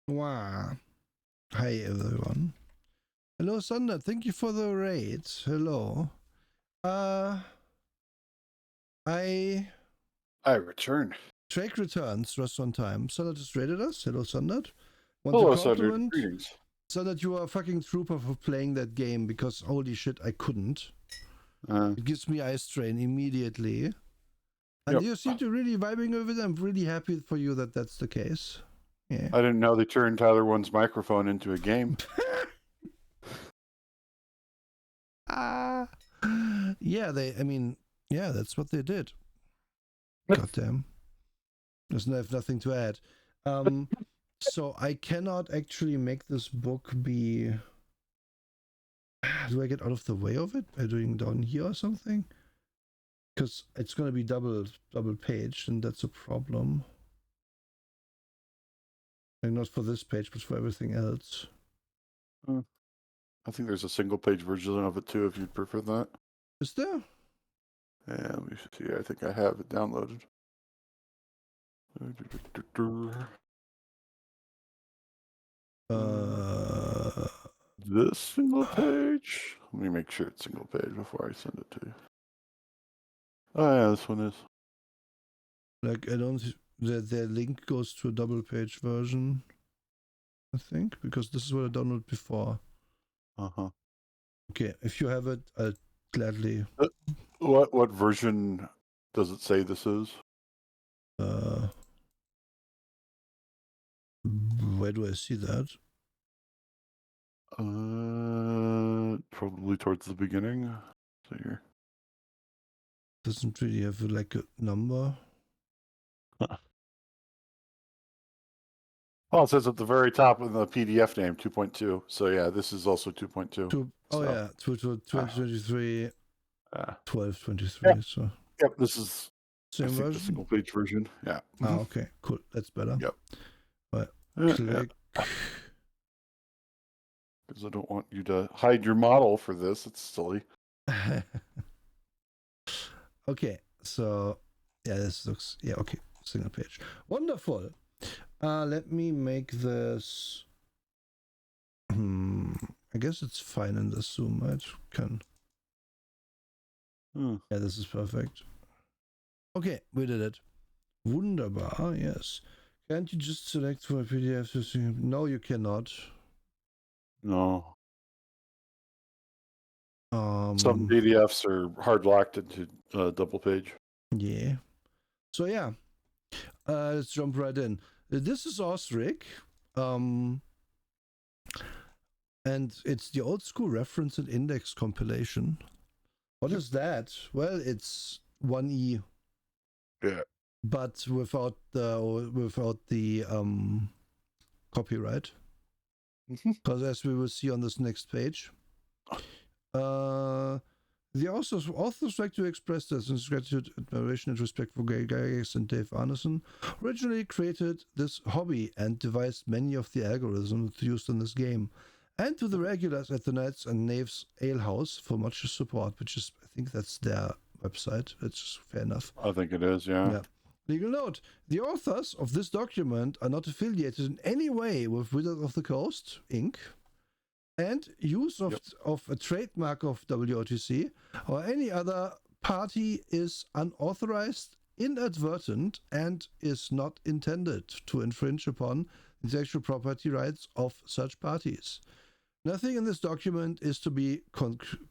Wow. Hi, everyone. Hello, Sander. Thank you for the raid. Hello. I return. Drake returns restaurant time. Sander just raided us. Hello, Sander. Want Hello, to Sutter. compliment Greetings. Sander, you are a fucking trooper for playing that game because holy shit, I couldn't. It gives me eye strain immediately. And you seem to really vibing with it. I'm really happy for you that that's the case. Yeah. I didn't know they turned Tyler One's microphone into a game. Yeah, that's what they did. Goddamn. There's nothing to add. So I cannot actually make this book be. Do I get out of the way of it by doing down here or something? Because it's going to be double page, and that's a problem. And not for this page, but for everything else. I think there's a single page version of it too, if you'd prefer that. Is there? Yeah, let me see. I think I have it downloaded. This single page? Let me make sure it's single page before I send it to you. Oh yeah, this one is. Like, I don't. Their link goes to a double page version, I think, because this is what I downloaded before. Okay, if you have it, I'll gladly. What version does it say this is? Where do I see that? Probably towards the beginning. So here. Doesn't really have like a number. Well, it says at the very top in the PDF name 2.2. So yeah, this is also 2.2. Oh yeah, 2023, 1223. Yep. So yep, this is same version. The single page version. Yeah. Okay, cool. That's better. Yep. But click. Because I don't want you to hide your model for this. It's silly. Okay, so yeah, this looks okay. Single page. Wonderful. Let me make this. I guess it's fine in the Zoom, right? Can. Yeah, this is perfect. Okay, we did it. Wunderbar, yes. Can't you just select for a PDF? No, you cannot. No. Some PDFs are hard locked into double page. Yeah. So yeah, let's jump right in. This is OSRIC. And it's the old school reference and index compilation. What is that? Well, it's 1E. Yeah. But without the copyright. Because as we will see on this next page, the authors like to express their gratitude, admiration, and respect for Gary Gygax and Dave Arneson. Originally created this hobby and devised many of the algorithms used in this game, and to the regulars at the Knights and Knaves Ale House for much support, which is, I think that's their website. It's fair enough. I think it is, yeah. Legal note: the authors of this document are not affiliated in any way with Wizards of the Coast, Inc., and use of a trademark of WOTC or any other party is unauthorized, inadvertent, and is not intended to infringe upon the intellectual property rights of such parties. Nothing in this document is to be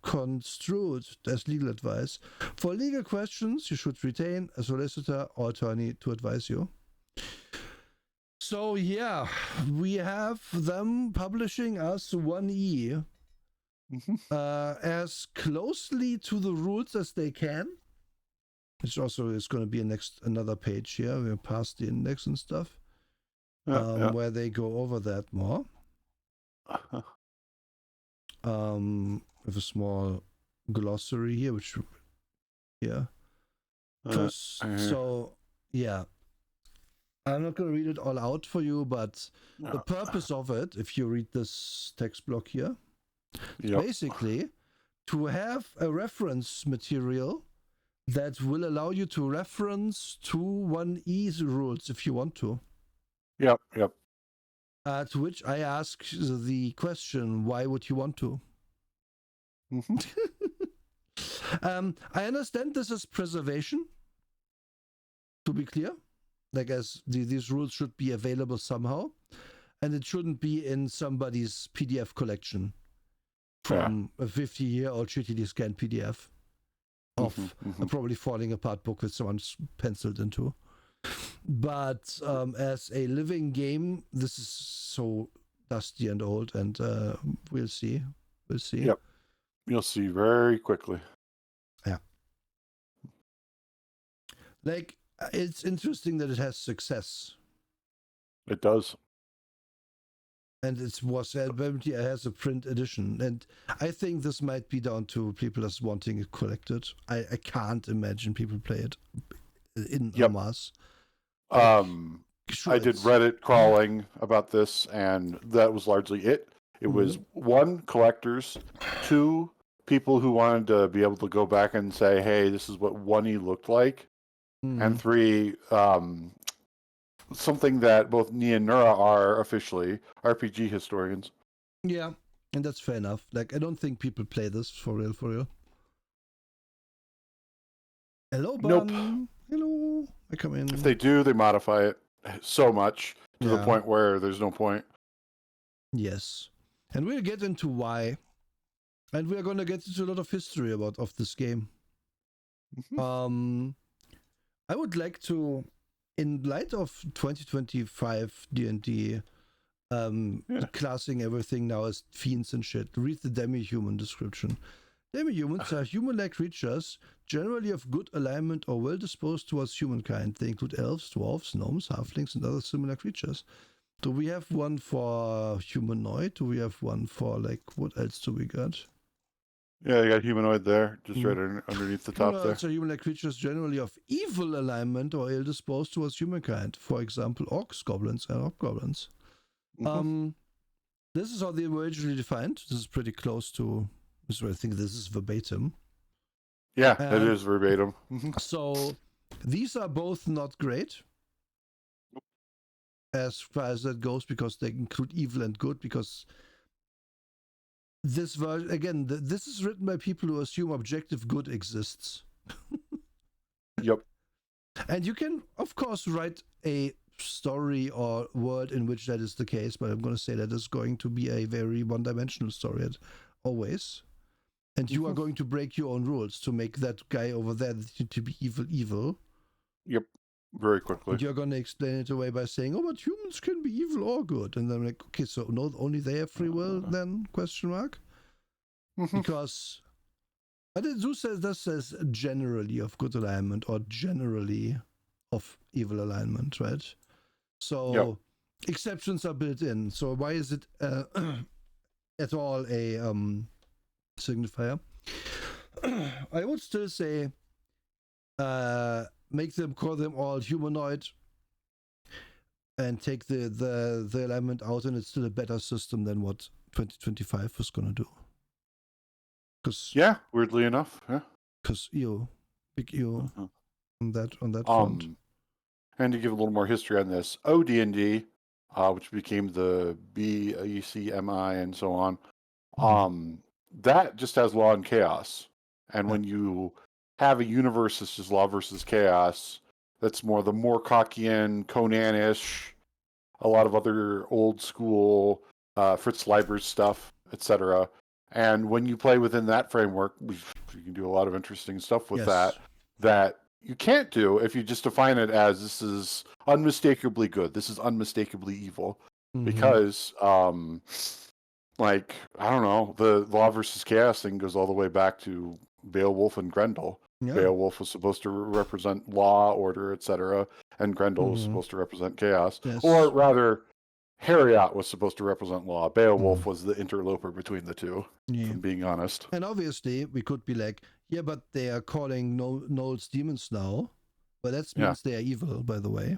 construed as legal advice. For legal questions, you should retain a solicitor or attorney to advise you. So yeah, we have them publishing us 1E as closely to the rules as they can. Which also is going to be another page here. We're past the index and stuff, where they go over that more. With a small glossary here, which so yeah. I'm not going to read it all out for you, but the purpose of it, if you read this text block here, basically to have a reference material that will allow you to reference to 1E rules if you want to. Yep. To which I ask the question, why would you want to? I understand this is preservation, to be clear. Like, as these rules should be available somehow, and it shouldn't be in somebody's PDF collection from a 50-year-old shittily scanned PDF of a probably falling apart book that someone's penciled into. But as a living game, this is so dusty and old, and we'll see. We'll see. Yep. You'll see very quickly. Yeah. Like, it's interesting that it has success. It does. And it has a print edition. And I think this might be down to people just wanting it collected. I can't imagine people play it in mass. Sure, I did Reddit crawling about this, and that was largely it. It was 1, collectors, 2, people who wanted to be able to go back and say, hey, this is what 1E looked like, and 3, something that both Nia and Nura are officially RPG historians. Yeah, and that's fair enough. Like, I don't think people play this for real. Hello, Bun. Nope. Hello. I come in. If they do, they modify it so much to the point where there's no point. Yes. And we'll get into why. And we're going to get into a lot of history of this game. I would like to, in light of 2025 D&D, classing everything now as fiends and shit, read the demi-human description. Demi-humans are human-like creatures, generally of good alignment or well-disposed towards humankind. They include elves, dwarves, gnomes, halflings, and other similar creatures. Do we have one for humanoid? Do we have one for, like, what else do we got? Yeah, you got humanoid there, just right underneath the top there. So human-like creatures generally of evil alignment or ill-disposed towards humankind. For example, orcs, goblins, and hobgoblins. This is how they were originally defined. This is pretty close to... I think this is verbatim. Yeah, it is verbatim. So these are both not great as far as that goes, because they include evil and good, because this version, again, this is written by people who assume objective good exists. Yep. And you can, of course, write a story or world in which that is the case, but I'm going to say that is going to be a very one-dimensional story always. And you are going to break your own rules to make that guy over there to be evil. Yep, very quickly. And you're going to explain it away by saying, oh, but humans can be evil or good. And I'm like, okay, so not only they have free will then, question mark? Because, but it says generally of good alignment or generally of evil alignment, right? So exceptions are built in. So why is it at all a... signifier? I would still say call them all humanoid and take the alignment out, and it's still a better system than what 2025 was gonna do. Weirdly enough, because big eo on that front. And to give a little more history on this, OD&D, which became the BECMI and so on, that just has law and chaos. And when you have a universe that's just law versus chaos, that's more the Moorcockian, Conan-ish, a lot of other old school Fritz Leiber's stuff, etc. And when you play within that framework, you can do a lot of interesting stuff with that you can't do if you just define it as this is unmistakably good, this is unmistakably evil. Because like, I don't know, the law versus chaos thing goes all the way back to Beowulf and Grendel. Beowulf was supposed to represent law, order, etc., and Grendel was supposed to represent chaos. Or rather, Heriot was supposed to represent law. Beowulf was the interloper between the two, from being honest. And obviously, we could be like, yeah, but they are calling Knowles demons now. But that means they are evil, by the way.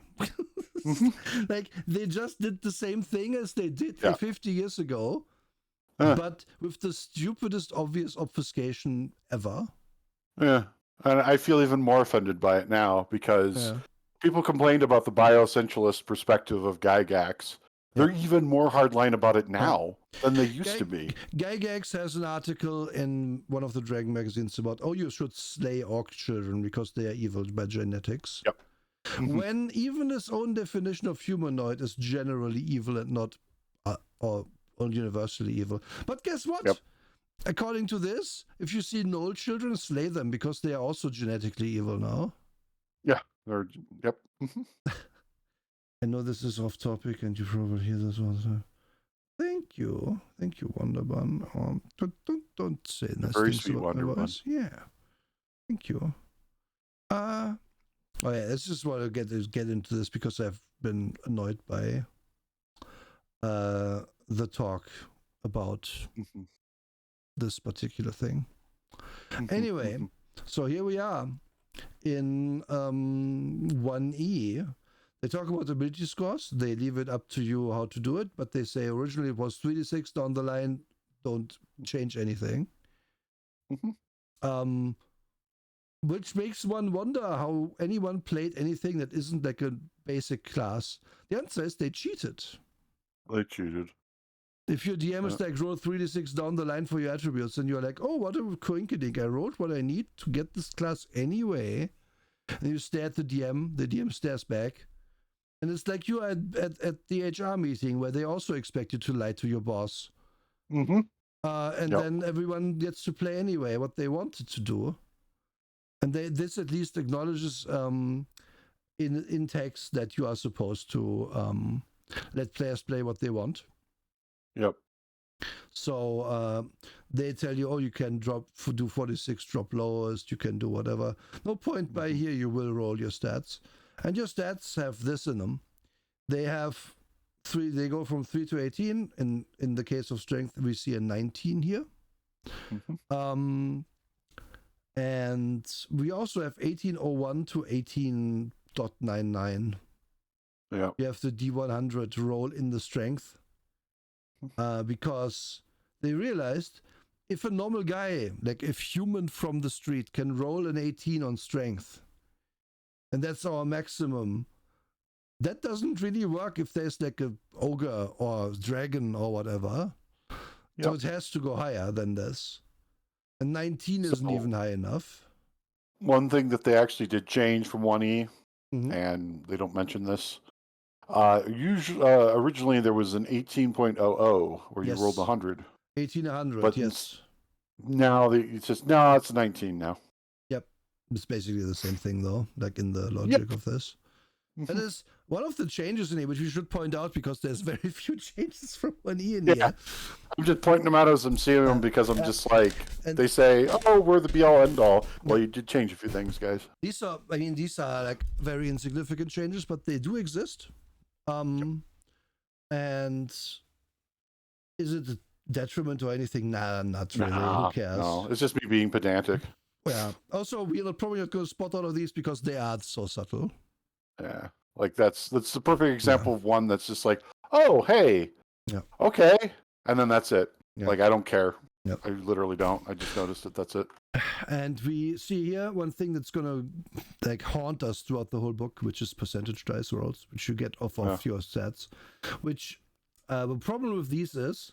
Like, they just did the same thing as they did 50 years ago. But with the stupidest obvious obfuscation ever. Yeah, and I feel even more offended by it now because people complained about the bioessentialist perspective of Gygax They're even more hardline about it now than they used to be. Gygax has an article in one of the Dragon magazines about, you should slay orc children because they are evil by genetics. Yep. When even his own definition of humanoid is generally evil and not or universally evil. But guess what? Yep. According to this, if you see Gnoll children, slay them because they are also genetically evil now. Yeah. Yep. I know this is off topic and you probably hear this one. Thank you, Wonderbun. Don't say nice Very things sweet about my Wonderbun. voice. Yeah, thank you. I just want to get into this because I've been annoyed by the talk about this particular thing. Anyway, so here we are in 1E. They talk about ability scores. They leave it up to you how to do it, but they say originally it was 3d6 down the line. Don't change anything. Which makes one wonder how anyone played anything that isn't like a basic class. The answer is they cheated. They cheated. If your DM is like, roll 3d6 down the line for your attributes, and you're like, oh, what a coinkydink. I wrote what I need to get this class anyway. And you stare at the DM stares back. And it's like you are at the HR meeting where they also expect you to lie to your boss. And then everyone gets to play anyway what they wanted to do. And this at least acknowledges in text that you are supposed to let players play what they want. Yep. So they tell you, you can do 46, drop lowest, you can do whatever. No point by here, you will roll your stats. And your stats have this in them. They have they go from 3 to 18. In the case of strength, we see a 19 here. And we also have 1801 to 18.99. Yeah. We have the D100 roll in the strength. Because they realized if a normal guy, like if human from the street, can roll an 18 on strength, and that's our maximum, that doesn't really work if there's like a ogre or dragon or whatever. Yep. So it has to go higher than this. And 19 isn't even high enough. One thing that they actually did change from 1E, and they don't mention this, originally there was an 18.00 where you rolled 100. 1800, but yes. Now it's just, no, it's 19 now. Yep. It's basically the same thing though, like in the logic of this. That is one of the changes in it, which we should point out because there's very few changes from 1E in here. I'm just pointing them out as I'm seeing them because I'm just like, they say, we're the be-all, end-all. Well, you did change a few things, guys. These are like very insignificant changes, but they do exist. And is it a detriment or anything? Nah, not really. Who cares? No, it's just me being pedantic. Yeah. Also, we're probably not going to spot all of these because they are so subtle. Yeah, like that's the perfect example of one that's just like, oh, hey, okay, and then that's it. Like, I don't care. I literally don't. I just noticed it. That's it. And we see here one thing that's gonna like haunt us throughout the whole book, which is percentage dice rolls, which you get off of your stats. Which the problem with these is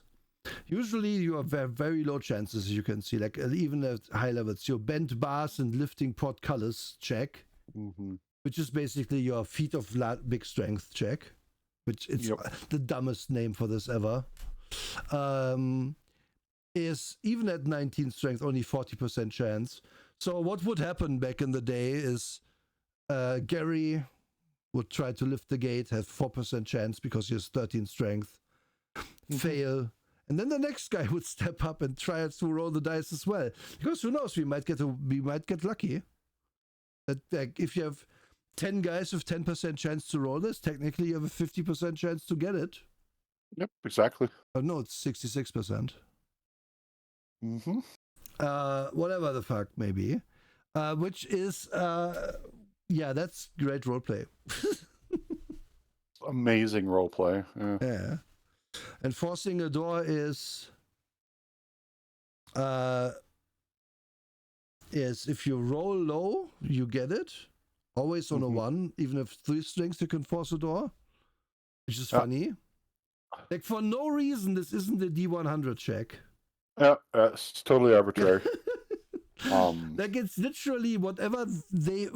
usually you have very low chances, as you can see, like even at high levels. Your bent bars and lifting portcullis check. Which is basically your feat of big strength check, which it's the dumbest name for this ever, is even at 19 strength, only 40% chance. So what would happen back in the day is Gary would try to lift the gate, have 4% chance because he has 13 strength, fail. And then the next guy would step up and try to roll the dice as well. Because who knows, we might get lucky. That, like, if you have 10 guys with 10% chance to roll this, technically you have a 50% chance to get it. Yep, exactly. Oh, no, it's 66%. Whatever the fuck, maybe. Which is, that's great roleplay. Amazing roleplay. Yeah. And forcing a door is if you roll low, you get it. Always on a 1, even if 3 strengths you can force a door, which is funny. Like, for no reason, this isn't a D100 check. Yeah, it's totally arbitrary. Like, it's literally whatever they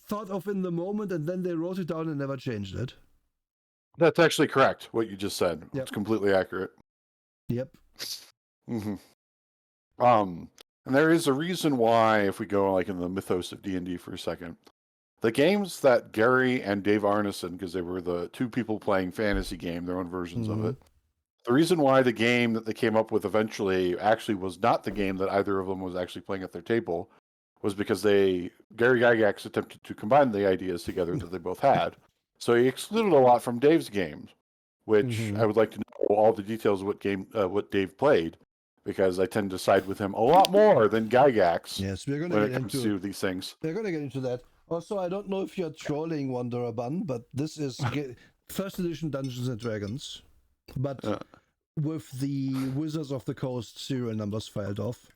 thought of in the moment, and then they wrote it down and never changed it. That's actually correct, what you just said. Yep. It's completely accurate. Yep. Mm-hmm. And there is a reason why, if we go like in the mythos of D&D for a second, the games that Gary and Dave Arneson, because they were the two people playing fantasy game, their own versions of it, the reason why the game that they came up with eventually actually was not the game that either of them was actually playing at their table was because Gary Gygax attempted to combine the ideas together that they both had. So he excluded a lot from Dave's games, which I would like to know all the details of what Dave played, because I tend to side with him a lot more than Gygax. Yes, we're going to when get it comes into to these things. We're going to get into that. Also, I don't know if you're trolling Wanderer Bun, but this is first edition Dungeons and Dragons, but with the Wizards of the Coast serial numbers filed off.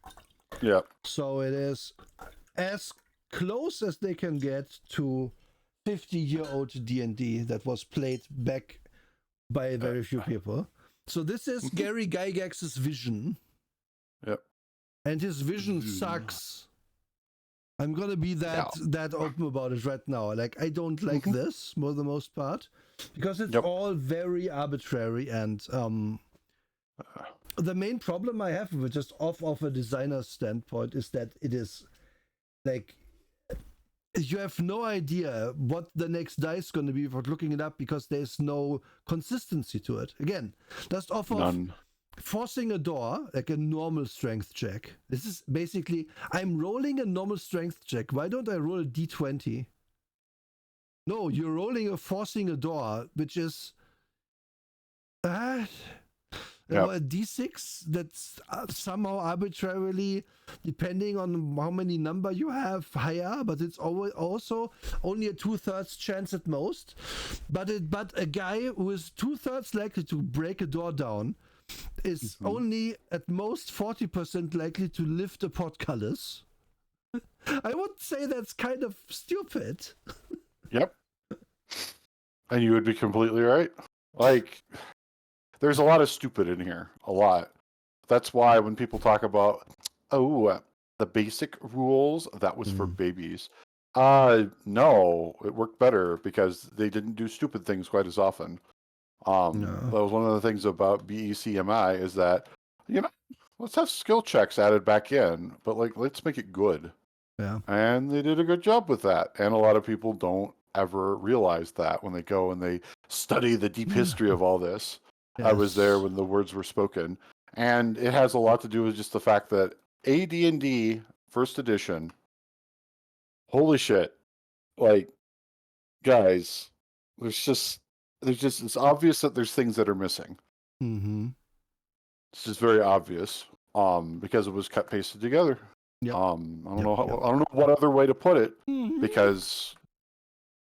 Yeah. So it is as close as they can get to 50-year-old D&D that was played back by very few people. So this is Gary Gygax's vision. Yep. And his vision sucks. I'm gonna be that open about it right now. Like, I don't like this for the most part, because it's all very arbitrary, and the main problem I have with it, just off of a designer's standpoint, is that it is like you have no idea what the next dice is going to be for looking it up, because there's no consistency to it. Again, just off of forcing a door, like a normal strength check. This is basically, I'm rolling a normal strength check. Why don't I roll a d20? No, you're rolling a forcing a door, which is a d6 that's somehow arbitrarily, depending on how many number you have, higher, but it's always also only a 2/3 chance at most. But a guy who is 2/3 likely to break a door down is only at most 40% likely to lift a portcullis. I would say that's kind of stupid. Yep. And you would be completely right. Like, there's a lot of stupid in here. A lot. That's why when people talk about, the basic rules, that was for babies. No, it worked better because they didn't do stupid things quite as often. That was one of the things about BECMI is that, let's have skill checks added back in, but let's make it good. Yeah. And they did a good job with that. And a lot of people don't ever realize that when they go and they study the deep history of all this. Yes. I was there when the words were spoken. And it has a lot to do with just the fact that AD&D first edition, holy shit, like, guys, it's obvious that there's things that are missing. It's just very obvious, because it was cut pasted together. Yep. I don't know what other way to put it, because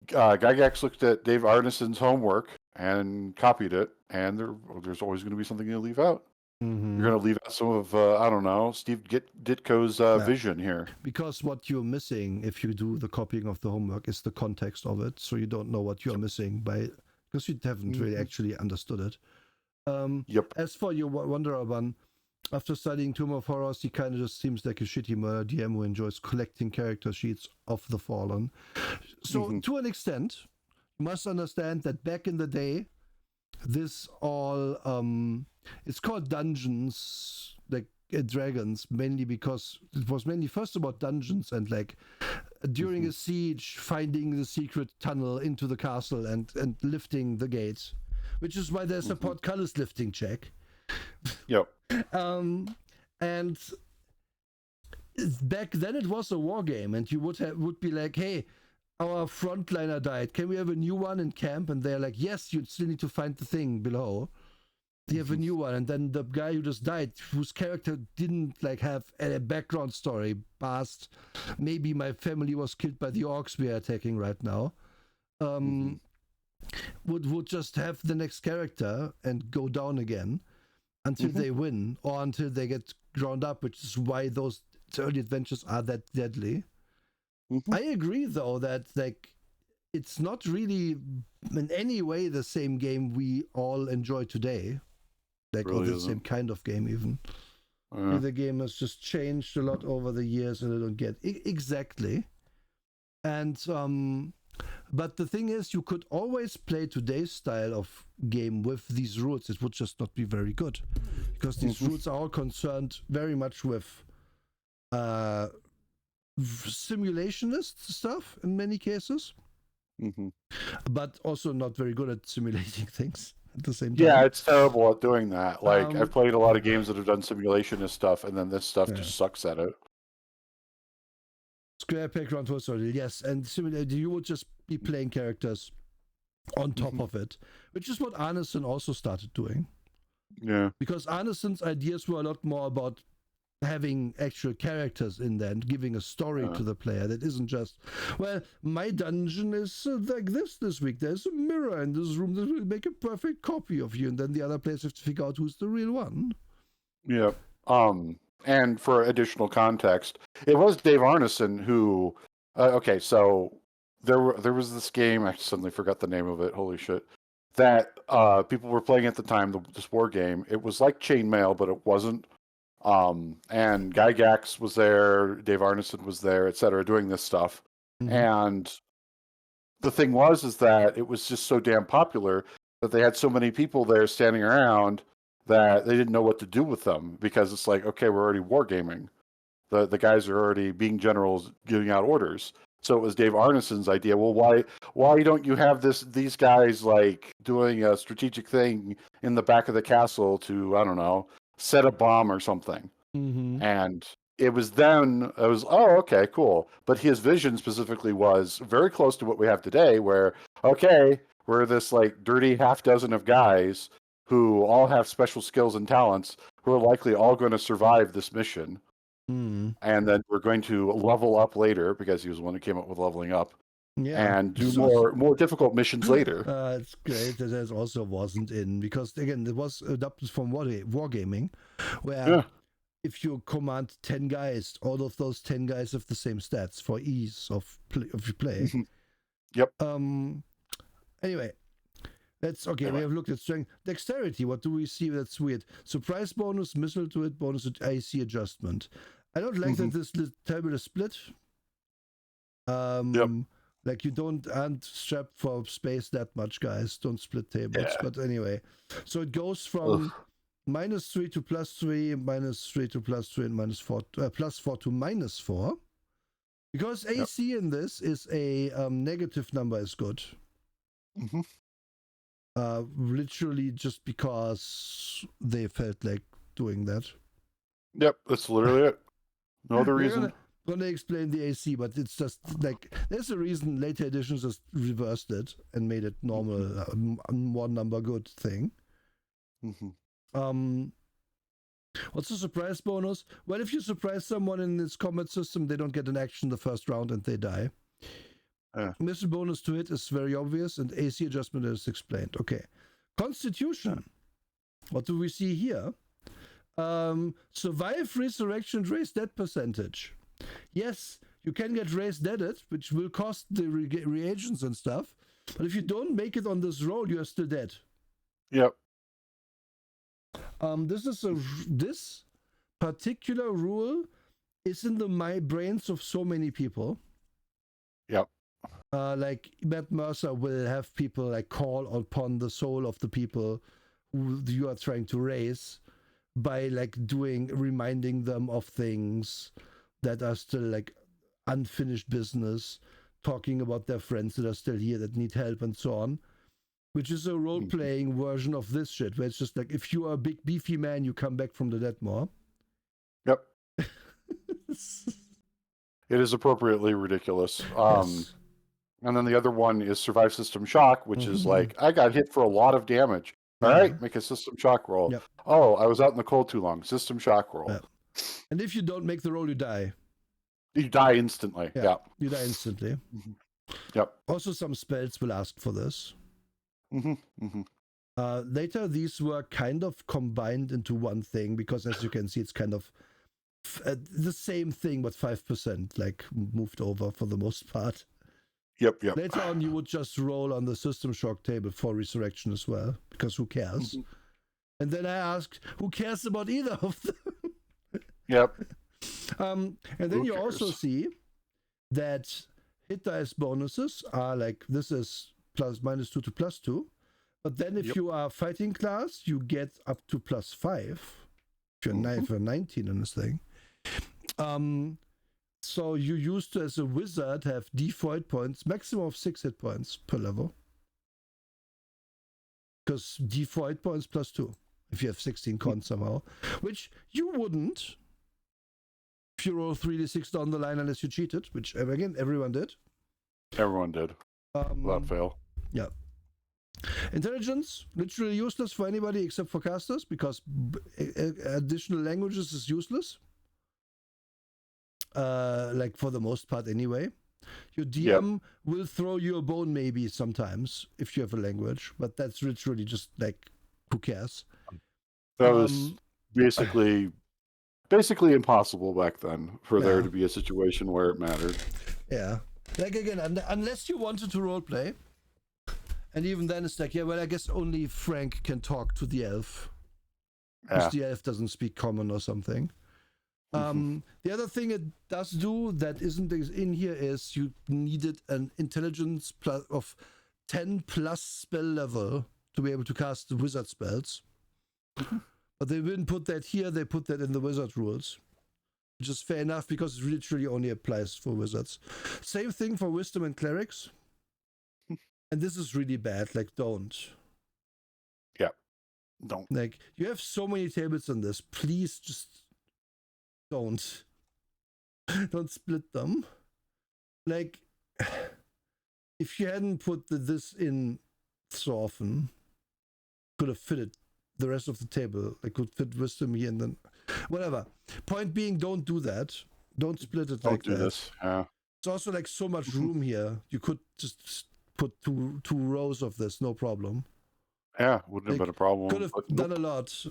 Gygax looked at Dave Arneson's homework and copied it, and there's always going to be something you leave out. You're going to leave out some of, Steve Ditko's vision here. Because what you're missing, if you do the copying of the homework, is the context of it, so you don't know what you're missing because you haven't really actually understood it. As for your Wanderer One, after studying Tomb of Horrors, he kind of just seems like a shitty murder DM who enjoys collecting character sheets of the fallen. So, to an extent, you must understand that back in the day, this all, it's called Dungeons, like Dragons, mainly because it was mainly first about dungeons and during a siege, finding the secret tunnel into the castle and lifting the gates, which is why there's a portcullis lifting check. Yep. And back then it was a war game, and you would be like, hey, our frontliner died. Can we have a new one in camp? And they're like, yes, you still need to find the thing below. They have a new one. And then the guy who just died, whose character didn't have a background story past, maybe my family was killed by the orcs we are attacking right now, would just have the next character and go down again until they win, or until they get ground up, which is why those early adventures are that deadly. I agree, though, that it's not really in any way the same game we all enjoy today. Like, Really or the isn't. same kind of game even. The game has just changed a lot over the years, and I don't get exactly. And but the thing is, you could always play today's style of game with these rules. It would just not be very good, because these rules are all concerned very much with simulationist stuff in many cases, but also not very good at simulating things at the same time. Yeah, it's terrible at doing that. Like, I've played a lot of games that have done simulationist stuff, and then this stuff just sucks at it. Square peg round hole, yes, and similarly, you would just be playing characters on top of it, which is what Arneson also started doing. Yeah. Because Arneson's ideas were a lot more about having actual characters in there and giving a story to the player that isn't just, well, my dungeon is like this week. There's a mirror in this room that will make a perfect copy of you, and then the other players have to figure out who's the real one. Yeah. And for additional context, it was Dave Arneson who. Okay, so there was this game. I suddenly forgot the name of it. Holy shit! That people were playing at the time. This war game. It was like Chainmail, but it wasn't. And Guy Gax was there. Dave Arneson was there, etc., doing this stuff. And the thing is that it was just so damn popular that they had so many people there standing around that they didn't know what to do with them, because it's like, okay, we're already wargaming. The guys are already being generals, giving out orders. So it was Dave Arneson's idea. Well, why don't you have these guys like doing a strategic thing in the back of the castle to, I don't know, set a bomb or something? And it was oh, okay, cool. But his vision specifically was very close to what we have today, where, okay, we're this like dirty half dozen of guys who all have special skills and talents, who are likely all going to survive this mission. And then we're going to level up later, because he was the one who came up with leveling up. Yeah. And do more difficult missions later. It's great that it also wasn't in, because again, it was adapted from wargaming, where if you command 10 guys, all of those 10 guys have the same stats for ease of play. Yep. Anyway, we have looked at strength. Dexterity, what do we see that's weird? Surprise bonus, missile to hit bonus, AC adjustment. I don't like that this table is split. Like, you aren't strapped for space that much, guys. Don't split tables. But anyway, so it goes from -3 to +3, -3 to +3, and +4 to -4. Because AC in this is a negative number is good. Literally just because they felt like doing that. Yep, that's literally it. No other reason. I'm gonna explain the AC, but it's just like, there's a reason later editions just reversed it and made it normal, one number good thing. What's the surprise bonus? Well, if you surprise someone in this combat system, they don't get an action the first round and they die. Missile bonus to hit is very obvious, and AC adjustment is explained. Okay. Constitution. What do we see here? Survive, resurrection, raise dead percentage. Yes, you can get raised deaded, which will cost the reagents and stuff. But if you don't make it on this roll, you are still dead. Yep. This particular rule is in the brains of so many people. Yep. Like Matt Mercer will have people like call upon the soul of the people who you are trying to raise by like reminding them of things that are still like unfinished business, talking about their friends that are still here that need help and so on, which is a role-playing version of this shit, where it's just like, if you are a big beefy man, you come back from the dead more. Yep. It is appropriately ridiculous. Yes. And then the other one is survive system shock, which is like, I got hit for a lot of damage. All right, make a system shock roll. Yep. Oh, I was out in the cold too long. System shock roll. Yep. And if you don't make the roll, you die. You die instantly. Yeah. You die instantly. Yep. Also, some spells will ask for this. Later, these were kind of combined into one thing, because as you can see, it's kind of the same thing, but 5% like moved over for the most part. Yep. Later on, you would just roll on the System Shock table for resurrection as well, because who cares? Mm-hmm. And then I asked, who cares about either of them? Yep. And then Who you also cares? see that hit dice bonuses are like, this is -2 to +2. But then if you are fighting class, you get up to +5. If you're 19 in this thing. So you used to, as a wizard, have D4 hit points, maximum of 6 hit points per level. Because D4 hit points +2, if you have 16 con somehow, which you wouldn't if you roll 3d6 down the line unless you cheated, which again everyone did. Everyone did. Without fail. Yeah. Intelligence, literally useless for anybody except for casters, because additional languages is useless. Like for the most part anyway. Your DM will throw you a bone maybe sometimes if you have a language, but that's literally just like, who cares? That was basically impossible back then for there to be a situation where it mattered. Yeah. Like again, unless you wanted to roleplay, and even then it's like, yeah, well, I guess only Frank can talk to the elf. Because the elf doesn't speak common or something. The other thing it does do that isn't in here is you needed an intelligence of 10 plus spell level to be able to cast the wizard spells. But they didn't put that here, they put that in the wizard rules. Which is fair enough because it literally only applies for wizards. Same thing for wisdom and clerics. And this is really bad, like don't. Yeah. Don't. Like, you have so many tables on this, please just don't split them. Like, if you hadn't put this in so often, could have fitted the rest of the table. I could fit wisdom here and then whatever. Point being, don't do that. Don't split it like that. Don't do this. Yeah. It's also like so much room here. You could just put two rows of this, no problem. Yeah, wouldn't have been a problem. Could have done a lot.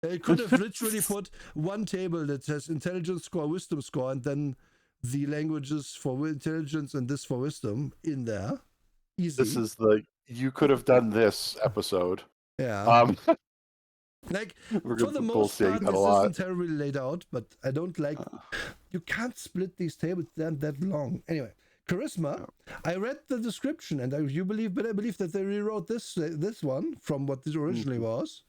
It could have literally put one table that has intelligence score, wisdom score, and then the languages for intelligence and this for wisdom in there. Easy. This is you could have done this episode. Yeah. Like, for the most part, this isn't terribly laid out, but I don't like... You can't split these tables that long. Anyway, charisma. I read the description, and I believe that they rewrote this one from what this originally was.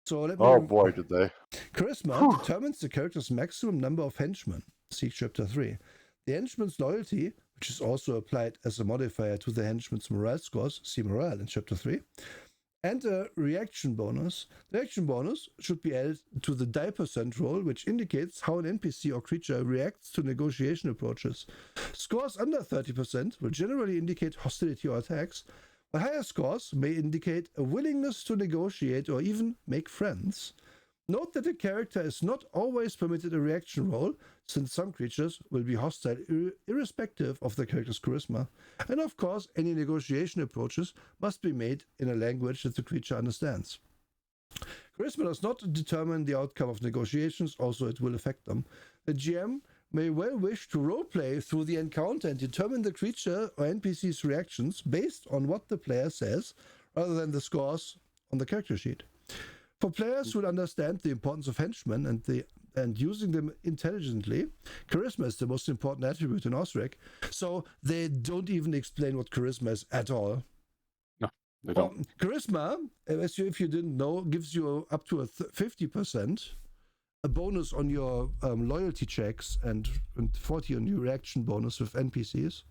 So let me... Oh boy, did they. Charisma determines the character's maximum number of henchmen. See Chapter 3. The henchman's loyalty, which is also applied as a modifier to the henchman's morale scores, see morale in Chapter 3, and a reaction bonus. The reaction bonus should be added to the die % roll, which indicates how an NPC or creature reacts to negotiation approaches. Scores under 30% will generally indicate hostility or attacks, while higher scores may indicate a willingness to negotiate or even make friends. Note that the character is not always permitted a reaction roll, since some creatures will be hostile irrespective of the character's charisma. And of course, any negotiation approaches must be made in a language that the creature understands. Charisma does not determine the outcome of negotiations, also it will affect them. The GM may well wish to roleplay through the encounter and determine the creature or NPC's reactions based on what the player says, rather than the scores on the character sheet. For players who understand the importance of henchmen and using them intelligently, charisma is the most important attribute in OSRIC. So they don't even explain what charisma is at all. No, they don't. Charisma, if you didn't know, gives you up to a 50%. A bonus on your loyalty checks and 40 on your reaction bonus with NPCs.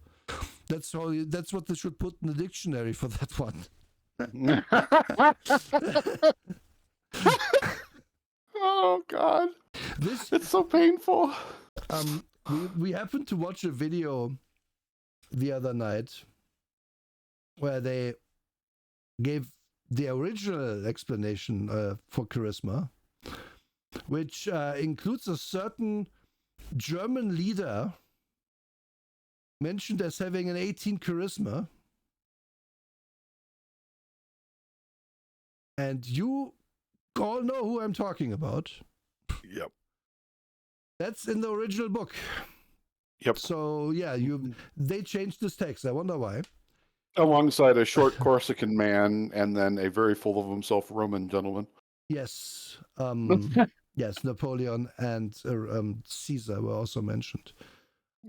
That's what they should put in the dictionary for that one. Oh God, it's so painful. We happened to watch a video the other night where they gave the original explanation for charisma, which includes a certain German leader mentioned as having an 18 charisma. And you all know who I'm talking about. Yep. That's in the original book. Yep. So yeah, they changed this text. I wonder why. Alongside a short Corsican man and then a very full of himself Roman gentleman. Yes. Yes, Napoleon and Caesar were also mentioned.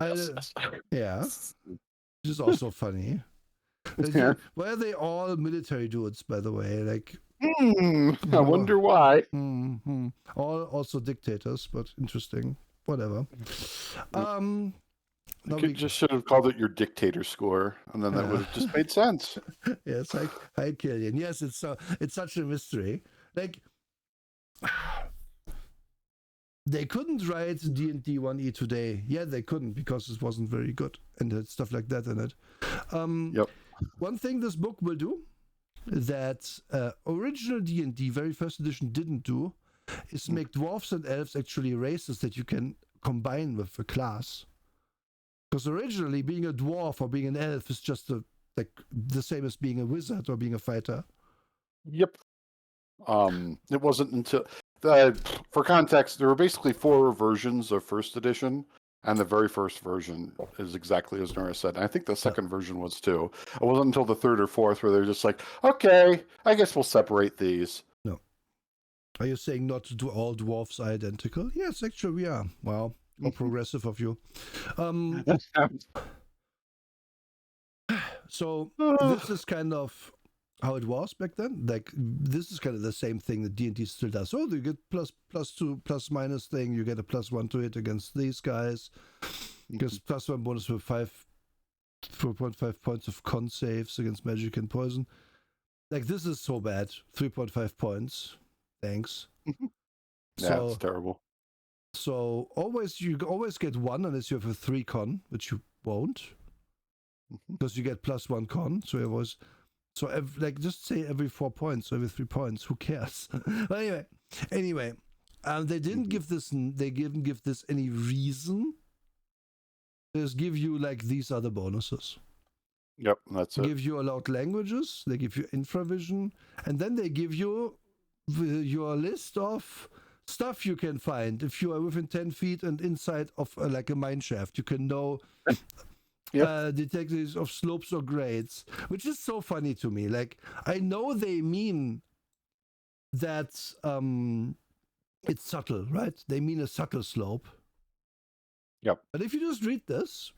Yes. Yeah, which is also funny. Yeah. Why are they all military dudes, by the way? Like, I wonder why. All also dictators, but interesting. Whatever. You just should have called it your dictator score, and then that would have just made sense. Yes, hi Killian. Yes, it's such a mystery. Like, they couldn't write D&D 1E today. Yeah, they couldn't because it wasn't very good and had stuff like that in it. Yep. One thing this book will do that original D&D, very first edition, didn't do is make dwarves and elves actually races that you can combine with a class. Because originally, being a dwarf or being an elf is just the same as being a wizard or being a fighter. Yep. It wasn't until for context, there were basically 4 versions of first edition, and the very first version is exactly as Nora said. And I think the second version was too. It wasn't until the third or fourth where they're just like, okay, I guess we'll separate these. No. Are you saying not to do all dwarfs identical? Yes, actually we are. Wow. How progressive of you. So this is kind of how it was back then. Like, this is kind of the same thing that D&D still does. Oh, you get +2 +- thing. You get a +1 to hit against these guys. Because +1 bonus with 4.5 points of con saves against magic and poison. Like, this is so bad. 3.5 points. Thanks. Yeah, it's terrible. So you always get 1 unless you have a 3 con, which you won't, because you get +1 con. So it was just say every 4 points, every 3 points. Who cares? But anyway, they didn't give this. They didn't give this any reason. They just give you like these other bonuses. Yep, that's it. They give you allowed languages. They give you infravision, and then they give you your list of stuff you can find if you are within 10 feet and inside of like a mine shaft. You can know detectives of slopes or grades, which is so funny to me. Like, I know they mean that it's subtle, right? They mean a subtle slope. Yep. But if you just read this,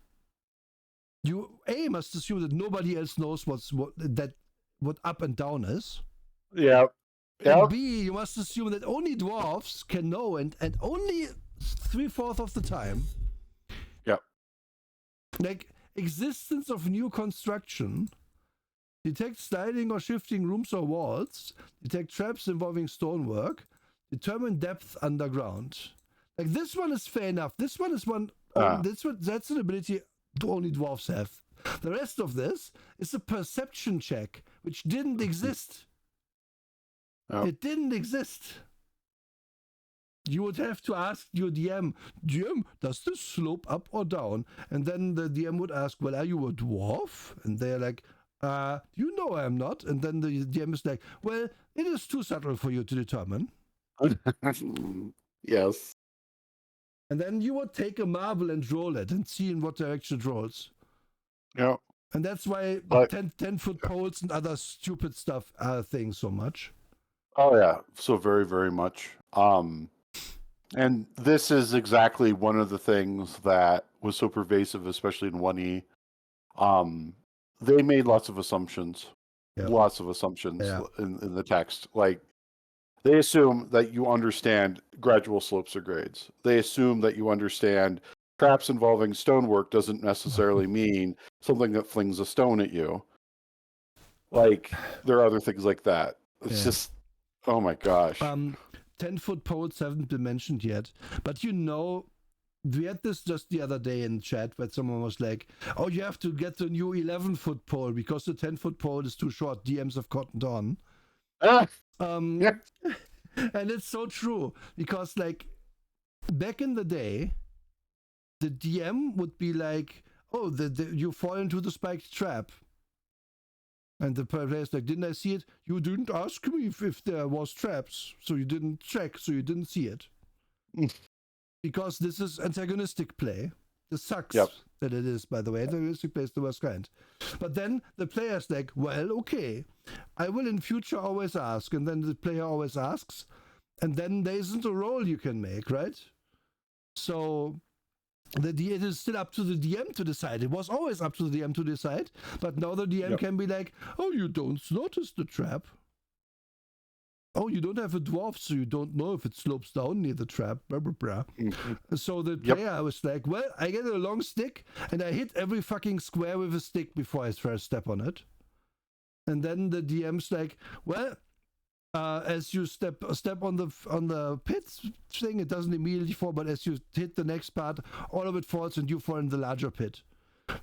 you must assume that nobody else knows what up and down is. Yeah. And B, you must assume that only dwarves can know, and only 3/4 of the time. Yep. Like, existence of new construction, detect sliding or shifting rooms or walls, detect traps involving stonework, determine depth underground. Like, this one is fair enough. This one is that's an ability only dwarves have. The rest of this is a perception check, which didn't exist. It didn't exist. You would have to ask your DM, does this slope up or down? And then the DM would ask, well, are you a dwarf? And they're like, you know I'm not. And then the DM is like, well, it is too subtle for you to determine. Yes. And then you would take a marble and roll it and see in what direction it rolls. Yeah. And that's why 10-foot poles and other stupid stuff are a thing so much. Oh yeah, so very, very much. And this is exactly one of the things that was so pervasive, especially in 1E. They made lots of assumptions, in the text. Like, they assume that you understand gradual slopes or grades. They assume that you understand traps involving stonework doesn't necessarily mean something that flings a stone at you. Like, there are other things like that. It's just, oh my gosh. 10-foot poles haven't been mentioned yet, but we had this just the other day in chat where someone was like, oh, you have to get the new 11-foot pole because the 10-foot pole is too short. DMs have cottoned on. And it's so true, because like back in the day, the DM would be like, oh, you fall into the spiked trap. And the player's like, didn't I see it? You didn't ask me if there was traps, so you didn't check, so you didn't see it. Because this is antagonistic play. This sucks Yep. that it is, by the way. The heuristic play is the worst kind. But then the player's like, well, okay, I will in future always ask. And then the player always asks. And then there isn't a roll you can make, right? So it is still up to the DM to decide. It was always up to the DM to decide. But now the DM can be like, oh, you don't notice the trap. Oh, you don't have a dwarf, so you don't know if it slopes down near the trap. Blah, blah, blah. Mm-hmm. So the player was like, well, I get a long stick, and I hit every fucking square with a stick before I first step on it. And then the DM's like, well, as you step on the pit thing, it doesn't immediately fall, but as you hit the next part, all of it falls, and you fall in the larger pit.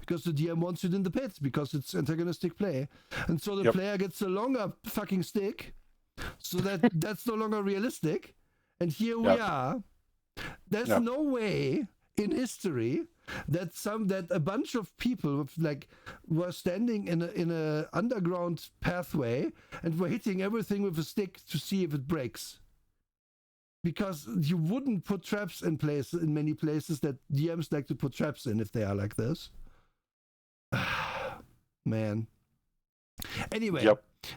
Because the DM wants it in the pit, because it's antagonistic play. And so the player gets a longer fucking stick, so that's no longer realistic. And here we are. There's no way in history that a bunch of people were standing in a underground pathway and were hitting everything with a stick to see if it breaks. Because you wouldn't put traps in many places that DMs like to put traps in if they are like this. Man. Anyway,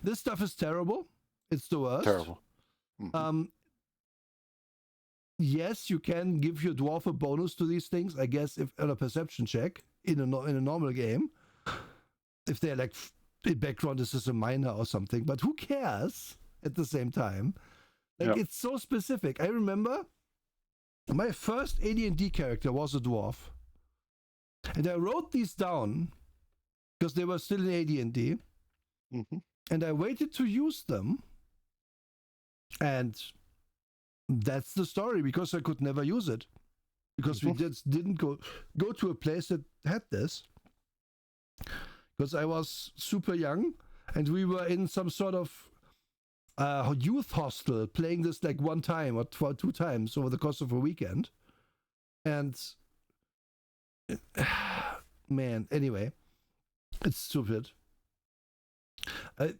this stuff is terrible. It's the worst. Terrible. Mm-hmm. Yes, you can give your dwarf a bonus to these things, I guess, if on a perception check in a normal game. If they're like, in background, this is a minor or something, but who cares at the same time? It's so specific. I remember my first AD&D character was a dwarf. And I wrote these down because they were still in AD&D. Mm-hmm. And I waited to use them. And that's the story, because I could never use it. Because we didn't go to a place that had this. Because I was super young and we were in some sort of youth hostel playing this like one time or two times over the course of a weekend. And man, anyway, it's stupid.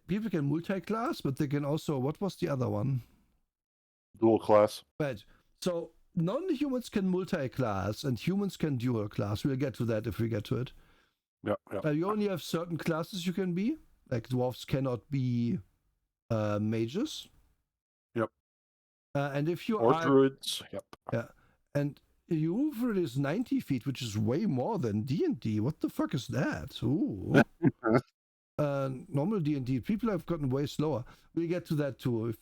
People can multi-class, but they can also, what was the other one? Dual class. Right. So non-humans can multi-class and humans can dual class. We'll get to that if we get to it. You only have certain classes you can be. Like dwarves cannot be mages. And if you or druids. Yeah. And Uber is 90 feet, which is way more than D&D. What the fuck is that? Ooh. Normal D&D. People have gotten way slower. We'll get to that too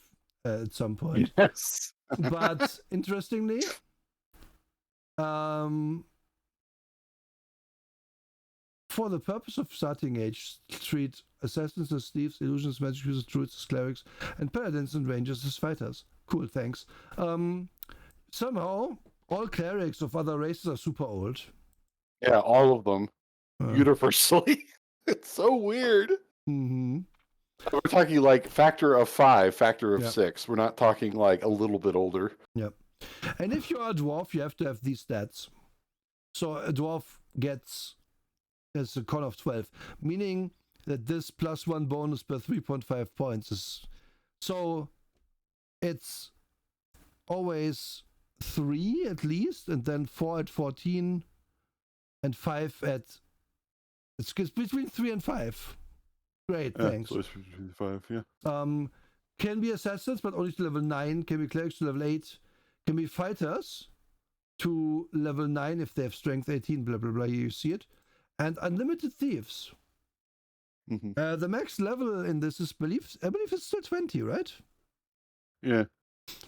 at some point. Yes. But interestingly, for the purpose of starting age, treat assassins as thieves, illusions, magic users, druids as clerics, and paladins and rangers as fighters. Cool, thanks. Somehow, all clerics of other races are super old. Yeah, all of them. Universally. It's so weird. Mm-hmm. We're talking like factor of 5, factor of 6. We're not talking like a little bit older. Yep. And if you are a dwarf, you have to have these stats. So a dwarf gets a con of 12, meaning that this +1 bonus per 3.5 points is. So it's always 3 at least, and then 4 at 14, and 5 at. It's between 3 and 5. Great, thanks. So it's between 5, yeah. Can be assassins, but only to level 9. Can be clerics to level 8. Can be fighters to level 9 if they have strength 18, blah, blah, blah. You see it. And unlimited thieves. Mm-hmm. The max level in this is, I believe it's still 20, right? Yeah.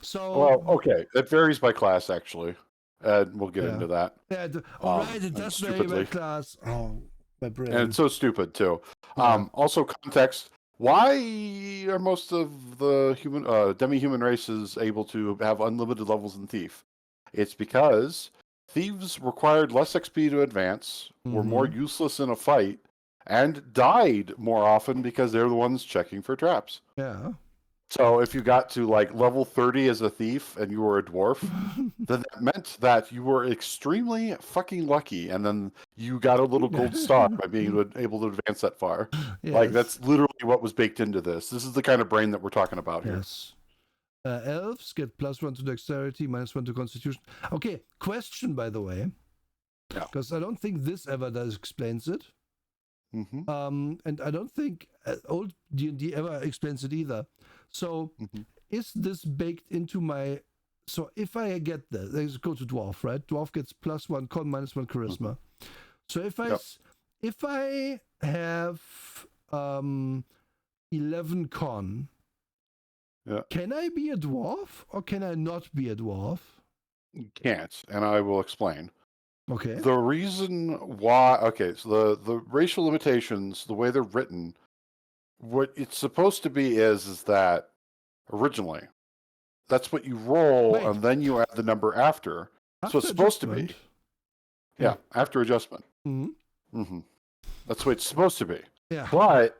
So. Well, okay. It varies by class, actually. We'll get into that. Yeah, right, it does vary by class. Oh, my brain. And it's so stupid, too. Yeah. Also, context. Why are most of the demi-human races able to have unlimited levels in Thief? It's because thieves required less XP to advance, were more useless in a fight, and died more often because they're the ones checking for traps. Yeah. So if you got to like level 30 as a thief and you were a dwarf, then that meant that you were extremely fucking lucky, and then you got a little gold star by being able to advance that far. Yes. Like that's literally what was baked into this. This is the kind of brain that we're talking about here. Yes. Elves get +1 to dexterity, -1 to constitution. Okay, question by the way. Because I don't think this ever explains it. Mm-hmm. And I don't think old D&D ever explains it either. So is this baked into my... So if I get that, let's go to Dwarf, right? Dwarf gets +1 con, -1 charisma. So if I have 11 con, can I be a dwarf or can I not be a dwarf? You can't, and I will explain. Okay. The reason why, so the racial limitations, the way they're written, what it's supposed to be is that originally, that's what you roll, and then you add the number after. So it's supposed to be. Yeah, after adjustment. That's what it's supposed to be. Yeah. But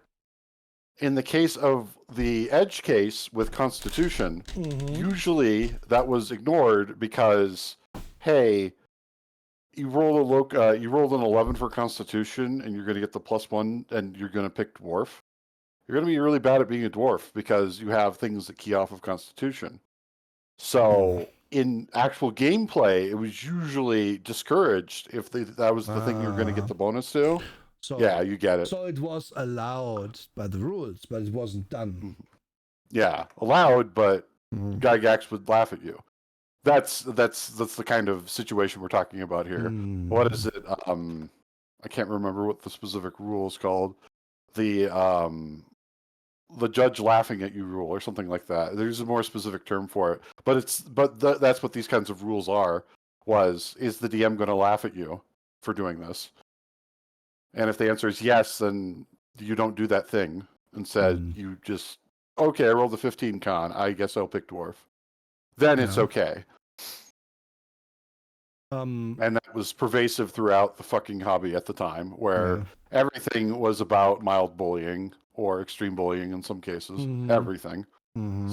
in the case of the edge case with Constitution, usually that was ignored because, hey, you rolled an 11 for Constitution, and you're going to get the +1, and you're going to pick Dwarf. You're going to be really bad at being a Dwarf because you have things that key off of Constitution. So in actual gameplay, it was usually discouraged if that was the thing you were going to get the bonus to. So, yeah, you get it. So it was allowed by the rules, but it wasn't done. Yeah, allowed, but Gygax would laugh at you. That's the kind of situation we're talking about here. What is it? I can't remember what the specific rule is called. The judge laughing at you rule or something like that. There's a more specific term for it, but that's what these kinds of rules are. Is the DM going to laugh at you for doing this? And if the answer is yes, then you don't do that thing. Instead, you just, okay, I rolled a 15 con. I guess I'll pick Dwarf. Then it's okay. And that was pervasive throughout the fucking hobby at the time, where everything was about mild bullying or extreme bullying in some cases. Everything.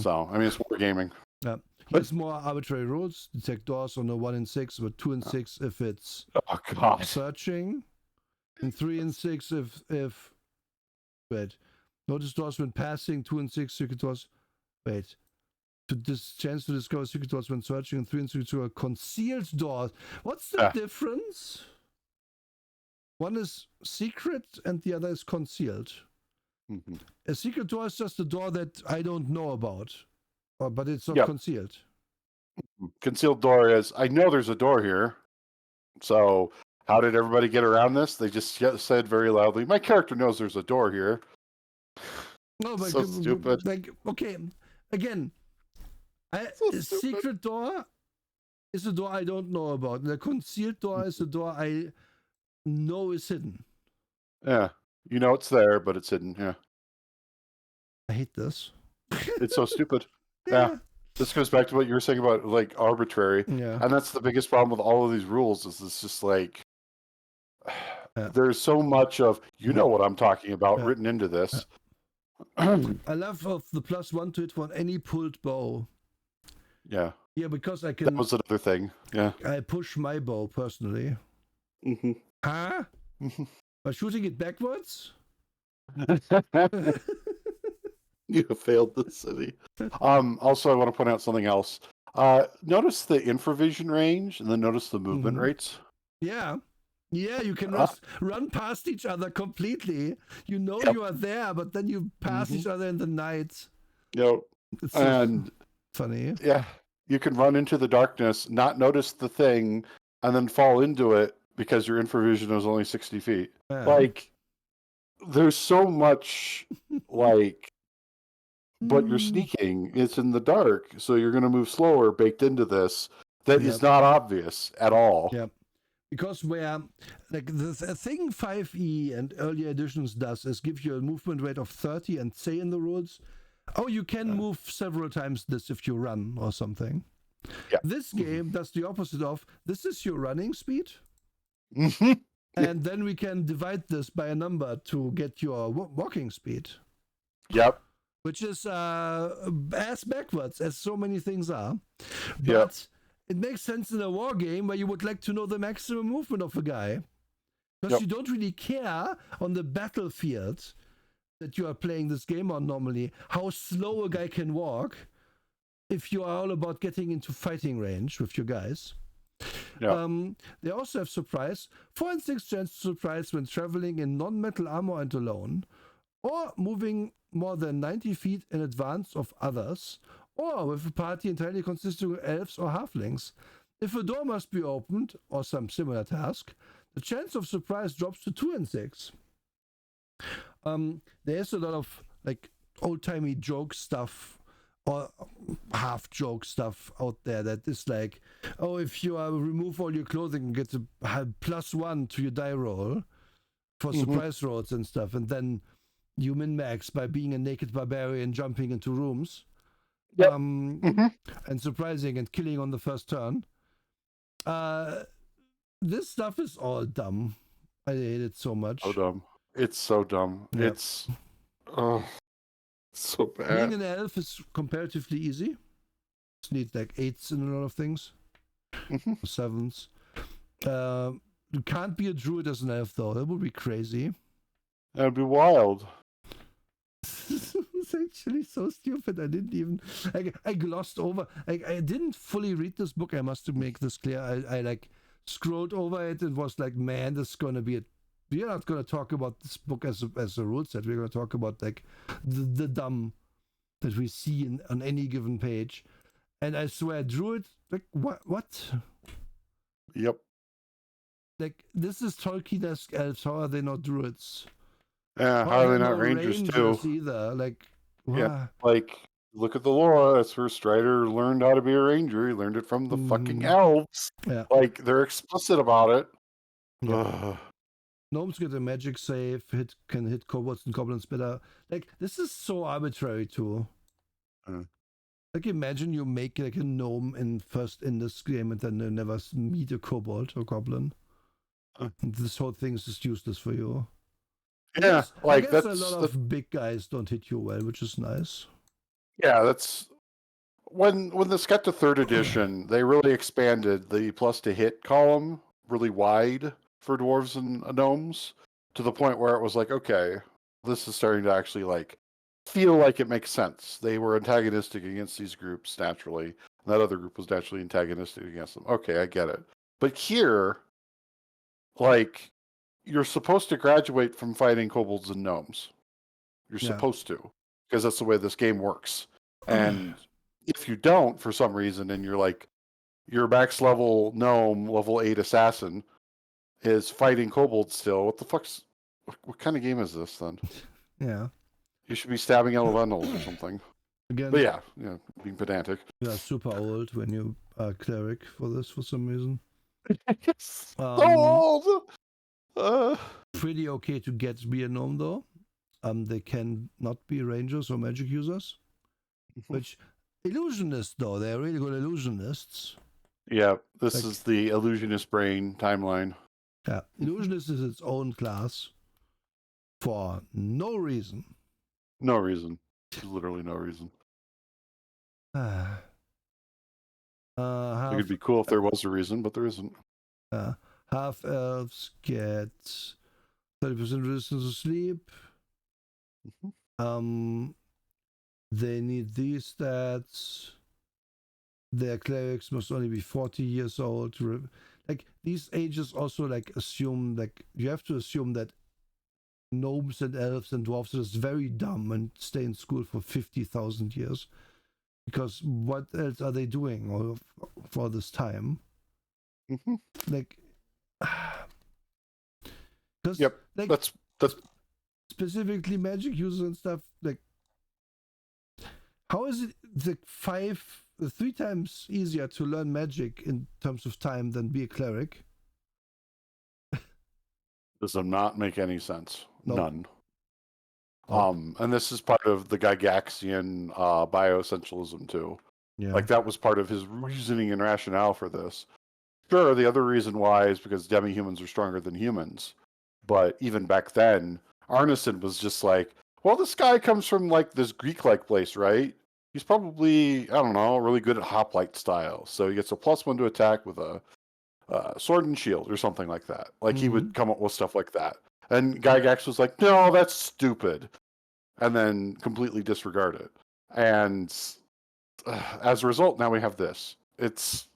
So, I mean, it's wargaming. Yeah. Here's more arbitrary rules. Detect doors on a 1 in 6, but 2 in 6 if it's searching. And 3 and 6 if notice doors when passing, 2 and 6 secret doors. To this chance to discover secret doors when searching, and 3 and 6 are concealed doors. What's the difference? One is secret and the other is concealed. A secret door is just a door that I don't know about, but it's not concealed. Concealed door is, I know there's a door here, so how did everybody get around this? They just said very loudly, my character knows there's a door here. No, but so stupid. Okay, again, a secret door is a door I don't know about. And a concealed door is a door I know is hidden. Yeah, you know it's there, but it's hidden. Yeah, I hate this. It's so stupid. Yeah. This goes back to what you were saying about like arbitrary. Yeah. And that's the biggest problem with all of these rules is it's just like there's so much of what I'm talking about written into this. I love the +1 to hit for any pulled bow. Yeah. Yeah, because I can. That was another thing. Yeah. I push my bow personally. Huh? By shooting it backwards? You have failed the city. Also, I want to point out something else. Notice the infravision range, and then notice the movement rates. Yeah. Yeah, you can run past each other completely. You know you are there, but then you pass each other in the night. Yep. It's so funny. Yeah. You can run into the darkness, not notice the thing, and then fall into it because your infravision is only 60 feet. Yeah. Like, there's so much, like, but you're sneaking. It's in the dark, so you're going to move slower baked into this. That is not obvious at all. Yep. Because where, like, the thing 5e and earlier editions does is give you a movement rate of 30 and say in the rules, you can move several times this if you run or something. Yeah. This game does the opposite of, this is your running speed. And then we can divide this by a number to get your walking speed. Yep. Which is ass backwards, as so many things are. But it makes sense in a war game where you would like to know the maximum movement of a guy. Because you don't really care on the battlefield that you are playing this game on normally, how slow a guy can walk if you are all about getting into fighting range with your guys. Yeah. They also have surprise. 4 and 6 chance to surprise when traveling in non-metal armor and alone, or moving more than 90 feet in advance of others, or with a party entirely consisting of elves or halflings. If a door must be opened, or some similar task, the chance of surprise drops to 2 and 6. There's a lot of like old-timey joke stuff or half joke stuff out there that is like, oh, if you remove all your clothing and get a +1 to your die roll for surprise rolls and stuff, and then you min-max by being a naked barbarian jumping into rooms, and surprising and killing on the first turn. This stuff is all dumb. I hate it so much. So dumb. It's so dumb. Yep. It's so bad. Being an elf is comparatively easy. Just need like 8s in a lot of things. 7s. You can't be a druid as an elf though. That would be crazy. That'd be wild. It's actually so stupid. I didn't even. I glossed over. I didn't fully read this book. I must make this clear. I like scrolled over it and was like, man, this is gonna be a. We're not gonna talk about this book as a rule set. We're gonna talk about like the dumb that we see on any given page. And I swear, druid, like what? Yep. Like this is Tolkien-esque elves. How are they not druids? Yeah, how are they not rangers too? Either? Like, yeah, like look at the lore. That's where Strider learned how to be a ranger. He learned it from the fucking elves. Yeah, like they're explicit about it. Yeah. Gnomes get a magic save. Can hit kobolds and goblins better. Like this is so arbitrary too. Like imagine you make like a gnome in this game and then you never meet a kobold or goblin. And this whole thing is just useless for you. I guess a lot of big guys don't hit you well, which is nice. Yeah, that's when this got to 3rd edition, they really expanded the plus to hit column really wide for dwarves and gnomes to the point where it was like, okay, this is starting to actually like feel like it makes sense. They were antagonistic against these groups naturally, and that other group was naturally antagonistic against them. Okay, I get it. But here, like, you're supposed to graduate from fighting kobolds and gnomes. You're supposed to, because that's the way this game works. And if you don't, for some reason, and you're like, your max level gnome, level 8 assassin, is fighting kobolds still, what kind of game is this then? Yeah. You should be stabbing elementals or something. Again, but yeah, being pedantic. You are super old when you are cleric for this for some reason. So old! Pretty okay to be a gnome though. They can not be rangers or magic users. Which illusionists though, they're really good illusionists. Yeah, this is the illusionist brain timeline. Yeah, illusionist is its own class for no reason. No reason. Literally no reason. It'd be cool if there was a reason, but there isn't. Half elves get 30% resistance to sleep. They need these stats. Their clerics must only be 40 years old. Like these ages also like assume, like you have to assume that gnomes and elves and dwarves are just very dumb and stay in school for 50,000 years. Because what else are they doing for this time? Like, yep, like that's specifically magic users and stuff. Like, how is it the 3 times easier to learn magic in terms of time than be a cleric? Does not make any sense. Nope. None. And this is part of the Gygaxian bioessentialism too. Yeah. Like that was part of his reasoning and rationale for this. Sure, the other reason why is because demi-humans are stronger than humans. But even back then, Arneson was just like, well, this guy comes from like this Greek-like place, right? He's probably, I don't know, really good at hoplite style. So he gets a +1 to attack with a sword and shield or something like that. Like he would come up with stuff like that. And Gygax was like, no, that's stupid. And then completely disregard it. And as a result, now we have this. It's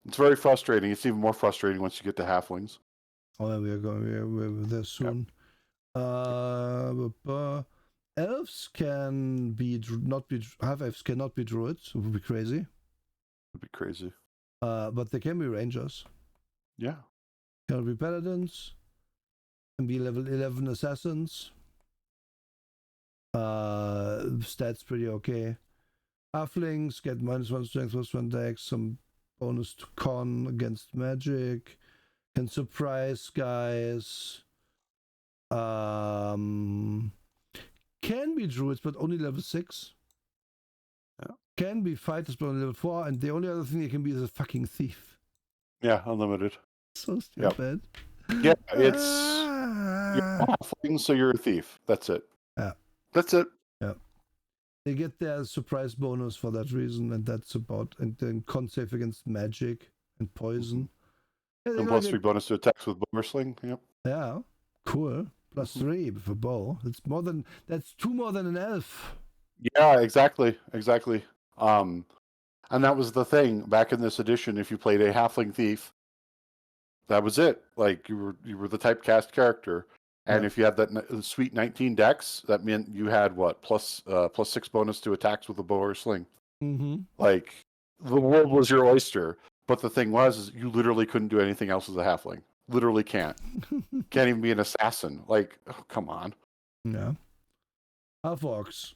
It's very frustrating. It's even more frustrating once you get to halflings. Oh, yeah, we're there soon. Elves can be not be half elves cannot be druids. It would be crazy. It'd be crazy. But they can be rangers. Yeah. Can be paladins. Can be level 11 assassins. Stats pretty okay. Halflings get -1 strength, +1 dex, some bonus to con against magic. Can surprise guys. Can be druids, but only level 6. Yeah. Can be fighters, but only level 4. And the only other thing they can be is a fucking thief. Yeah, unlimited. So stupid. Yep. Yeah, it's you're a halfling, so you're a thief. That's it. Yeah. That's it. Yeah. They get their surprise bonus for that reason, and that's about. And then con save against magic and poison. Mm-hmm. And plus 3 bonus to attacks with bow or sling. Yep. Yeah. Cool. +3 for bow. That's 2 more than an elf. Yeah, exactly. And that was the thing back in this edition. If you played a halfling thief, that was it. Like you were the typecast character, and if you had that sweet 19 dex, that meant you had what +6 bonus to attacks with a bow or sling. Mm-hmm. Like the world was your oyster. But the thing was, you literally couldn't do anything else as a halfling. Literally can't. Can't even be an assassin. Like, oh, come on. Yeah. Half-orcs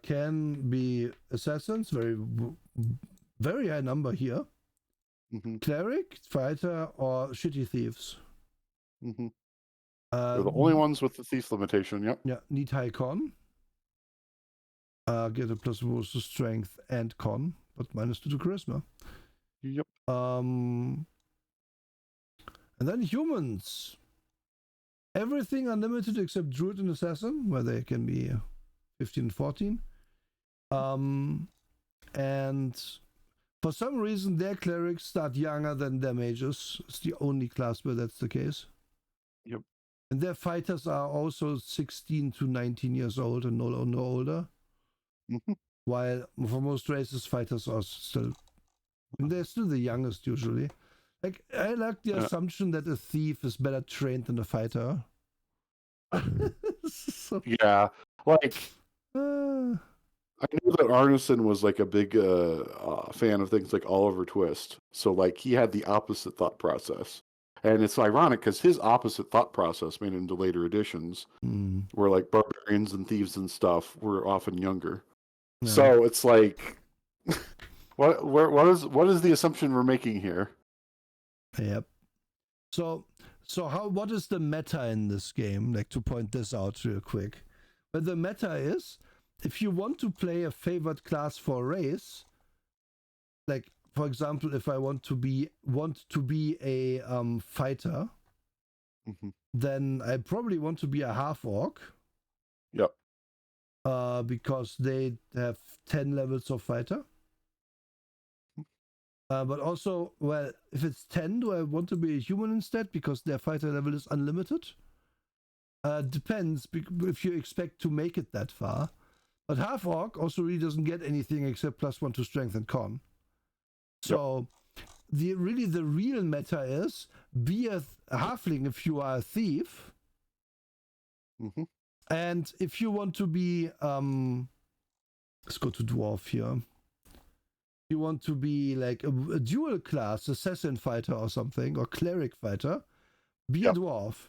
can be assassins. Very high number here. Mm-hmm. Cleric, fighter, or shitty thieves. Mm-hmm. They're the only ones with the thief limitation. Yep. Yeah. Need high con. Get a +1 to strength and con, but -2 to charisma. Yep. And then humans. Everything unlimited except druid and assassin, where they can be 15 and 14. And for some reason, their clerics start younger than their mages. It's the only class where that's the case. Yep. And their fighters are also 16 to 19 years old and no older. Mm-hmm. While for most races, fighters are still... And they're still the youngest usually. Like, I like the assumption that a thief is better trained than a fighter. So, yeah, like I knew that Arneson was like a big fan of things like Oliver Twist. So like he had the opposite thought process. And it's ironic because his opposite thought process made into later editions where like barbarians and thieves and stuff were often younger. Yeah. So it's like what is the assumption we're making here? Yep. So what is the meta in this game? Like, to point this out real quick. But the meta is, if you want to play a favored class for a race, like for example, if I want to be a fighter, then I probably want to be a half orc. Yep. Because they have 10 levels of fighter. But also, well, if it's 10, do I want to be a human instead because their fighter level is unlimited? Depends if you expect to make it that far. But half orc also really doesn't get anything except +1 to strength and con. So the real meta is be a halfling if you are a thief. And if you want to be let's go to dwarf here. You want to be like a dual class assassin fighter or something, or cleric fighter, be a dwarf.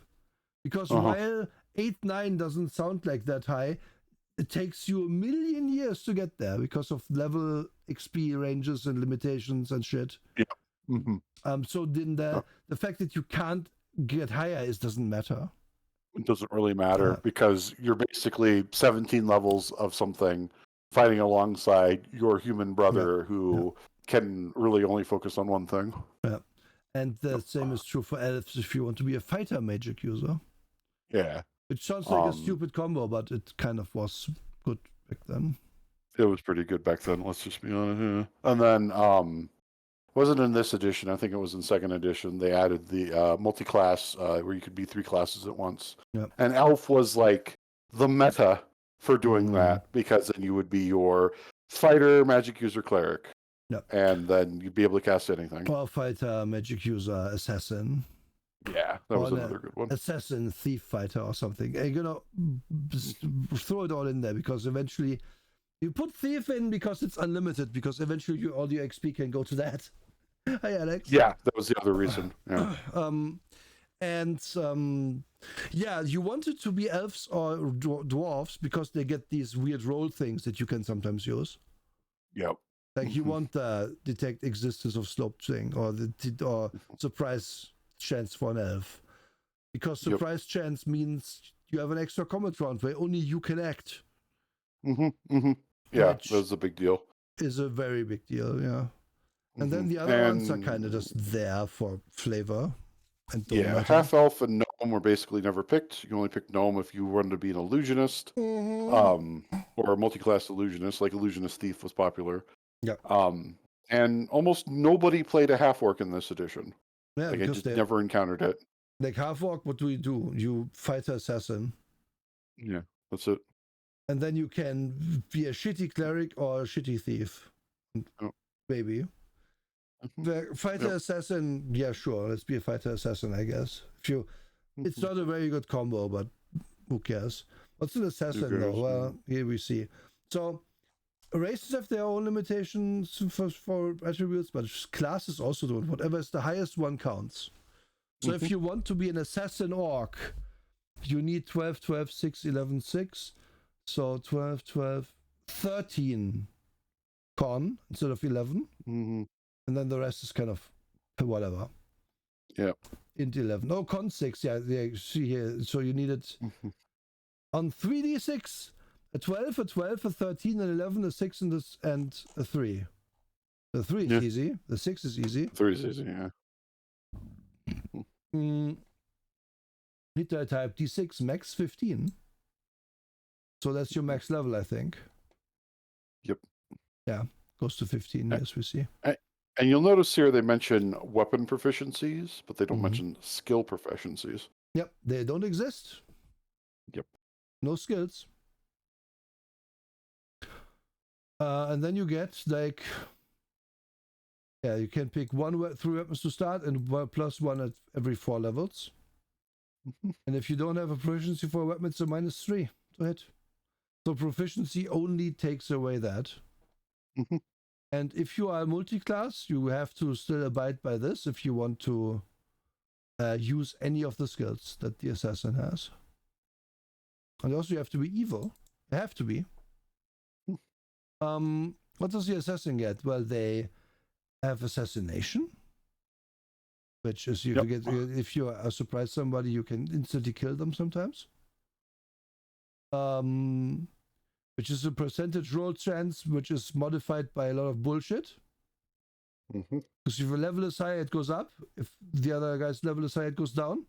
Because while 8-9 doesn't sound like that high, it takes you a million years to get there because of level XP ranges and limitations and shit. So then the fact that you can't get higher doesn't matter. It doesn't really matter because you're basically 17 levels of something fighting alongside your human brother who can really only focus on one thing. Yeah. And the same is true for elves if you want to be a fighter magic user. Yeah. It sounds like a stupid combo, but it kind of was good back then. It was pretty good back then, let's just be honest. And then, wasn't in this edition, I think it was in second edition, they added the multi-class where you could be 3 classes at once. Yep. And elf was like the meta for doing that, because then you would be your fighter, magic user, cleric. Yep. And then you'd be able to cast anything. Or fighter, magic user, assassin. Yeah, that was Or another good one. Assassin, thief fighter, or something. And, just throw it all in there, because eventually you put thief in because it's unlimited, because eventually all your XP can go to that. Hi, Alex. Yeah, that was the other reason. Yeah. Yeah, you want it to be elves or dwarves because they get these weird roll things that you can sometimes use. Yep. Like you want the detect existence of slope thing, or or surprise chance for an elf, because surprise chance means you have an extra combat round where only you can act. Yeah, that's a big deal. Is a very big deal, yeah. And then the other ones are kind of just there for flavor. And half elf and gnome were basically never picked. You can only pick gnome if you wanted to be an illusionist, or a multi-class illusionist, like illusionist thief was popular. Yeah. And almost nobody played a half orc in this edition. Yeah, like I just never encountered it. Like half orc, what do? You fight an assassin. Yeah, that's it. And then you can be a shitty cleric or a shitty thief. Maybe. The fighter assassin, yeah, sure. Let's be a fighter assassin, I guess. It's not a very good combo, but who cares? What's an assassin though? Well, here we see. So races have their own limitations for attributes, but classes also don't. Whatever is the highest one counts. So if you want to be an assassin orc, you need 12, 12, 6, 11, 6. So 12, 12, 13 con instead of 11. And then the rest is kind of whatever. Yeah. Into 11. Oh, con 6. Yeah, see here. So you need it on 3d6, a 12, a 12, a 13, an 11, a 6, and a 3. The 3 is easy. The 6 is easy. 3 is easy, yeah. Need to type d6 max 15. So that's your max level, I think. Yep. Yeah, goes to 15, yes, we see. And you'll notice here they mention weapon proficiencies, but they don't mention skill proficiencies. Yep, they don't exist. Yep. No skills. And then you get like, you can pick 3 weapons to start and +1 at every 4 levels. And if you don't have a proficiency for a weapon, it's a -3 to hit. So proficiency only takes away that. And if you are a multi-class, you have to still abide by this if you want to use any of the skills that the assassin has. And also you have to be evil. You have to be. What does the assassin get? Well, they have assassination, which is if you surprise somebody, you can instantly kill them sometimes. Which is a percentage roll chance, which is modified by a lot of bullshit. Because if your level is high, it goes up. If the other guy's level is high, it goes down.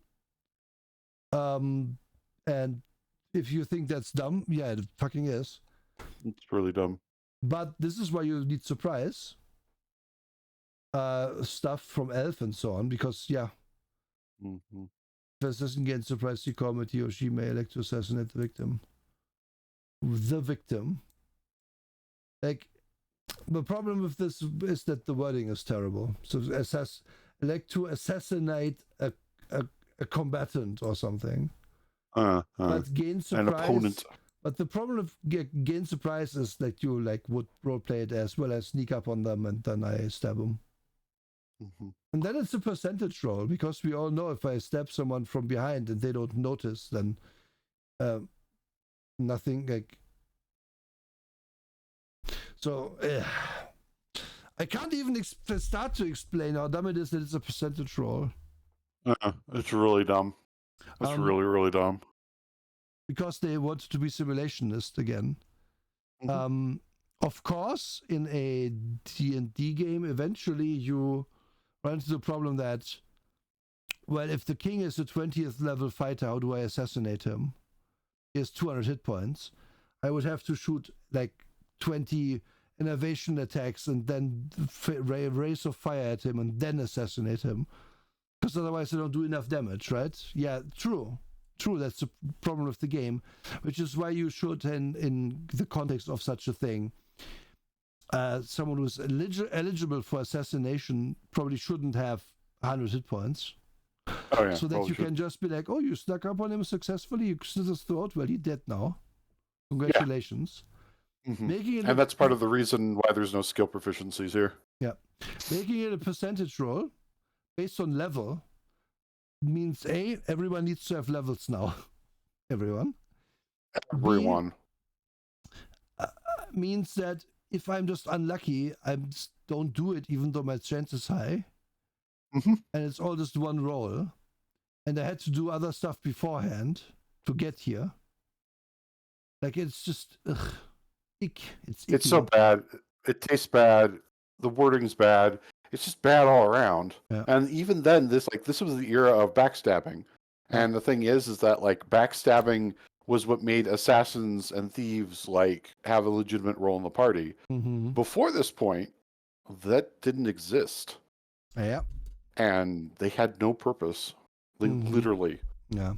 And if you think that's dumb, yeah, it fucking is. It's really dumb. But this is why you need surprise stuff from elf and so on, because if the assassin gains surprise, he commit, he or she may elect to assassinate the victim. Like, the problem with this is that the wording is terrible. So elect to assassinate a combatant or something. But gain surprise. An opponent. But the problem of gain surprise is that you would roleplay it as well as sneak up on them and then I stab them. And then it's a percentage roll, because we all know if I stab someone from behind and they don't notice, then nothing so I can't even start to explain how dumb it is that it's a percentage roll. It's really dumb. It's really, really dumb. Because they want to be simulationist again. Of course, in a D&D game, eventually you run into the problem that, well, if the king is a 20th level fighter, how do I assassinate him? He has 200 hit points. I would have to shoot 20 innovation attacks and then rays of fire at him and then assassinate him. Because otherwise I don't do enough damage, right? Yeah, true. That's the problem of the game, which is why you should, in the context of such a thing, someone who's eligible for assassination probably shouldn't have 100 hit points. Oh yeah. So that you can just be like, oh, you snuck up on him successfully, you slit his throat, well, he's dead now. Congratulations. Yeah. Mm-hmm. Making it and that's part of the reason why there's no skill proficiencies here. Yeah. Making it a percentage roll based on level means A, everyone needs to have levels now. Everyone. Everyone. B, means that if I'm just unlucky, I don't do it even though my chance is high. Mm-hmm. And it's all just one roll. And I had to do other stuff beforehand to get here. Like, it's just, ugh. It's so bad. It tastes bad. The wording's bad. It's just bad all around. Yeah. And even then, this was the era of backstabbing. Yeah. And the thing is that like backstabbing was what made assassins and thieves like have a legitimate role in the party. Mm-hmm. Before this point, that didn't exist. Yeah. And they had no purpose. Literally. Yeah.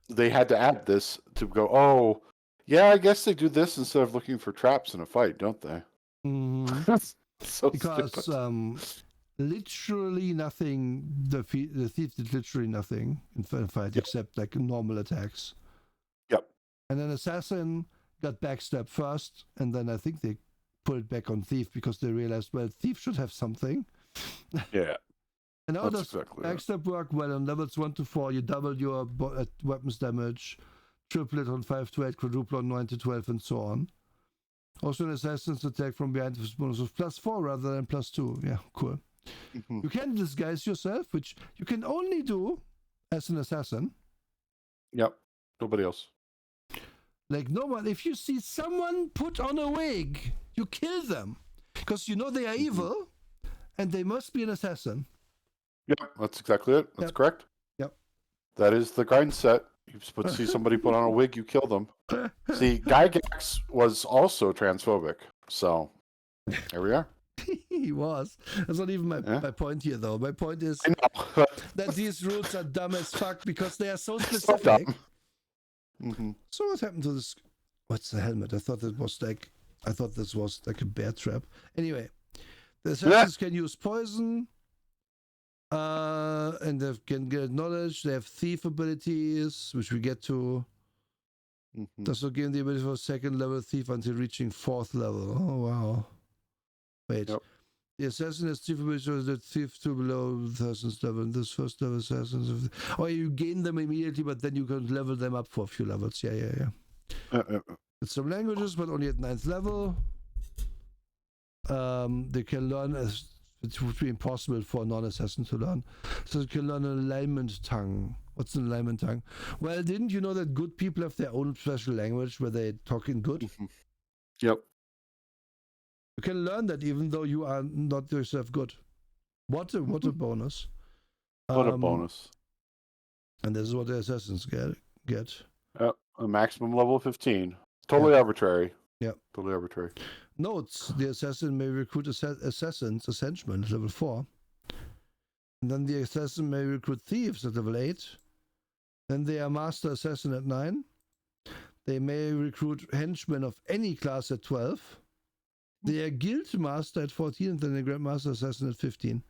They had to add this to go, oh, yeah, I guess they do this instead of looking for traps in a fight, don't they? Mm-hmm. So because stupid. Literally nothing, the thief did literally nothing in fight except like normal attacks. Yep. And then assassin got backstab first, and then I think they put it back on thief because they realized, well, thief should have something. Yeah. And how does backstab work? Well, on levels 1 to 4, you double your weapons damage, triple it on 5 to 8, quadruple on 9 to 12, and so on. Also, an assassin's attack from behind with bonus of +4 rather than +2. Yeah, cool. Mm-hmm. You can disguise yourself, which you can only do as an assassin. Yep. Nobody else. Like, no one, if you see someone put on a wig, you kill them. Because you know they are evil, and they must be an assassin. Yep, that's exactly it. That's correct. Yep. That is the grind set. You see somebody put on a wig, you kill them. See, Gygax was also transphobic, so here we are. He was. That's not even my point here, though. My point is that these rules are dumb as fuck because they are so specific. So what happened to this? What's the helmet? I thought this was like a bear trap. Anyway, the assassins can use poison. And they can get knowledge. They have thief abilities, which we get to. Does not give the ability for second level thief until reaching 4th level. Oh wow! Wait, the assassin has thief abilities for the thief to below the assassin's level. And this first level assassins, you gain them immediately, but then you can level them up for a few levels. Yeah. It's some languages, but only at 9th level. They can learn as. It would be impossible for a non-assassin to learn. So you can learn an alignment tongue. What's an alignment tongue? Well, didn't you know that good people have their own special language where they talk in good? Yep. You can learn that even though you are not yourself good. What a bonus. What a bonus. And this is what the assassins get. A maximum level of 15. Totally arbitrary. Yeah. Totally arbitrary. Notes, the assassin may recruit assassins as henchmen at level 4. And then the assassin may recruit thieves at level 8. Then they are master assassin at 9. They may recruit henchmen of any class at 12. They are guild master at 14, and then they grant master assassin at 15.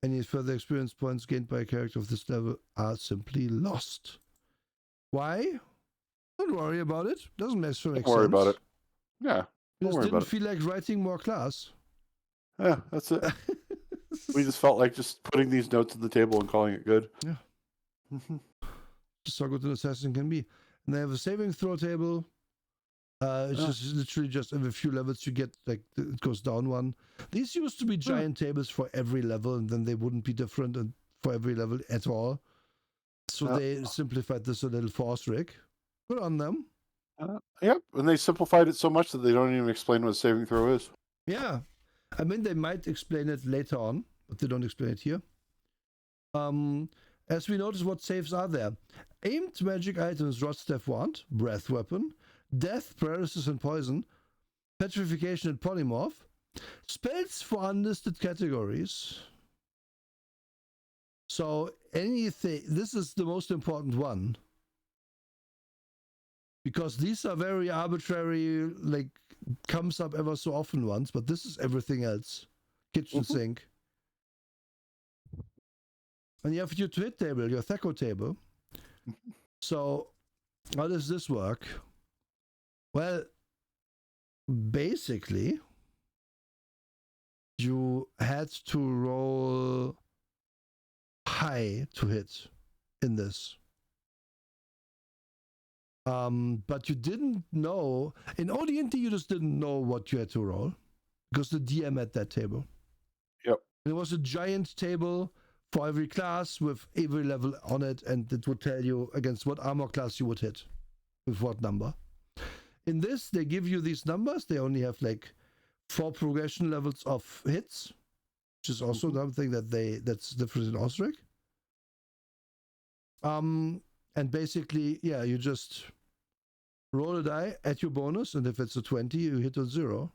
Any further experience points gained by a character of this level are simply lost. Why? Don't worry about it. Doesn't necessarily make sense. Don't worry about it. Yeah. We just didn't feel like writing more class. Yeah, that's it. We just felt like just putting these notes on the table and calling it good. Yeah. Just how good an assassin can be. And they have a saving throw table. It's just literally just every few levels you get, like, it goes down one. These used to be giant tables for every level, and then they wouldn't be different for every level at all. So they simplified this a little for OSRIC. Good on them. Yep, and they simplified it so much that they don't even explain what a saving throw is. Yeah. I mean, they might explain it later on, but they don't explain it here. As we notice, what saves are there? Aimed magic items, Rod Staff Wand, Breath Weapon, Death, Paralysis and Poison, Petrification and Polymorph, spells for unlisted categories. So anything, this is the most important one. because these are very arbitrary, like comes up ever so often once, but this is everything else. Kitchen sink. And you have your to hit table, your THACO table. So how does this work? Well, basically, you had to roll high to hit in this. But you didn't know, in OD&D you just didn't know what you had to roll because the DM had that table. Yep. It was a giant table for every class with every level on it, and it would tell you against what armor class you would hit with what number. In this, they give you these numbers. They only have like 4 progression levels of hits, which is also something that's different in OSRIC. And basically, yeah, you just roll a die at your bonus, and if it's a 20, you hit on 0.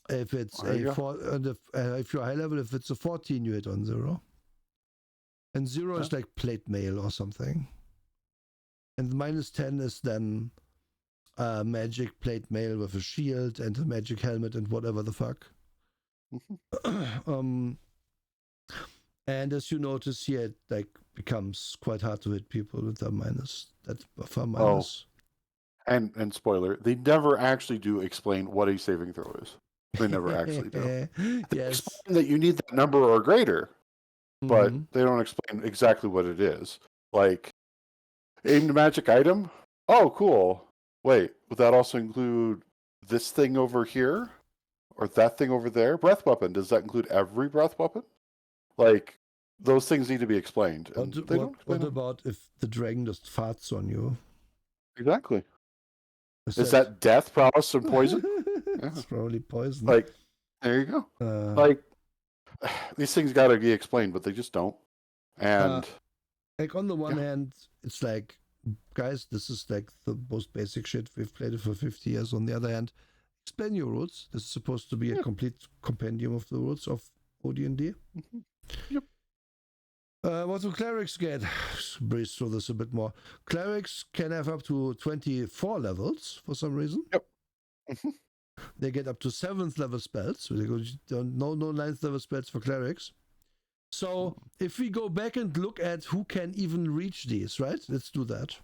If it's a 4, and if you're high level, if it's a 14, you hit on 0. And 0 is like plate mail or something. And -10 is then magic plate mail with a shield and a magic helmet and whatever the fuck. And as you notice here, it like becomes quite hard to hit people with that buffer minus. And spoiler, they never actually do explain what a saving throw is. They never actually do. They explain that you need that number or greater, but they don't explain exactly what it is. Like, aimed magic item? Oh, cool. Wait, would that also include this thing over here? Or that thing over there? Breath weapon, does that include every breath weapon? Like, those things need to be explained. And what about if the dragon just farts on you? Exactly. Is that death, prowess, and poison? It's probably poison. Like, there you go. Like, these things got to be explained, but they just don't. And like on the one hand, it's like, guys, this is like the most basic shit. We've played it for 50 years. On the other hand, explain your rules. This is supposed to be a complete compendium of the rules of OD&D. Yep. What do clerics get? Breeze through this a bit more. Clerics can have up to 24 levels for some reason. Yep. They get up to 7th level spells. So they go no 9th level spells for clerics. So if we go back and look at who can even reach these, right? Let's do that.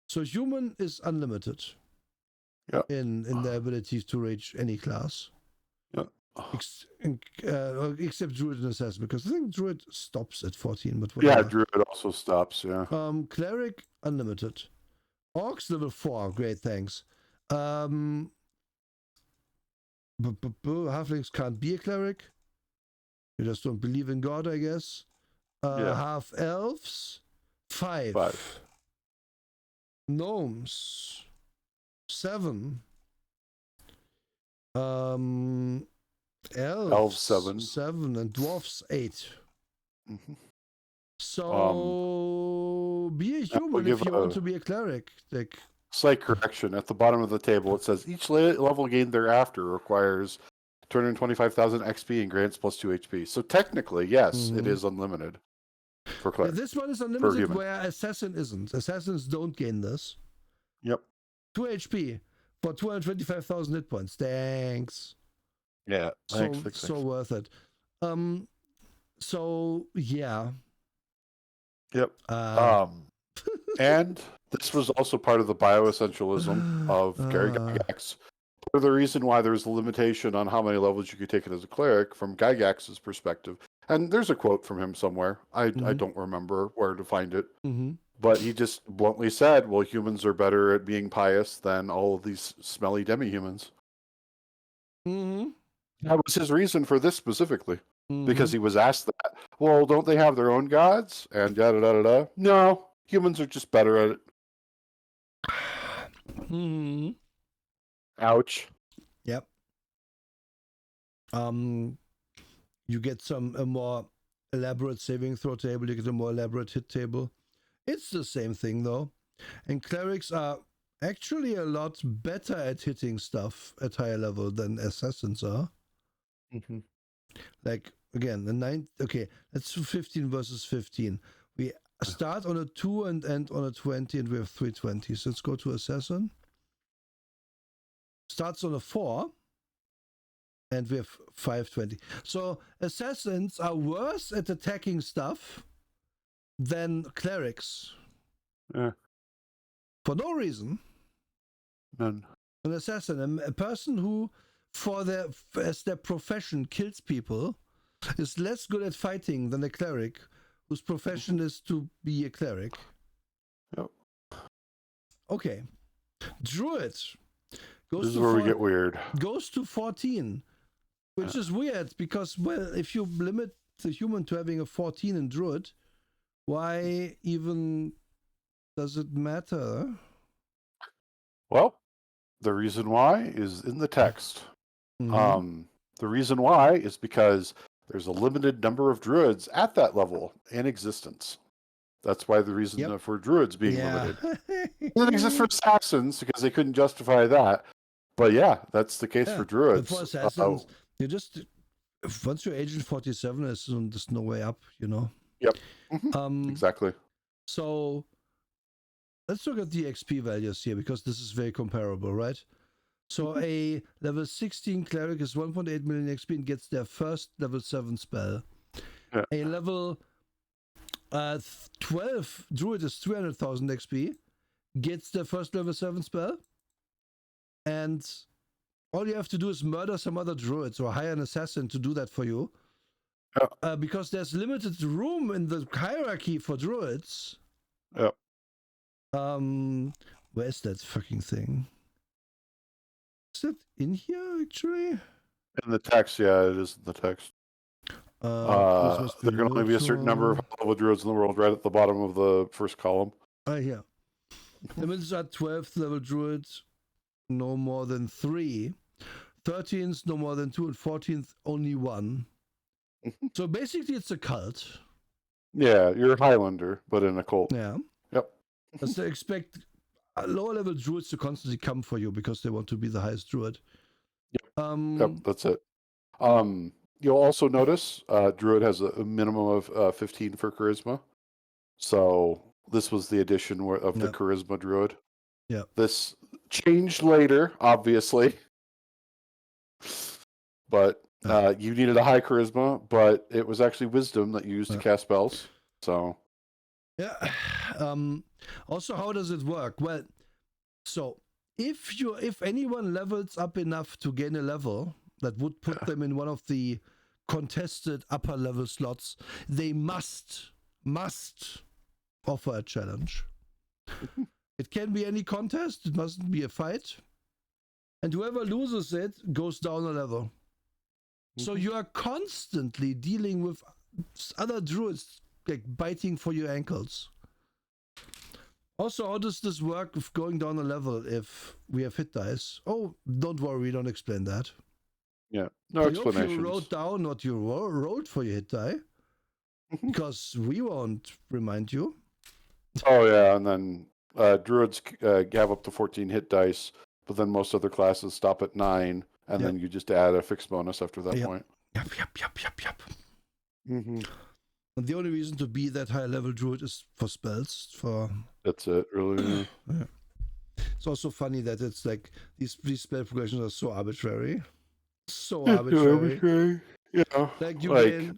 So human is unlimited. Yeah. In their abilities to reach any class. Yeah. Except Druid and Assassin, because I think Druid stops at 14, but whatever. Yeah, Druid also stops, yeah. Cleric, unlimited. Orcs, level 4, great, thanks. Halflings can't be a cleric. You just don't believe in God, I guess. Half elves, 5. Gnomes, 7. Elves 7 and dwarfs 8. So be a human if you want to be a cleric. Like, slight correction at the bottom of the table, it says each level gained thereafter requires 225,000 XP and grants plus 2 HP. So technically, yes, it is unlimited for cleric. This one is unlimited, where assassin isn't. Assassins don't gain this. Yep. 2 HP for 225,000 hit points. Thanks. Yeah. Thanks. So worth it. So yeah. Yep. And this was also part of the bioessentialism of Gary Gygax. Part of the reason why there's a limitation on how many levels you could take it as a cleric from Gygax's perspective. And there's a quote from him somewhere. I don't remember where to find it. But he just bluntly said, well, humans are better at being pious than all of these smelly demi-humans. That was his reason for this specifically. Because he was asked that. Well, don't they have their own gods? And da-da-da-da-da. No, humans are just better at it. Ouch. Yep. You get a more elaborate saving throw table. You get a more elaborate hit table. It's the same thing though. And clerics are actually a lot better at hitting stuff at higher level than assassins are. Like, again, the 9th. Okay, let's do 15 versus 15. start on a 2 and end on a 20, and we have 320. So let's go to Assassin. Starts on a 4, and we have 520. So Assassins are worse at attacking stuff than Clerics. Yeah. For no reason. None. An assassin, a person who, as their profession, kills people, is less good at fighting than a cleric, whose profession is to be a cleric. Yep. Okay. Druid goes This is where we get weird. Goes to 14, which is weird because, well, if you limit the human to having a 14 in Druid, why even does it matter? Well, the reason why is in the text. Mm-hmm. The reason why is because there's a limited number of druids at that level in existence. That's why the reason for druids being limited. It doesn't exist for assassins because they couldn't justify that. But yeah, that's the case for druids. But for assassins, you just, once you're Agent 47, there's no way up, you know? Yep. Exactly. So let's look at the XP values here, because this is very comparable, right? So a level 16 cleric is 1.8 million XP and gets their first level 7 spell. Yeah. A level 12 druid is 300,000 XP, gets their first level 7 spell, and all you have to do is murder some other druids or hire an assassin to do that for you. Yeah. Because there's limited room in the hierarchy for druids. Yeah. Where's that fucking thing? Is it in here actually? In the text, yeah, it is in the text. There can only be a certain number of level druids in the world, right at the bottom of the first column. Yeah. Limits are 12th level druids, no more than 3. 13th, no more than 2, and 14th, only 1. So basically, it's a cult. Yeah, you're a Highlander, but in a cult. Yeah. Yep. Because they expect lower level druids to constantly come for you because they want to be the highest druid. Yep, that's it. You'll also notice druid has a minimum of 15 for charisma. So this was the addition of the charisma druid. Yeah. This changed later, obviously. But you needed a high charisma, but it was actually wisdom that you used to cast spells. So yeah. Also, how does it work? Well, so if anyone levels up enough to gain a level that would put them in one of the contested upper level slots, they must offer a challenge. It can be any contest, it mustn't be a fight. And whoever loses it goes down a level. So you are constantly dealing with other druids like biting for your ankles. Also, how does this work with going down a level if we have hit dice? Oh, don't worry, we don't explain that. Yeah, no explanations. I hope you wrote down what you rolled for your hit die, because we won't remind you. Oh yeah, and then druids have up to 14 hit dice, but then most other classes stop at 9, and then you just add a fixed bonus after that point. Yep. And the only reason to be that high level druid is for spells. That's it, really. Yeah. It's also funny that it's like these spell progressions are so arbitrary. So arbitrary. Yeah. Like you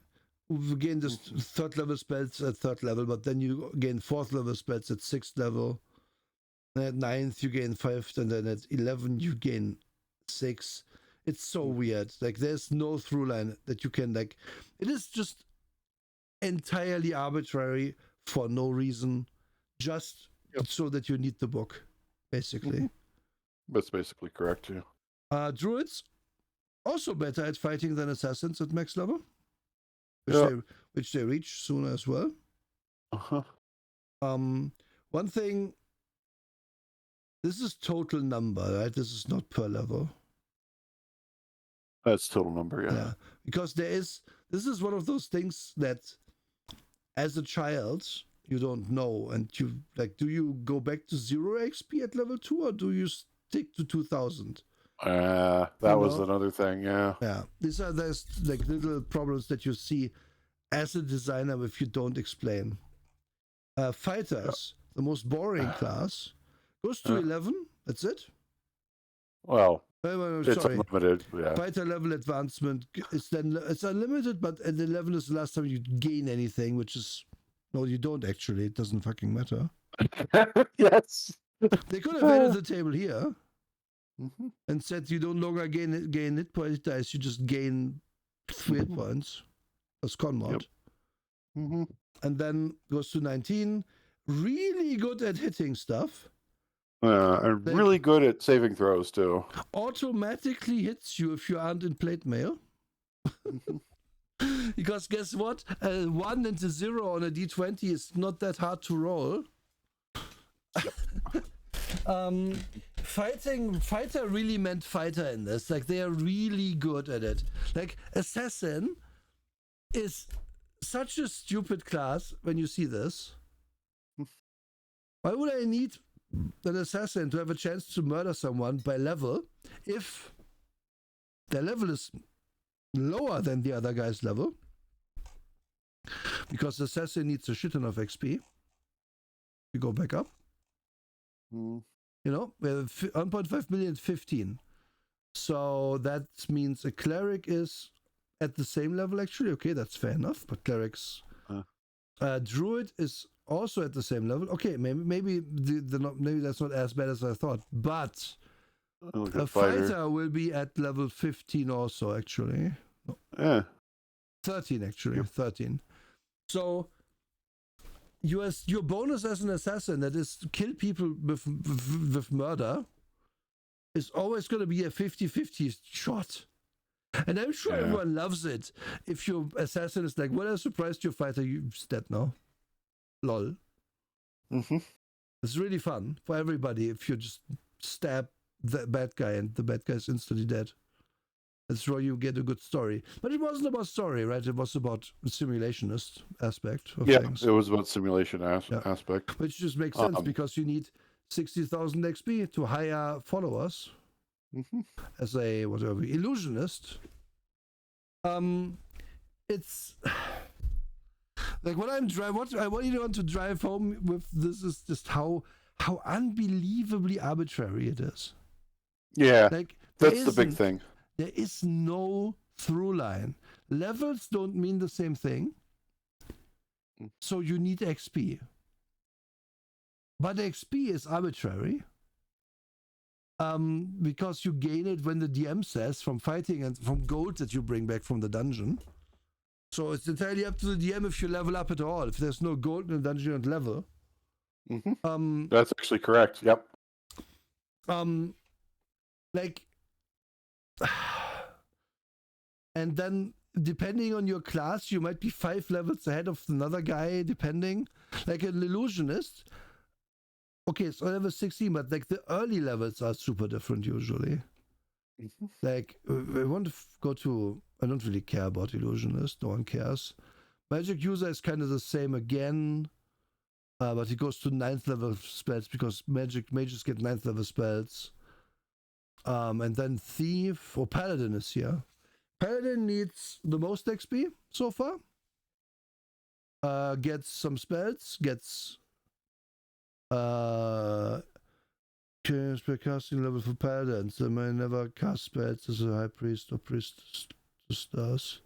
gain this 3rd level spells at 3rd level, but then you gain 4th level spells at 6th level. And at 9th you gain 5th, and then at 11 you gain 6. It's so weird. Like there's no through line that you can it is just entirely arbitrary for no reason, just so that you need the book, basically. That's basically correct, yeah. Druids also better at fighting than assassins at max level, which they reach sooner as well. One thing, this is total number, right? This is not per level. That's total number, yeah. Because this is one of those things that as a child you don't know, and you do you go back to 0 XP at level 2, or do you stick to 2000? That was another thing, yeah. There's little problems that you see as a designer if you don't explain. Fighters, the most boring class, goes to 11. That's it. Well, Oh, it's sorry. unlimited. Yeah. Fighter level advancement is then it's unlimited, but at 11 is the last time you gain anything, which is no, you don't actually. It doesn't fucking matter. Yes. They could have added the table here Mm-hmm. and said you don't longer gain hit point dice, you just gain 3 hit points as con mod. Yep. Mm-hmm. And then goes to 19. Really good at hitting stuff. And really good at saving throws too. Automatically hits you if you aren't in plate mail. Because guess what? 1 and a 0 on a d20 is not that hard to roll. Yep. Fighter really meant fighter in this. Like, they are really good at it. Like, assassin is such a stupid class when you see this. Why would I need an assassin to have a chance to murder someone by level if their level is lower than the other guy's level? Because the assassin needs a shit ton of XP. You go back up. You know, we have 1.5 million, 15. So that means a cleric is at the same level, actually. Okay, that's fair enough. But clerics, druid is also at the same level. Okay, maybe maybe that's not as bad as I thought. But a fighter will be at level 15 also, actually. No. Yeah. 13 actually. Yep. 13. So your bonus as an assassin, that is to kill people with murder, is always going to be a 50-50 shot. And I'm sure everyone loves it. If your assassin is like, well, I'm surprised your fighter, you're dead now. Lol. Mm-hmm. It's really fun for everybody if you just stab the bad guy and the bad guy is instantly dead. That's where you get a good story. But it wasn't about story, right? It was about the simulationist aspect of things. Yeah, it was about simulation aspect. Which just makes sense because you need 60,000 XP to hire followers as a whatever illusionist. It's like what I want to drive home with this is just how unbelievably arbitrary it is. Yeah, like that's the big thing. There is no through line. Levels don't mean the same thing. So you need XP. But XP is arbitrary. Because you gain it when the DM says from fighting and from gold that you bring back from the dungeon. So it's entirely up to the DM if you level up at all. If there's no gold in the dungeon, you don't level. That's actually correct. Yep. And then depending on your class, you might be 5 levels ahead of another guy, depending. Like an illusionist. Okay, so level 16, but like the early levels are super different usually. Like, I want to go to, I don't really care about illusionist, no one cares. Magic user is kind of the same again, but he goes to 9th level spells because mages get 9th level spells. And then thief or paladin is here. Paladin needs the most XP so far. Gets some spells, gets casting level for paladins. They may never cast spells as a high priest or priestess does.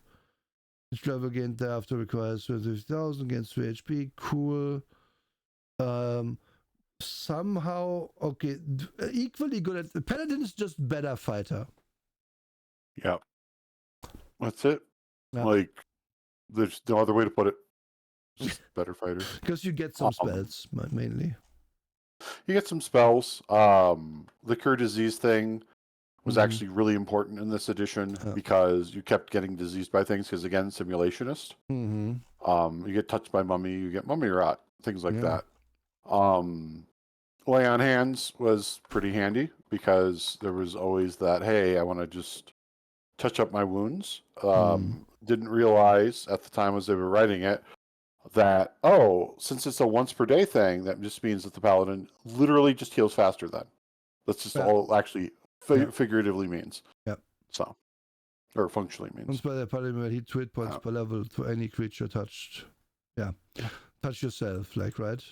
Each level gained thereafter requires 50,000, gains 3 HP. Cool. Somehow, okay, equally good at paladin is just better fighter. Yeah. That's it. Yeah. Like, there's no other way to put it. Just better fighter. Because you get some spells, mainly. You get some spells. The cure disease thing was actually really important in this edition because you kept getting diseased by things. Because again, simulationist. You get touched by mummy, you get mummy rot, things like that. Lay on hands was pretty handy because there was always that, hey, I want to just touch up my wounds. Didn't realize at the time as they were writing it that, since it's a once per day thing, that just means that the paladin literally just heals faster then. That's just all it actually figuratively means. Yep. So, or functionally means. Once by the paladin will hit 2 hit points per level to any creature touched. Yeah. touch yourself, like, right?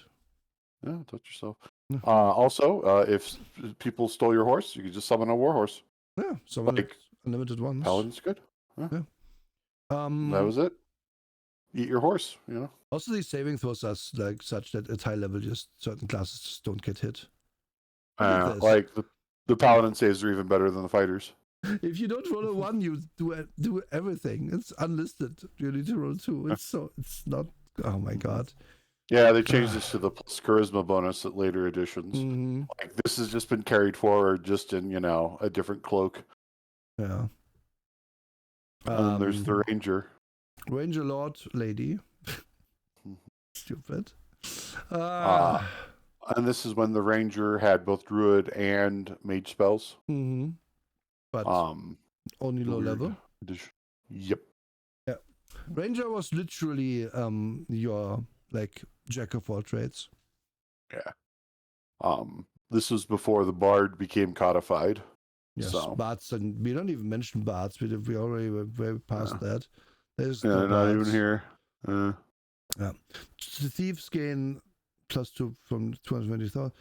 Yeah, touch yourself. Yeah. Also, if people stole your horse, you could just summon a war horse. Yeah, summon Like, unlimited ones. Paladin's good. Yeah. That was it. Eat your horse, you know. Also, these saving throws are like such that at high level, just certain classes just don't get hit. Like the paladin saves are even better than the fighters. If you don't roll a 1, you do everything. It's unlisted. You need to roll 2. It's not. Oh my god. Yeah, they changed this to the plus charisma bonus at later editions. Mm-hmm. Like this has just been carried forward, just in a different cloak. Yeah. And then there's the ranger. Ranger Lord Lady. Stupid. And this is when the ranger had both druid and mage spells. Mm-hmm. But only low level. Yep. Yeah. Ranger was literally your like jack of all trades. Yeah. This was before the bard became codified. Yes, so. bards, and we don't even mention bards. We already were way past that. There's no not bards. Even here. Yeah. The thieves gain +2 from 220,000,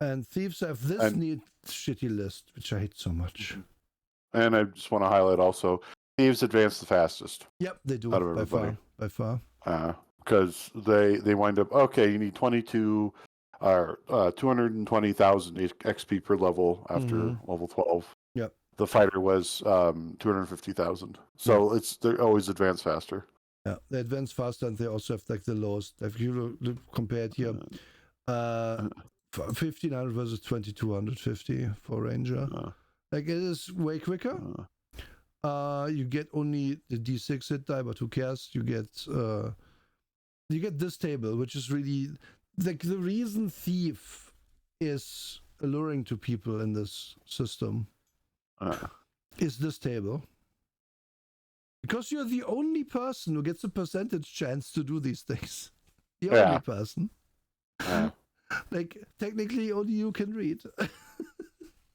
and thieves have this neat shitty list, which I hate so much. And I just want to highlight also, thieves advance the fastest. Yep, they do. Out of everybody. By far. Because they wind up, okay, you need 220,000 XP per level after level 12. Yep. The fighter was 250,000. So they're always advance faster. Yeah, they advance faster, and they also have like the lowest. If you look compared here, 1,500 versus 2,250 for Ranger. Like it is way quicker. You get only the D6 hit die, but who cares? You get this table, which is really like the reason Thief is alluring to people in this system. Is this table. Because you're the only person who gets a percentage chance to do these things. The only person. Like, technically, only you can read.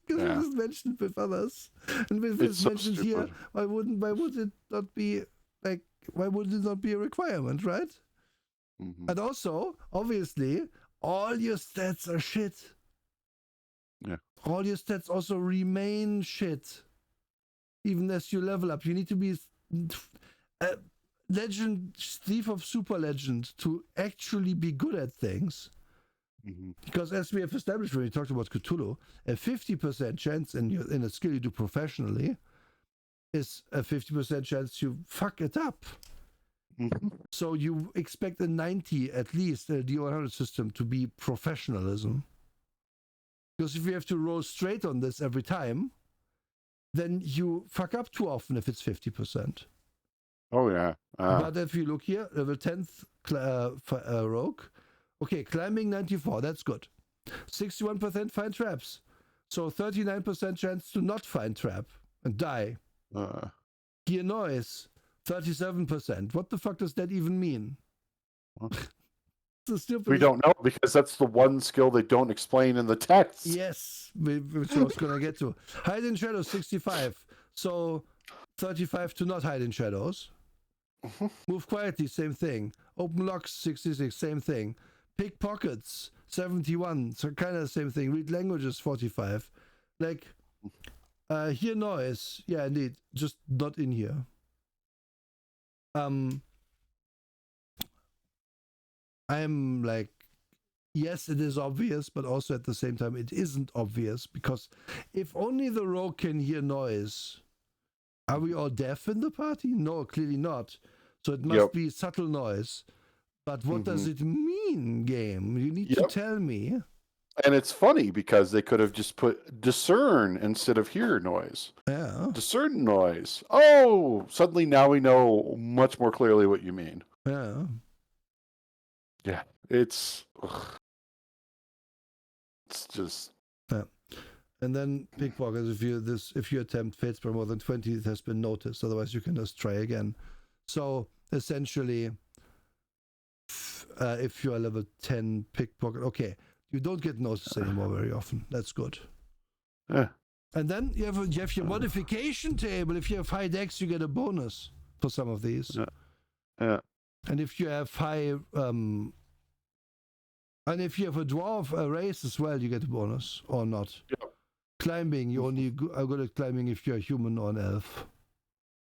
Because it is mentioned with others. And if it's mentioned here, why would it not be, like, why would it not be a requirement, right? Mm-hmm. And also, obviously, all your stats are shit. Yeah. All your stats also remain shit. Even as you level up. You need to be a legend, thief of super legend to actually be good at things. Mm-hmm. Because as we have established when we talked about Cthulhu, a 50% chance in a skill you do professionally is a 50% chance you fuck it up. Mm-hmm. So you expect a 90 at least in a D100 system to be professionalism. Because if you have to roll straight on this every time, then you fuck up too often if it's 50%. Oh, yeah. But if you look here, level 10th rogue. Okay, climbing 94, that's good. 61% find traps. So 39% chance to not find trap and die. Hear noise, 37%. What the fuck does that even mean? We don't know because that's the one skill they don't explain in the text. Yes, which I was going to get to. Hide in shadows, 65. So 35 to not hide in shadows. Move quietly, same thing. Open locks, 66, same thing. Pickpockets, 71, so kind of the same thing. Read languages, 45. Like, hear noise. Yeah, indeed. Just not in here. I'm like, yes, it is obvious, but also at the same time, it isn't obvious, because if only the rogue can hear noise, are we all deaf in the party? No, clearly not. So it must be subtle noise. But what does it mean, game? You need to tell me. And it's funny because they could have just put discern instead of hear noise. Yeah. Discern noise. Oh, suddenly now we know much more clearly what you mean. Yeah. Yeah. It's just. Yeah. And then pickpockets, if you attempt fates by more than 20, it has been noticed. Otherwise, you can just try again. So essentially, if you are level 10 pickpocket, okay, you don't get noticed anymore very often. That's good. Yeah. And then you have your modification table. If you have high dex, you get a bonus for some of these. Yeah. And if you have high And if you have a dwarf race as well, you get a bonus or not. Yep. Climbing, you only are good at climbing if you're a human or an elf.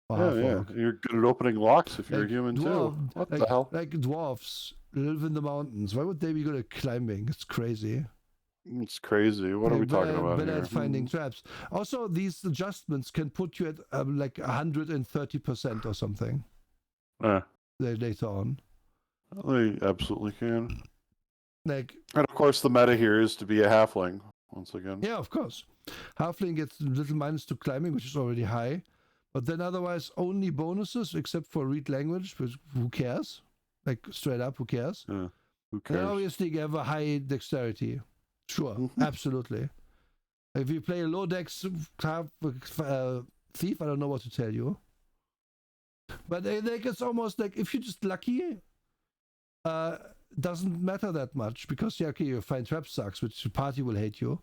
Or Yeah, half-orc. You're good at opening locks if you're a human too. What the hell? Like dwarves live in the mountains. Why would they be good at climbing? It's crazy. It's crazy. What are we talking about better here? at finding traps. Also, these adjustments can put you at like 130% or something. Later on. They absolutely can. Like, and of course, the meta here is to be a halfling once again. Yeah, of course. Halfling gets a little minus to climbing, which is already high. But then otherwise, only bonuses except for read language, which who cares? Like, straight up, who cares? Yeah, who cares? And obviously, you have a high dexterity. Sure, absolutely. If you play a low dex thief, I don't know what to tell you. But like, it's almost like if you're just lucky, doesn't matter that much because okay, you find trap sucks, which the party will hate you.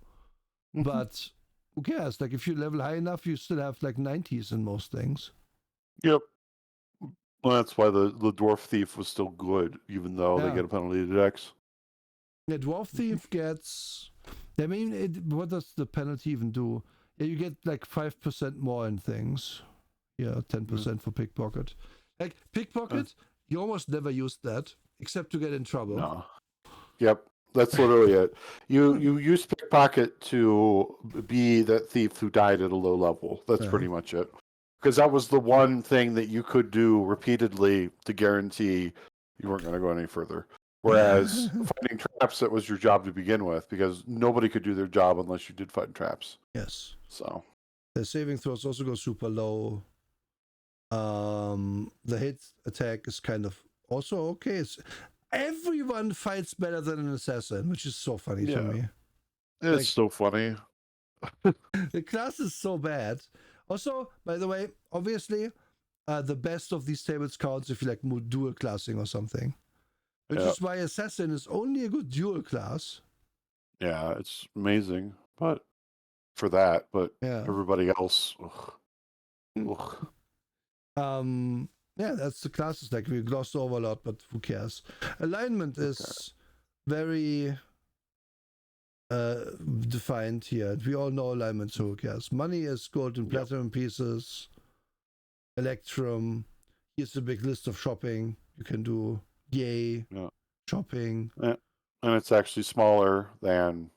But who cares? Like if you level high enough, you still have like 90s in most things. Yep. Well, that's why the dwarf thief was still good, even though they get a penalty to dex. The dwarf thief gets. I mean, what does the penalty even do? Yeah, you get like 5% more in things. Yeah, 10% for pickpocket. Like pickpocket, you almost never use that except to get in trouble. No. Yep, that's literally it. You use pickpocket to be that thief who died at a low level. That's pretty much it. Because that was the one thing that you could do repeatedly to guarantee you weren't going to go any further. Whereas finding traps, that was your job to begin with, because nobody could do their job unless you did find traps. Yes. So the saving throws also go super low. The hit attack is kind of also okay. Everyone fights better than an assassin, which is so funny to me. It's like, so funny. The class is so bad. Also, by the way, obviously, the best of these tables counts if you like dual classing or something. Which is why assassin is only a good dual class. Yeah, it's amazing. But for that, everybody else. Yeah, that's the classes. Like we glossed over a lot, but who cares? Alignment is very defined here. We all know alignment, so who cares? Money is gold and platinum pieces. Electrum. Here's a big list of shopping you can do. Yay. Shopping. And it's actually smaller than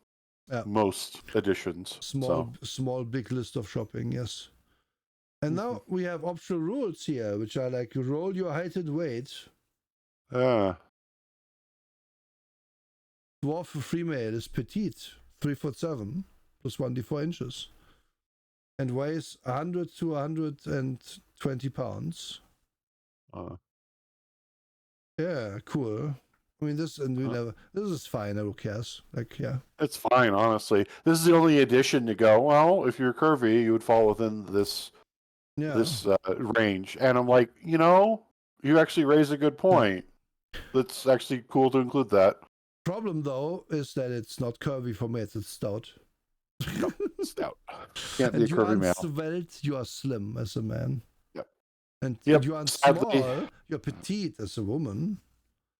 most editions. Small, big list of shopping, yes. And now we have optional rules here, which are like roll your height and weight. Dwarf female is petite, 3'7", plus 1d4 inches, and weighs 100 to 120 pounds. Yeah, cool. I mean, this is fine. Who cares? Like, yeah, it's fine. Honestly, this is the only addition to go. Well, if you're curvy, you would fall within this range. And I'm like, you actually raise a good point. That's actually cool to include that. Problem though is that it's not curvy for me. It's stout. No, stout. Can't be a curvy male. Svelte, you are slim as a man. Yep. And you are small. You're petite as a woman.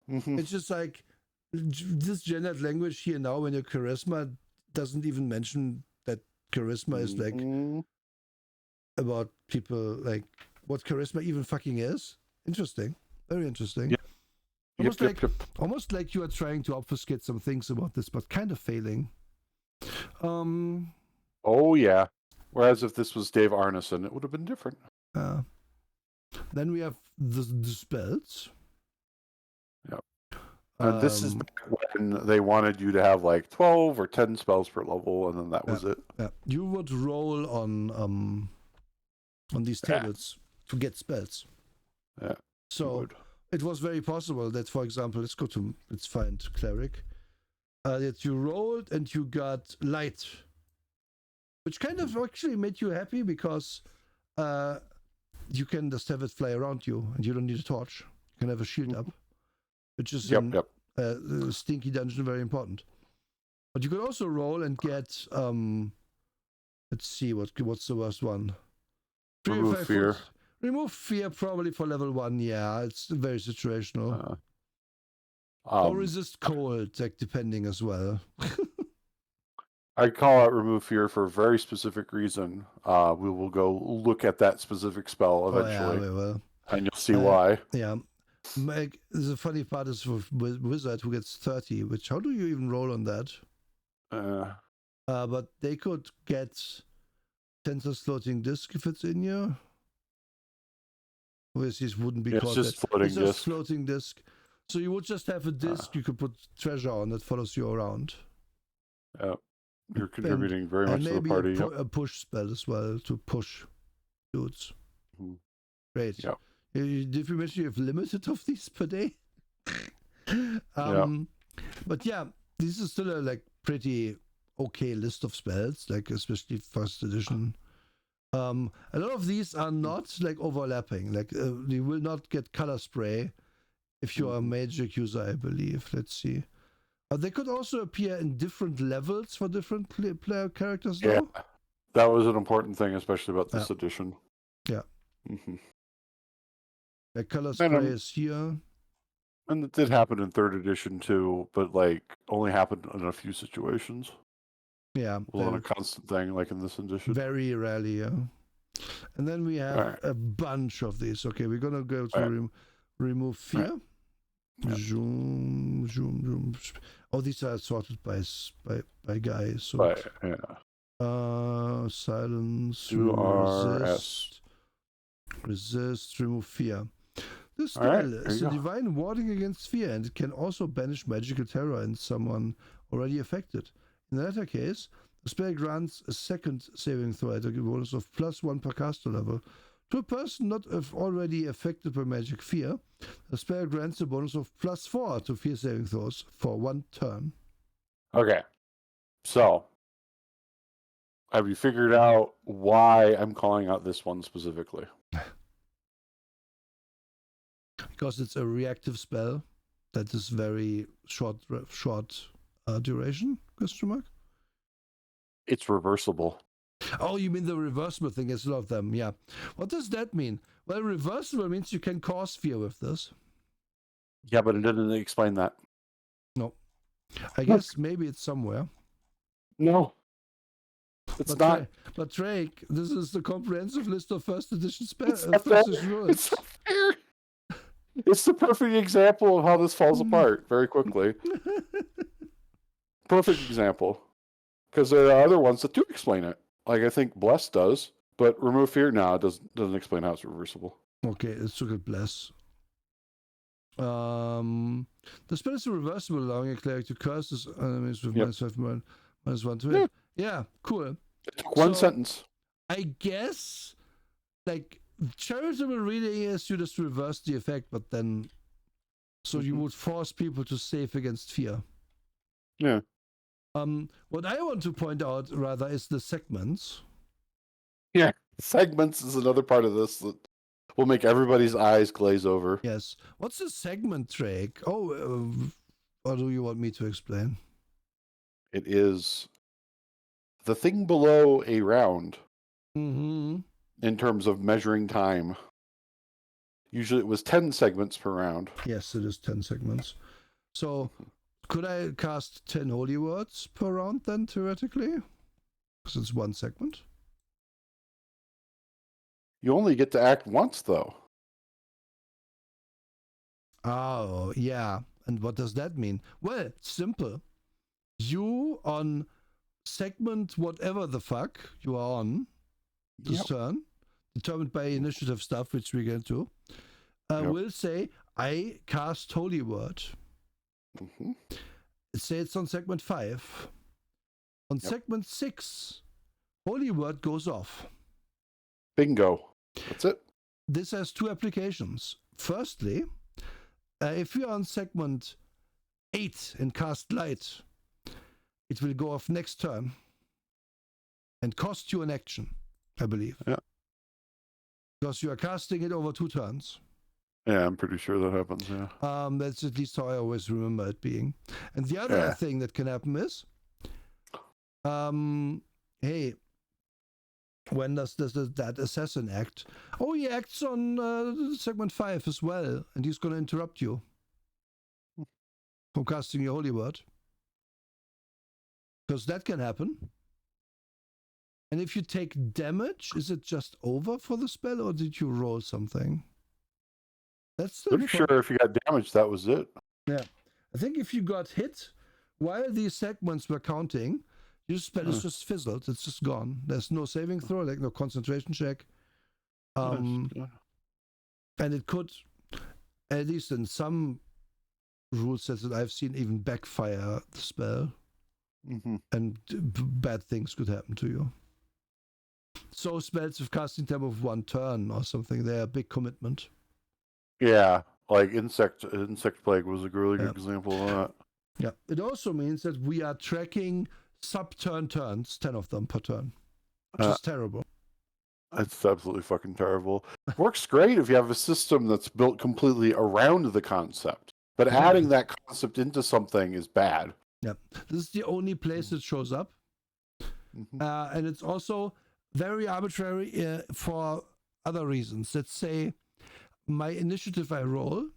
It's just like this gendered language here now. When your charisma doesn't even mention that charisma is like about people, like what charisma even fucking is. Interesting, very interesting. Yep. Almost like you are trying to obfuscate some things about this, but kind of failing. Oh yeah. Whereas if this was Dave Arneson, it would have been different. Then we have the spells. Yep. And this is when they wanted you to have like 12 or 10 spells per level, and then that was it. Yeah. You would roll on these tables to get spells. Yeah. So it was very possible that, for example, let's find cleric. That you rolled and you got light, which kind of actually made you happy because you can just have it fly around you and you don't need a torch. You can have a shield up, which is in a stinky dungeon very important. But you could also roll and get let's see what's the worst one. Remove fear. Remove fear probably for level 1. Yeah, it's very situational. Or resist cold, like depending as well. I call out remove fear for a very specific reason. We will go look at that specific spell eventually. Oh, yeah, we will. And you'll see why. Yeah. The funny part is with Wizard who gets 30, which how do you even roll on that? But they could get Tensor's floating disk if it's in you. Obviously, it wouldn't be called it's just floating it's disk. just floating disk. So you would just have a disk you could put treasure on that follows you around. Yeah. You're contributing very much to the party. And maybe a push spell as well to push dudes. Mm-hmm. Great. Yep. Did we mention you have limited of these per day? But yeah, this is still a pretty okay list of spells, especially first edition. A lot of these are not overlapping. You will not get color spray if you are a magic user, I believe. Let's see. They could also appear in different levels for different player characters, though. Yeah, that was an important thing, especially about this edition. Yeah. Mm-hmm. The color spray is here. And it did happen in third edition too, but only happened in a few situations. Yeah. It wasn't a constant thing like in this edition. Very rarely, yeah. And then we have a bunch of these. Okay, we're gonna go to remove fear. Right. Zoom, zoom, zoom. Oh, these are sorted by guys. So silence, resist, remove fear. This spell is a divine warding against fear, and it can also banish magical terror in someone already affected. In the latter case, the spell grants a second saving throw at a bonus of +1 per caster level. To a person not already affected by magic fear, the spell grants a bonus of +4 to fear saving throws for 1 turn. Okay. So, have you figured out why I'm calling out this one specifically? Because it's a reactive spell that is very short duration, question mark? It's reversible. Oh, you mean the reversible thing? There's a lot of them, yeah. What does that mean? Well, reversible means you can cause fear with this. Yeah, but it didn't explain that. No. I guess maybe it's somewhere. No. It's not. But Drake, this is the comprehensive list of first edition spells. It's not fair. It's the perfect example of how this falls apart very quickly. Perfect example. Because there are other ones that do explain it. I think Bless does, but Remove Fear, no, it doesn't explain how it's reversible. Okay, let's look at Bless. The spell is reversible, allowing a cleric to curse his enemies with -1 to hit. Yeah, cool. It took one sentence. I guess, charitable reading is you just reverse the effect, but then, so you would force people to save against fear. Yeah. What I want to point out rather is the segments. Yeah, segments is another part of this that will make everybody's eyes glaze over. Yes. What's a segment, Drake? Oh, or do you want me to explain? It is the thing below a round. Mm-hmm. In terms of measuring time. Usually it was 10 segments per round. Yes, it is 10 segments. So, could I cast 10 holy words per round then, theoretically? Because it's 1 segment. You only get to act once, though. Oh, yeah. And what does that mean? Well, it's simple. You on segment whatever the fuck you are on this turn, determined by initiative stuff, which we get to, will say, I cast Holy Word. Mm-hmm. Say it's on segment 5. On segment 6, Holy Word goes off. Bingo. That's it. This has 2 applications. Firstly, if you're on segment 8 and cast Light, it will go off next turn and cost you an action, I believe. Yeah. Because you are casting it over 2 turns. Yeah, I'm pretty sure that happens, yeah. That's at least how I always remember it being. And the other thing that can happen is, hey, when does that assassin act? Oh, he acts on segment 5 as well, and he's going to interrupt you. from casting your holy word. Because that can happen. And if you take damage, is it just over for the spell, or did you roll something? That's Pretty sure if you got damaged, that was it. Yeah. I think if you got hit while these segments were counting, your spell is just fizzled. It's just gone. There's no saving throw, like no concentration check. And it could, at least in some rule sets that I've seen, even backfire the spell. Mm-hmm. And bad things could happen to you. So spells with casting time of 1 turn or something, they're a big commitment. Yeah, like insect plague was a really good example of that. Yeah, it also means that we are tracking sub-turn turns, 10 of them per turn, which is terrible. It's absolutely fucking terrible. Works great if you have a system that's built completely around the concept, but adding that concept into something is bad. Yeah, this is the only place it shows up. And it's also very arbitrary for other reasons. Let's say my initiative I roll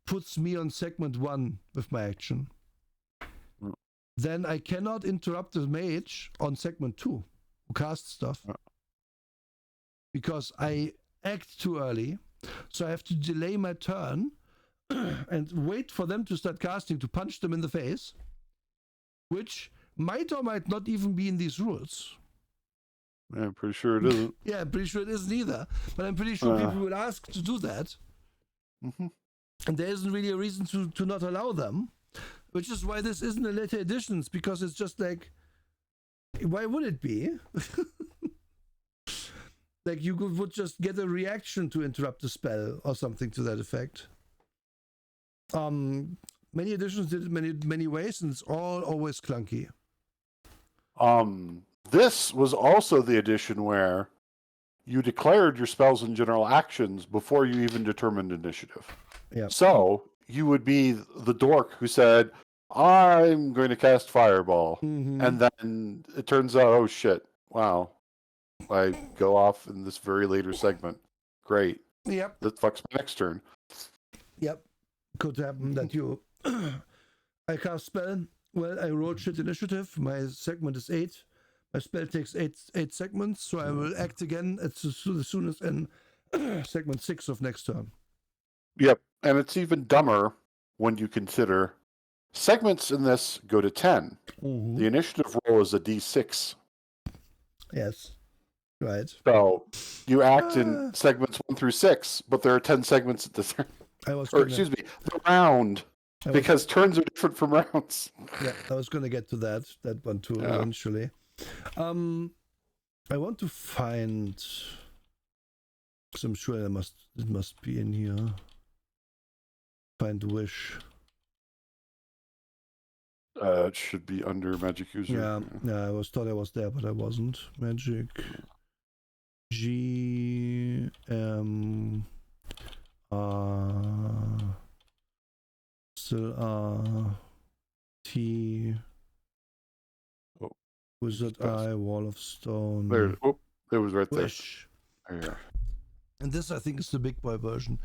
puts me on segment 1 with my action. Then I cannot interrupt the mage on segment 2 who casts stuff because I act too early. So I have to delay my turn and wait for them to start casting to punch them in the face, which might or might not even be in these rules. Yeah, I'm pretty sure it isn't. Yeah, I'm pretty sure it isn't either. But I'm pretty sure people will ask to do that. And there isn't really a reason to not allow them. Which is why this isn't a later editions, because it's just like, why would it be? Like you would just get a reaction to interrupt the spell or something to that effect. Many editions did it many ways, and it's all always clunky. This was also the edition where you declared your spells and general actions before you even determined initiative. Yeah. So you would be the dork who said, I'm going to cast Fireball. And then it turns out, oh shit, wow. I go off in this very later segment. Great. Yep. That fucks my next turn. Yep. Could happen that you... I cast spell. Well, I rolled shit initiative. My segment is 8. My spell takes 8 segments, so I will act again as soon as in segment 6 of next turn. Yep. And it's even dumber when you consider segments in this go to 10. The initiative roll is a d6. Yes. Right. So you act in segments 1 through 6, but there are 10 segments at this the round. Because turns are different from rounds. Yeah, I was going to get to that one too eventually. I want to find, because I'm sure it must be in here. Find wish. It should be under magic user. Yeah. I thought I was there, but I wasn't. Magic. G M still T. Wizard Eye, Wall of Stone. There. Oh, it was right there. Wish. There. And this, I think, is the big boy version.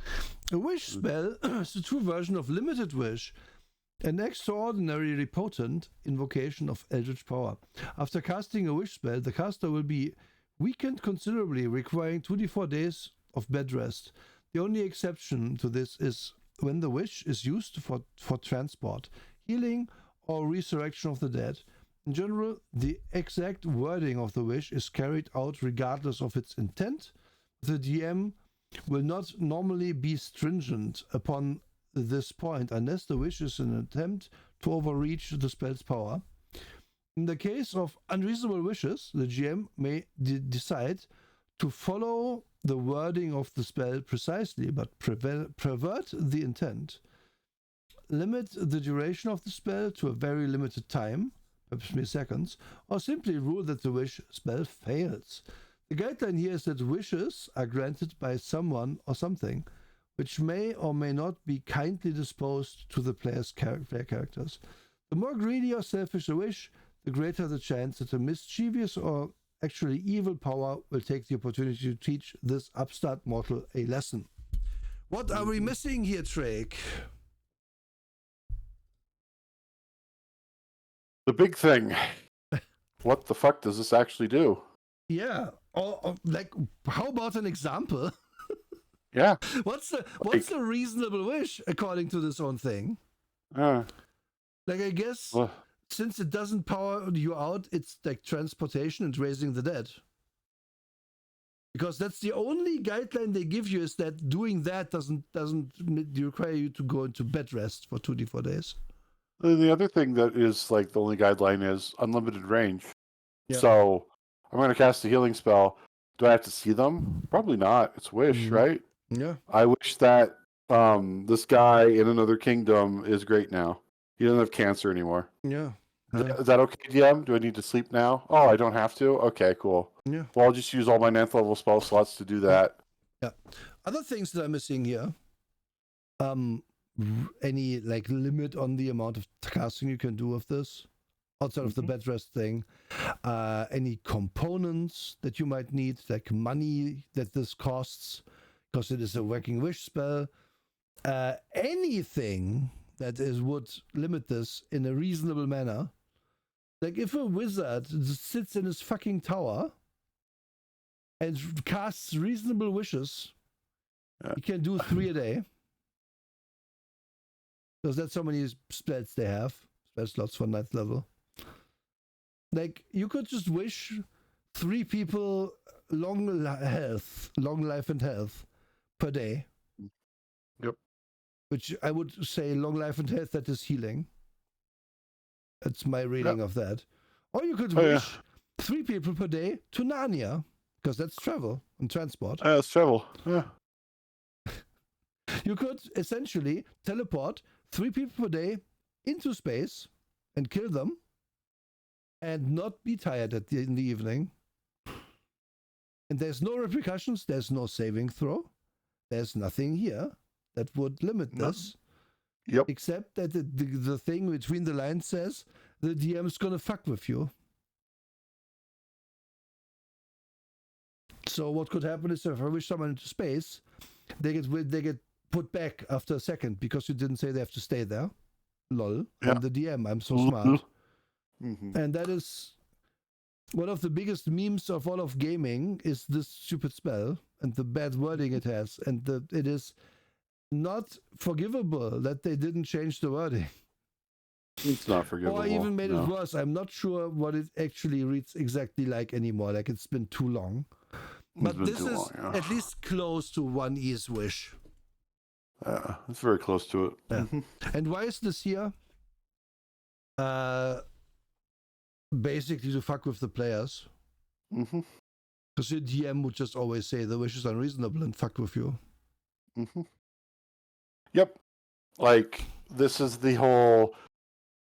A wish spell is the true version of limited wish, an extraordinarily potent invocation of eldritch power. After casting a wish spell, the caster will be weakened considerably, requiring 2d4 days of bed rest. The only exception to this is when the wish is used for transport, healing, or resurrection of the dead. In general, the exact wording of the wish is carried out regardless of its intent. The DM will not normally be stringent upon this point unless the wish is an attempt to overreach the spell's power. In the case of unreasonable wishes, the GM may decide to follow the wording of the spell precisely, but pervert the intent. Limit the duration of the spell to a very limited time, perhaps mere seconds, or simply rule that the wish spell fails. The guideline here is that wishes are granted by someone or something, which may or may not be kindly disposed to the player's player characters. The more greedy or selfish a wish, the greater the chance that a mischievous or actually evil power will take the opportunity to teach this upstart mortal a lesson. What are we missing here, Drake? The big thing. What the fuck does this actually do? Yeah. Or like, how about an example? Yeah. What's the reasonable wish according to this own thing? Like, I guess since it doesn't power you out, it's like transportation and raising the dead. Because that's the only guideline they give you, is that doing that doesn't require you to go into bed rest for 2 to 4 days. And the other thing that is like the only guideline is unlimited range. Yeah. So I'm going to cast a healing spell. Do I have to see them? Probably not. It's wish, right? Yeah. I wish that this guy in another kingdom is great now. He doesn't have cancer anymore. Yeah. Is that okay, DM? Do I need to sleep now? Oh, I don't have to? Okay, cool. Yeah. Well, I'll just use all my 9th level spell slots to do that. Yeah. Other things that I'm missing here. Any like limit on the amount of casting you can do of this outside of the bed rest thing? Any components that you might need, like money that this costs, because it is a working wish spell? Anything that would limit this in a reasonable manner. Like, if a wizard sits in his fucking tower and casts reasonable wishes, he can do 3 a day. Because that's how many spells they have. Spell slots for 9th level. Like, you could just wish 3 people long life and health per day. Yep. Which I would say long life and health, that is healing. That's my reading of that. Or you could wish 3 people per day to Narnia, because that's travel and transport. It's travel. Yeah. You could essentially teleport 3 people per day into space and kill them and not be tired in the evening. And there's no repercussions, there's no saving throw, there's nothing here that would limit this. Yep. Except that the thing between the lines says the DM is gonna fuck with you. So what could happen is, if I wish someone into space, they get put back after a second because you didn't say they have to stay there. Lol. Yeah. I'm the DM. I'm so smart. And that is one of the biggest memes of all of gaming, is this stupid spell and the bad wording it has, and it is not forgivable that they didn't change the wording. It's not forgivable. Or even made it worse. I'm not sure what it actually reads exactly like anymore. Like, it's been too long. But this is at least close to 1E's wish. It's very close to it. Yeah. And why is this here? Basically to fuck with the players. Because your DM would just always say the wish is unreasonable and fuck with you. Yep. Like, this is the whole,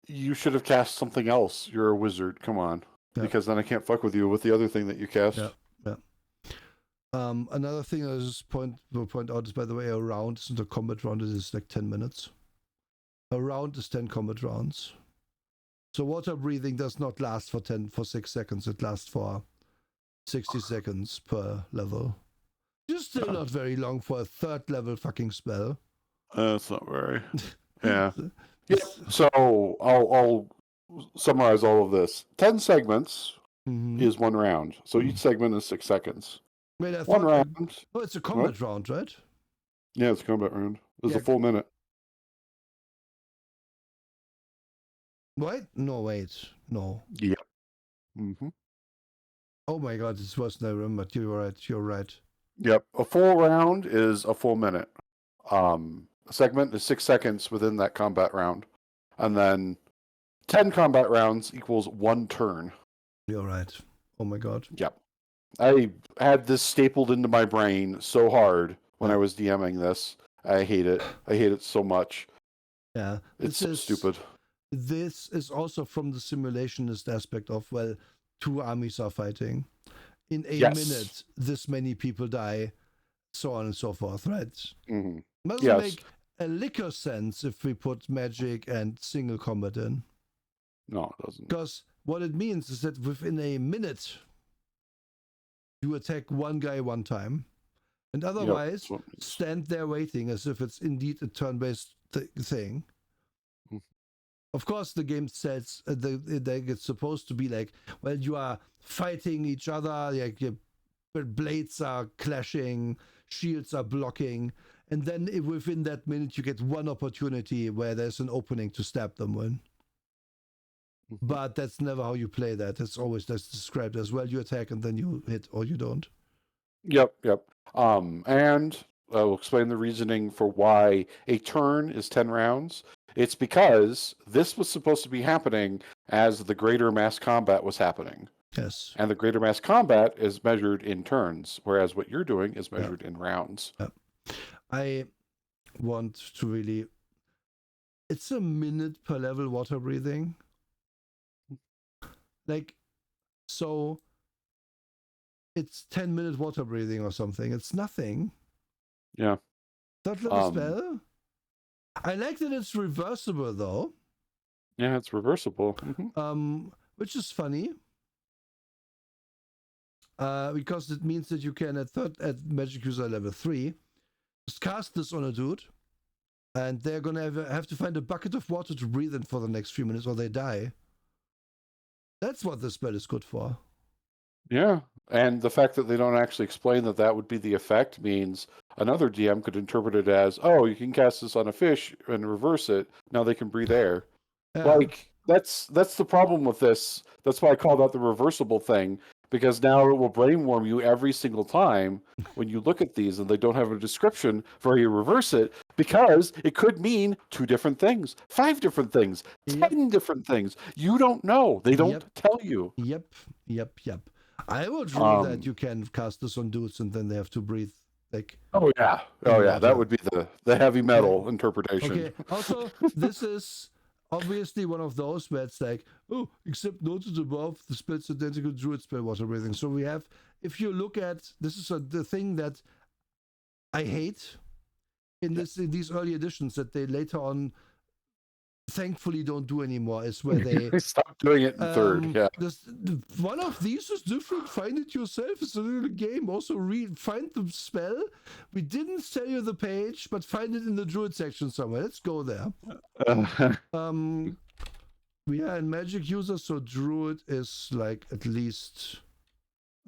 you should have cast something else. You're a wizard. Come on. Yeah. Because then I can't fuck with you with the other thing that you cast. Yeah. Another thing I just point out is, by the way, a round isn't a combat round. It is like 10 minutes. A round is 10 combat rounds. So water breathing does not last for 6 seconds. It lasts for 60 seconds per level. Just still not very long for a 3rd level fucking spell. It's not very. Yeah. So I'll summarize all of this. 10 segments is 1 round. So each segment is 6 seconds. Wait, 1 round. Oh, it's a combat round, right? Yeah, it's a combat round. It's a full minute. What? No, wait. No. Yep. Oh my god, this wasn't I remembered. You're right. Yep. A full round is a full minute. A segment is 6 seconds within that combat round. And then 10 combat rounds equals 1 turn. You're right. Oh my god. Yep. I had this stapled into my brain so hard when I was DMing this. I hate it. I hate it so much. Yeah. It's so stupid. This is also from the simulationist aspect of, 2 armies are fighting. In a minute, this many people die, so on and so forth, right? Doesn't make a lick of sense if we put magic and single combat in. No, it doesn't. Because what it means is that within a minute, you attack 1 guy 1 time, and otherwise stand there waiting as if it's indeed a turn-based thing. of course, the game says it's supposed to be like, well, you are fighting each other, like your blades are clashing, shields are blocking, and then within that minute you get one opportunity where there's an opening to stab them in. But that's never how you play that. That's always described as, well, you attack and then you hit or you don't. Yep. And we'll explain the reasoning for why a turn is 10 rounds. It's because this was supposed to be happening as the greater mass combat was happening. Yes. And the greater mass combat is measured in turns, whereas what you're doing is measured in rounds. I want to really... It's a minute per level water breathing. Like, so it's 10-minute water breathing or something. It's nothing. Yeah. Third level spell. I like that it's reversible though. Yeah, it's reversible. Which is funny. Because it means that you can at magic user level 3 just cast this on a dude, and they're gonna have to find a bucket of water to breathe in for the next few minutes or they die. That's what this spell is good for. Yeah, and the fact that they don't actually explain that would be the effect means another DM could interpret it as, oh, you can cast this on a fish and reverse it. Now they can breathe air. Yeah. Like, that's the problem with this. That's why I called out the reversible thing, because now it will brainworm you every single time when you look at these and they don't have a description for how you reverse it, because it could mean 2 different things, 5 different things, 10 different things. You don't know. They don't tell you. Yep. I would rule that you can cast this on dudes and then they have to breathe. Like, that would be the heavy metal interpretation. Okay. Also, this is obviously one of those where it's like, oh, except noted above, the spell's identical druid spell water breathing. So we have, if you look at, this is the thing that I hate in these early editions that they later on thankfully don't do anymore, is where they stop doing it in third. Yeah. One of these is different. Find it yourself. It's a little game. Also find the spell. We didn't tell you the page, but find it in the druid section somewhere. Let's go there. We are in magic user, so druid is like at least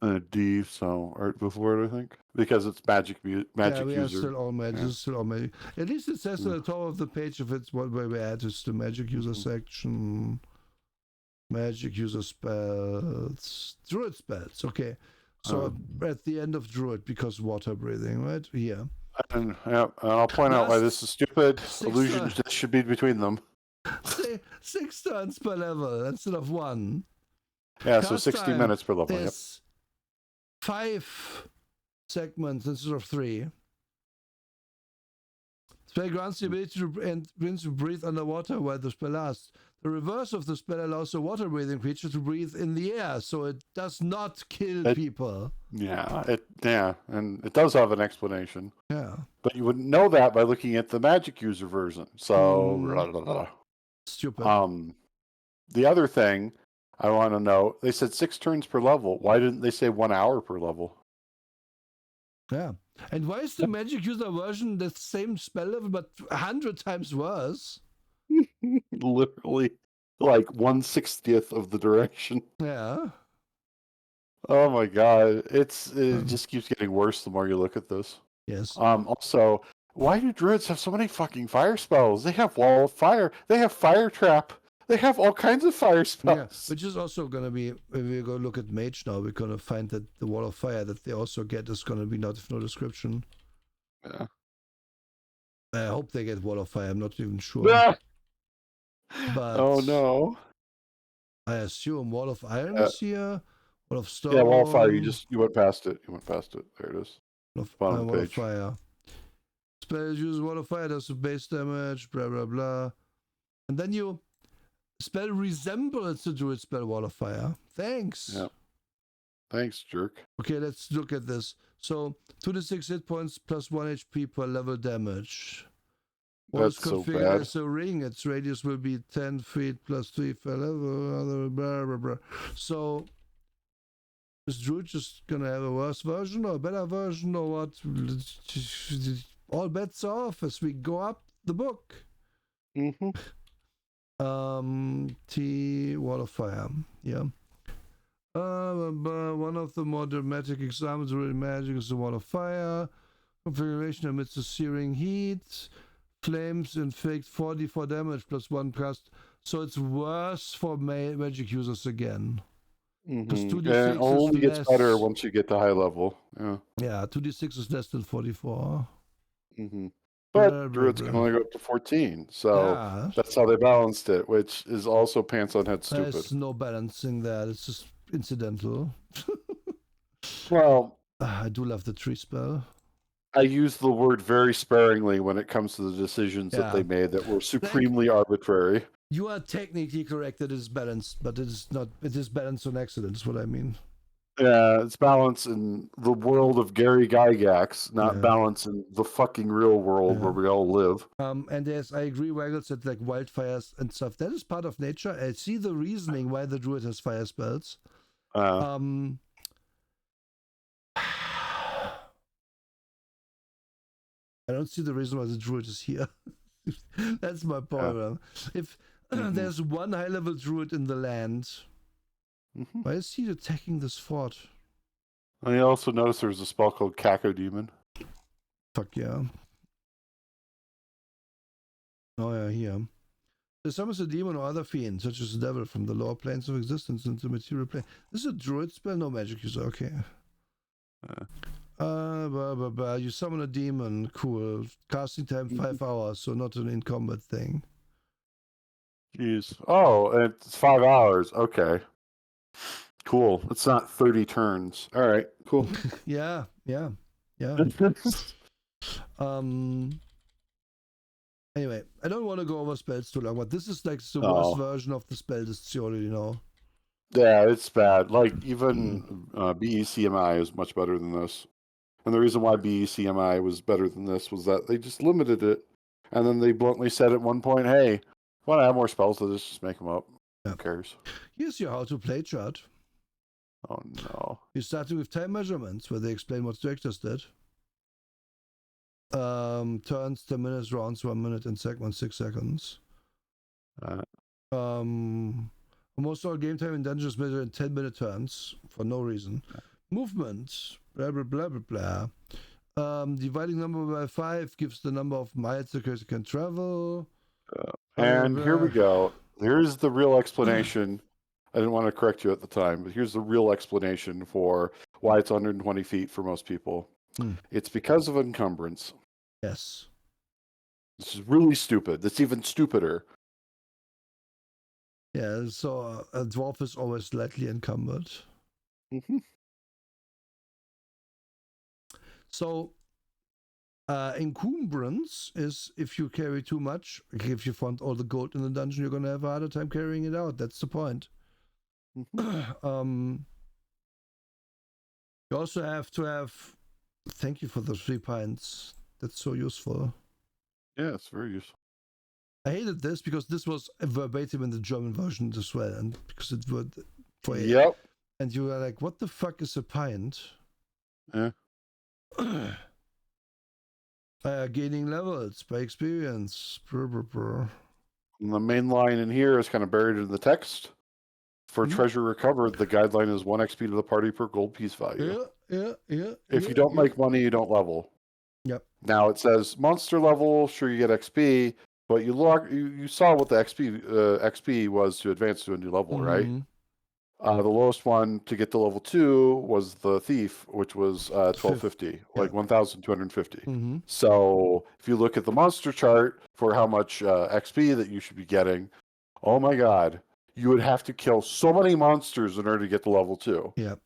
a D, so right before it, I think, because it's magic user. We are still all magic. Still all magic. At least it says at the top of the page if it's where we add is the magic user section. Magic user spells, druid spells. Okay, so at the end of druid, because water breathing, right here. And I'll point out why this is stupid. Illusions just should be between them. 6 turns per level instead of 1. Yeah, so 60 minutes per level. Yep. 5 segments instead of 3. Spell grants the ability to breathe underwater while the spell lasts. The reverse of the spell allows a water breathing creature to breathe in the air, so it does not kill people. Yeah, and it does have an explanation. Yeah. But you wouldn't know that by looking at the magic user version. So stupid. The other thing I want to know, they said 6 turns per level. Why didn't they say 1 hour per level? Yeah. And why is the magic user version the same spell level but 100 times worse? Literally like 1/60th of the duration. Yeah. Oh my god. It just keeps getting worse the more you look at this. Yes. Also, why do druids have so many fucking fire spells? They have Wall of Fire. They have Fire Trap. They have all kinds of fire spells. Yeah, which is also going to be, if we go look at Mage now, we're going to find that the Wall of Fire that they also get is going to be no description. Yeah. I hope they get Wall of Fire. I'm not even sure. But oh no. I assume Wall of Iron is here. Wall of Stone. Yeah, Wall of Fire. You went past it. There it is. Wall of Fire. Spell uses Wall of Fire, does the base damage, blah blah blah. And then you spell resembles the druid spell Wall of Fire. Thanks. Yeah. Thanks, jerk. Okay, let's look at this. So 2d6 hit points plus 1 HP per level damage. That's so bad. As a ring, its radius will be 10 feet plus 3 per level. Blah, blah, blah. So is druid just gonna have a worse version or a better version or what? All bets are off as we go up the book. Mm-hmm. T Wall of Fire. Yeah. One of the more dramatic examples of really magic is the Wall of Fire. Configuration amidst the searing heat. Flames inflict 44 damage plus 1 cast. So it's worse for magic users again. Because And 2d6 it only is gets better less. once you get to high level. Yeah. Yeah, 2d6 is less than 44. But druids can only go up to 14, so Yeah, that's how they balanced it, which is also pants on head stupid. there's no balancing that. It's just incidental. Well, I do love the tree spell. I use the word very sparingly when it comes to the decisions that they made that were supremely arbitrary. You are technically correct that it is balanced, but it is not. It is balanced on accident, is what I mean. Yeah, it's balance in the world of Gary Gygax, not balance in the fucking real world where we all live. And there's, I agree, Waggle said like wildfires and stuff. That is part of nature. I see the reasoning why the druid has fire spells. I don't see the reason why the druid is here. That's my problem. If there's one high-level druid in the land, why is he attacking this fort? I also noticed there's a spell called Cacodemon. Fuck yeah. Oh yeah, here. It summons a demon or other fiend, such as the devil, from the lower planes of existence into the material plane. This is a druid spell, no magic user. Okay. You summon a demon. Cool. Casting time 5 hours, so not an in-combat thing. Jeez. Oh, it's 5 hours. Okay. Cool. It's not 30 turns. All right. Cool. yeah. Anyway, I don't want to go over spells too long, but this is like the worst version of the spell list you already know. Yeah, it's bad. Like, even BECMI is much better than this. And the reason why BECMI was better than this was that they just limited it. And then they bluntly said at one point, hey, want to add more spells to this? Just make them up. Who cares? Here's your how to play chart. Oh, no. You're starting with time measurements, where they explain what Strictors did. Turns 10 minutes, rounds 1 minute, and segments 6 seconds. Almost all game time in dungeons measured in 10-minute turns for no reason. Movement, blah blah blah blah blah. Dividing number by 5 gives the number of miles the character can travel. And here we go. Here's the real explanation. I didn't want to correct you at the time, but here's the real explanation for why it's 120 feet for most people. It's because of encumbrance. Yes. This is really stupid. That's even stupider. Yeah, so a dwarf is always slightly encumbered. So, encumbrance is if you carry too much, if you found all the gold in the dungeon, you're going to have a harder time carrying it out. That's the point. You also have to have... Thank you for the 3 pints. That's so useful. Yeah, it's very useful. I hated this because this was verbatim in the German version as well, and because it would... Yep. And you were like, what the fuck is a pint? Yeah. Gaining levels by experience. And the main line in here is kind of buried in the text. For treasure recovered, the guideline is 1 XP to the party per gold piece value. If you don't make money, you don't level. Yep. Now it says monster level, sure you get XP, but you saw what the XP was to advance to a new level, right? The lowest one to get to level 2 was the thief, which was 1250, like 1,250. So if you look at the monster chart for how much XP that you should be getting, oh my god, you would have to kill so many monsters in order to get to level 2. Yep.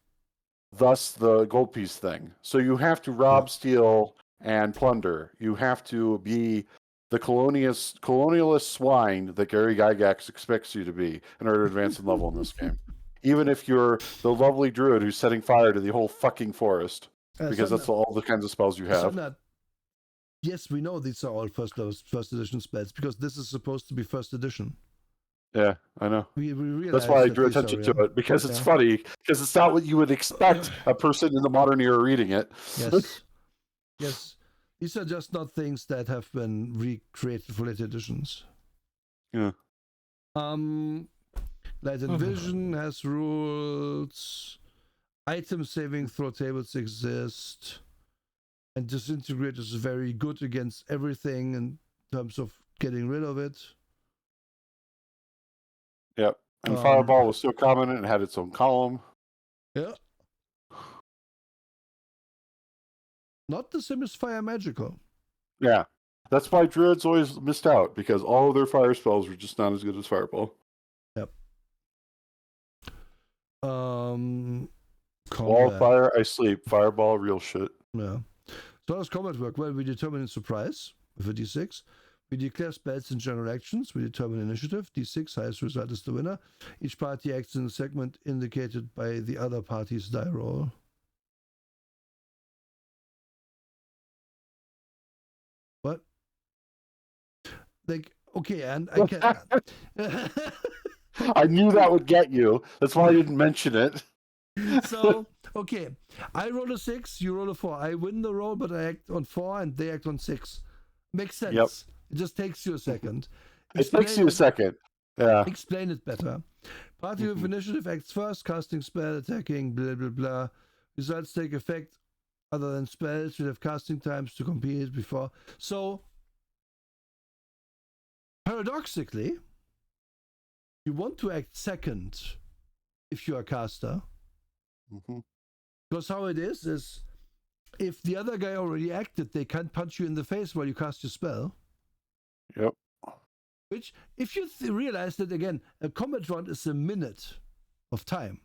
Thus the gold piece thing. So you have to rob, steal, and plunder. You have to be the colonialist swine that Gary Gygax expects you to be in order to advance in level in this game. Even if you're the lovely druid who's setting fire to the whole fucking forest. Because that's all the kinds of spells you have. Yes, we know these are all first edition spells, because this is supposed to be first edition. Yeah, I know. We realize that's why I drew attention to it, because it's funny, because it's not what you would expect a person in the modern era reading it. Yes. Yes. These are just not things that have been recreated for later editions. Yeah. Light and Vision has rules. Item saving throw tables exist. And Disintegrate is very good against everything in terms of getting rid of it. Yep. And Fireball was so common and had its own column. Yeah. Not the same as Fire Magical. Yeah. That's why Druids always missed out, because all of their fire spells were just not as good as Fireball. Yep. Wildfire, I sleep. Fireball, real shit. Yeah. So how does combat work? Well, we determine surprise with a d6. We declare spells and general actions. We determine initiative. D6, highest result is the winner. Each party acts in a segment indicated by the other party's die roll. What? Like, okay, and I can. I knew that would get you. That's why I didn't mention it. So, okay, I roll a 6, you roll a 4. I win the roll, but I act on 4 and they act on 6. Makes sense. Yep. It just takes you a second. It takes you a second. Yeah. Explain it better. Party with initiative acts first, casting spell, attacking, blah, blah, blah. Results take effect other than spells. We have casting times to compete before. So, paradoxically, you want to act second if you're a caster. Because how it is if the other guy already acted, they can't punch you in the face while you cast your spell. Yep. Which, if you realize that, again, a combat round is a minute of time,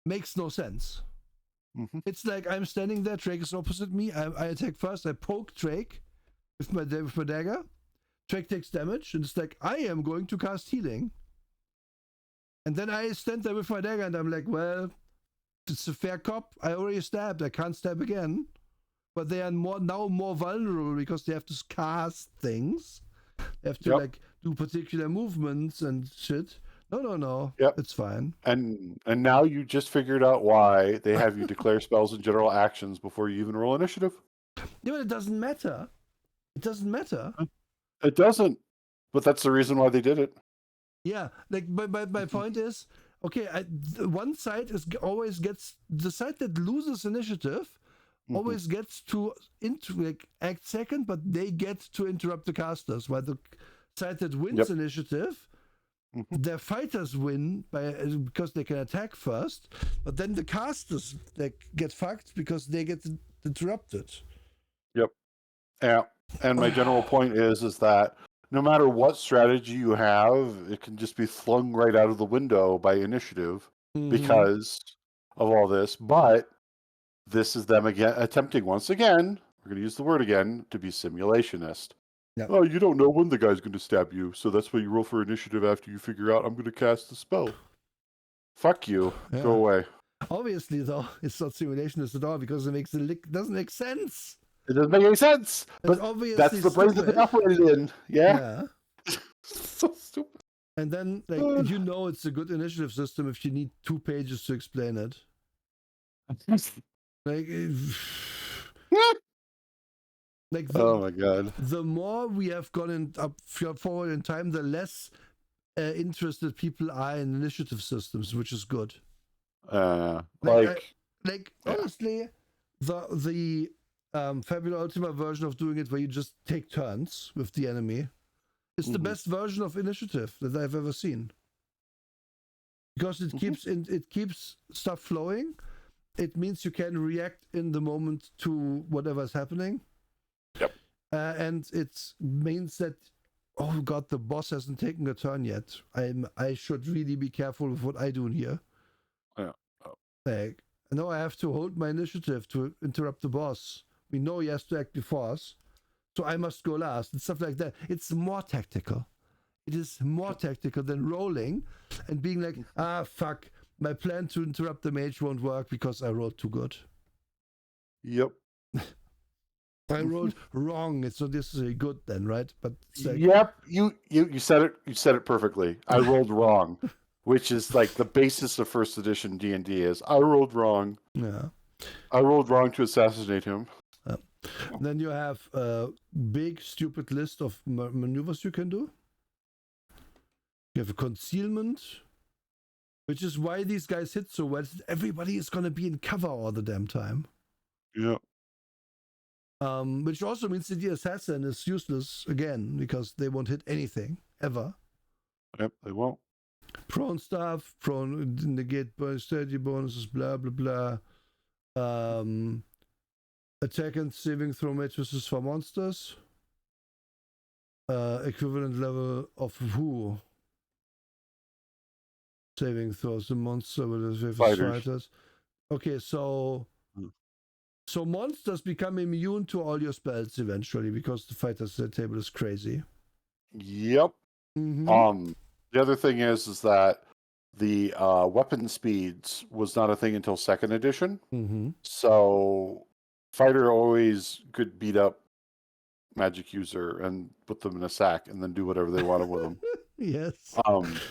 makes no sense. It's like I'm standing there, Drake is opposite me, I attack first, I poke Drake with my dagger, Drake takes damage, and it's like, I am going to cast healing. And then I stand there with my dagger, and I'm like, well, it's a fair cop, I already stabbed, I can't stab again. But they are now more vulnerable because they have to cast things. They have to like do particular movements and shit. No. Yep. It's fine. And now you just figured out why they have you declare spells and general actions before you even roll initiative. Yeah, but it doesn't matter. It doesn't matter. It doesn't. But that's the reason why they did it. Yeah, like my point is, okay, one side always gets, the side that loses initiative always gets to act second, but they get to interrupt the casters, while the side that wins initiative, their fighters win because they can attack first, but then the casters get fucked because they get interrupted. Yep. Yeah. And my general point is that no matter what strategy you have, it can just be flung right out of the window by initiative because of all this. But this is them again attempting once again, we're going to use the word again, to be simulationist. Yep. Oh, you don't know when the guy's going to stab you, so that's why you roll for initiative after you figure out I'm going to cast the spell. Fuck you. Yeah. Go away. Obviously, though, it's not simulationist at all because it doesn't make sense. It doesn't make any sense. But that's the brain that they operated in. Yeah. So stupid. And then, it's a good initiative system if you need 2 pages to explain it. Oh my god! The more we have gone forward in time, the less interested people are in initiative systems, which is good. Honestly, the Fabula Ultima version of doing it, where you just take turns with the enemy, is the best version of initiative that I've ever seen. Because it keeps stuff flowing. It means you can react in the moment to whatever's happening. Yep. And it means that, oh god, the boss hasn't taken a turn yet. I should really be careful with what I do here. Yeah. No, I have to hold my initiative to interrupt the boss. We know he has to act before us, so I must go last and stuff like that. It's more tactical. It is more tactical than rolling and being like, fuck. My plan to interrupt the mage won't work because I rolled too good. Yep. I rolled wrong. So this is good then, right? But yep, you said it. You said it perfectly. I rolled wrong, which is like the basis of first edition D&D is I rolled wrong. Yeah. I rolled wrong to assassinate him. Then you have a big stupid list of maneuvers you can do. You have a concealment, which is why these guys hit so well. Everybody is going to be in cover all the damn time. Yeah. Which also means that the assassin is useless again because they won't hit anything ever. Yep, they won't. Prone stuff, prone negate strategy bonuses, blah blah blah. Attack and saving throw matrices for monsters. Equivalent level of who? Saving throws the monster with fighters. Okay, so monsters become immune to all your spells eventually because the fighters table is crazy. Yep. Mm-hmm. The other thing is that the weapon speeds was not a thing until 2nd edition. Mm-hmm. So fighter always could beat up magic user and put them in a sack and then do whatever they wanted with them. Yes.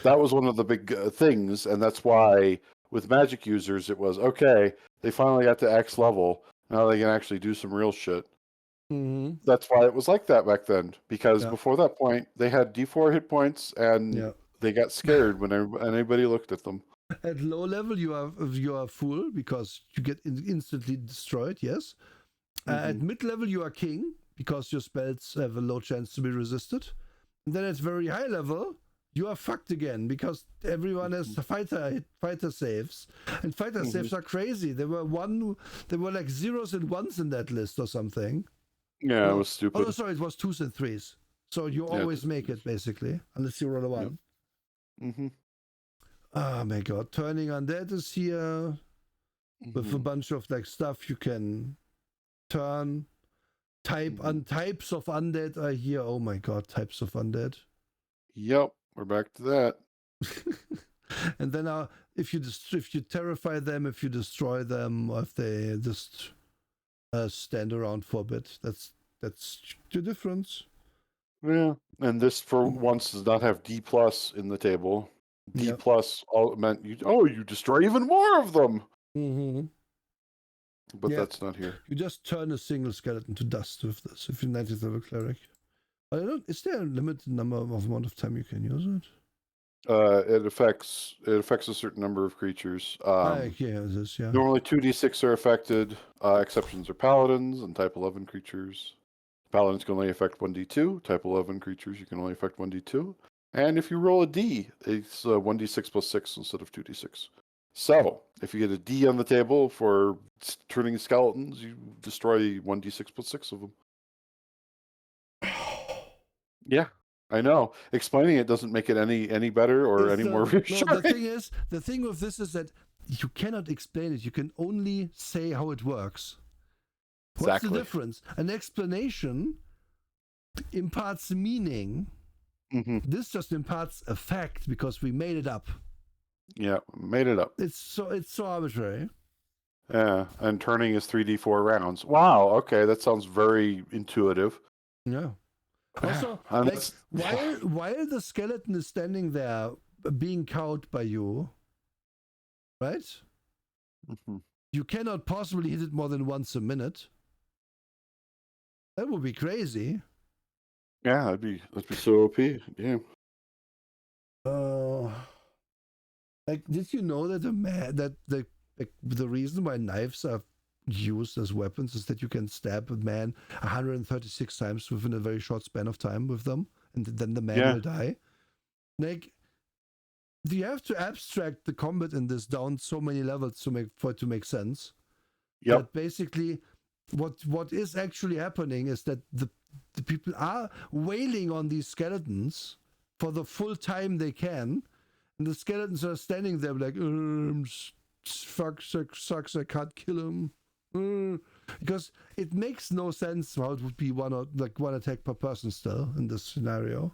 That was one of the big things, and that's why with magic users it was okay. They finally got to X level. Now they can actually do some real shit. Mm-hmm. That's why it was like that back then. Because before that point, they had D4 hit points, and they got scared when anybody looked at them. At low level, you are full because you get instantly destroyed. Yes. At mid level, you are king because your spells have a low chance to be resisted. And then at very high level, you are fucked again because everyone has fighter saves, and fighter saves are crazy. There were like zeros and ones in that list or something. Yeah, it was stupid. Oh no, sorry, it was 2s and 3s. So you always make it basically, unless you roll a 1. Yep. Mm-hmm. Oh my god, turning undead is here with a bunch of like stuff you can turn. Types of undead are here. Oh my god, types of undead. Yep, we're back to that. And then if you terrify them, if you destroy them, or if they just stand around for a bit, that's the difference. Yeah, and this for once does not have D plus in the table. D plus all meant you destroy even more of them. Mm-hmm. But that's not here. You just turn a single skeleton to dust with this if you're 90th level cleric. I don't. Is there a limited amount of time you can use it? It affects a certain number of creatures. Normally 2d6 are affected. Exceptions are paladins and type 11 creatures. Paladins can only affect 1d2. Type 11 creatures you can only affect 1d2. And if you roll a d, it's 1d6 plus 6 instead of 2d6. So if you get a d on the table for turning skeletons, you destroy 1d6 plus 6 of them. Yeah. I know. Explaining it doesn't make it any better or any more reassuring. No, the thing with this is that you cannot explain it. You can only say how it works. What's the difference? An explanation imparts meaning. Mm-hmm. This just imparts a fact because we made it up. Yeah, made it up. It's so arbitrary. Yeah, and turning is 3d4 rounds. Wow, okay, that sounds very intuitive. Yeah. Also, like, while the skeleton is standing there being cowed by you, right? Mm-hmm. You cannot possibly hit it more than once a minute. That would be crazy. Yeah, that'd be so OP. Yeah. Like, did you know that the reason why knives are used as weapons is that you can stab a man 136 times within a very short span of time with them, and then the man will die. Like, you have to abstract the combat in this down so many levels for it to make sense. Yep. But basically, what is actually happening is that the people are wailing on these skeletons for the full time they can, and the skeletons are standing there like, fuck, sucks, I can't kill him. Because it makes no sense how it would be one attack per person still in this scenario.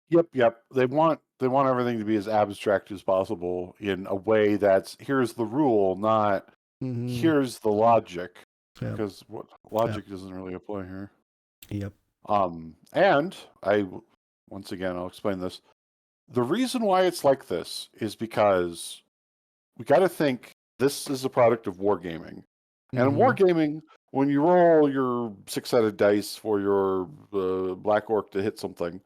Yep. They want everything to be as abstract as possible in a way that's here's the rule, not here's the logic. Yep. Because logic doesn't really apply here. Yep. And I'll explain this. The reason why it's like this is because we got to think this is a product of wargaming. And in wargaming, when you roll your 6-sided dice for your black orc to hit something,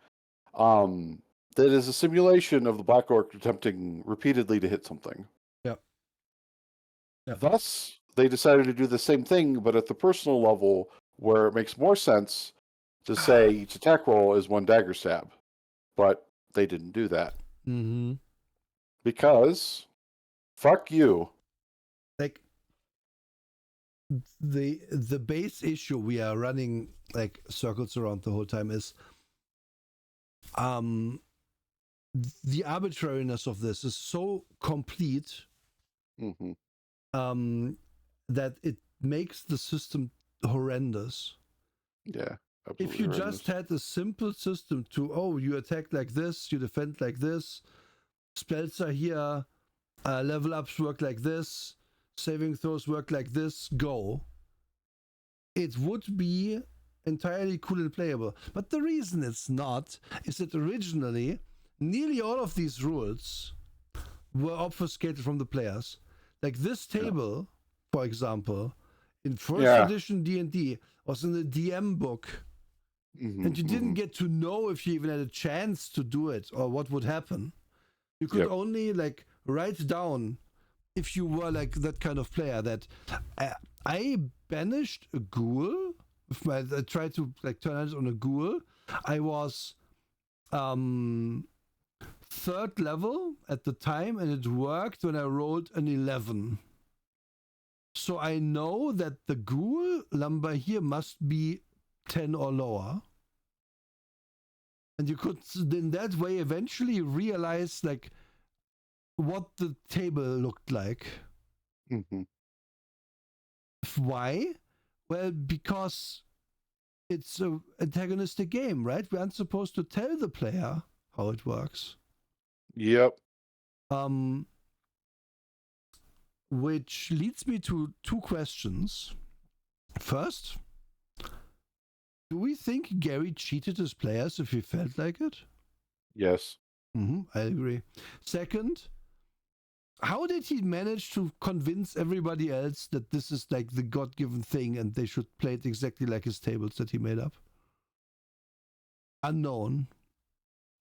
that is a simulation of the Black Orc attempting repeatedly to hit something. Yeah. Yeah. Thus, they decided to do the same thing, but at the personal level, where it makes more sense to say each attack roll is 1 dagger stab. But they didn't do that. Mm-hmm. Because, fuck you. Like, the base issue we are running like circles around the whole time is the arbitrariness of this is so complete Mm-hmm. that it makes the system horrendous. Yeah, absolutely. If you horrendous. just had a simple system to, you attack like this, you defend like this, spells are here, level ups work like this, saving throws work like this, go. It would be entirely cool and playable. But the reason it's not is that originally nearly all of these rules were obfuscated from the players. Like this table, for example, in first edition D&D was in the DM book. Mm-hmm, And you didn't get to know if you even had a chance to do it or what would happen. You could only like write down if you were like that kind of player that I banished a ghoul. I tried to like turn it on a ghoul. I was 3rd level at the time, and it worked when I rolled an 11. So I know that the ghoul number here must be 10 or lower. And you could in that way eventually realize like what the table looked like. Mm-hmm. Why? Well, because it's an antagonistic game, right? We aren't supposed to tell the player how it works. Yep. Which leads me to 2 questions. First, do we think Gary cheated his players if he felt like it? Yes. I agree. Second, how did he manage to convince everybody else that this is like the God-given thing and they should play it exactly like his tables that he made up? Unknown.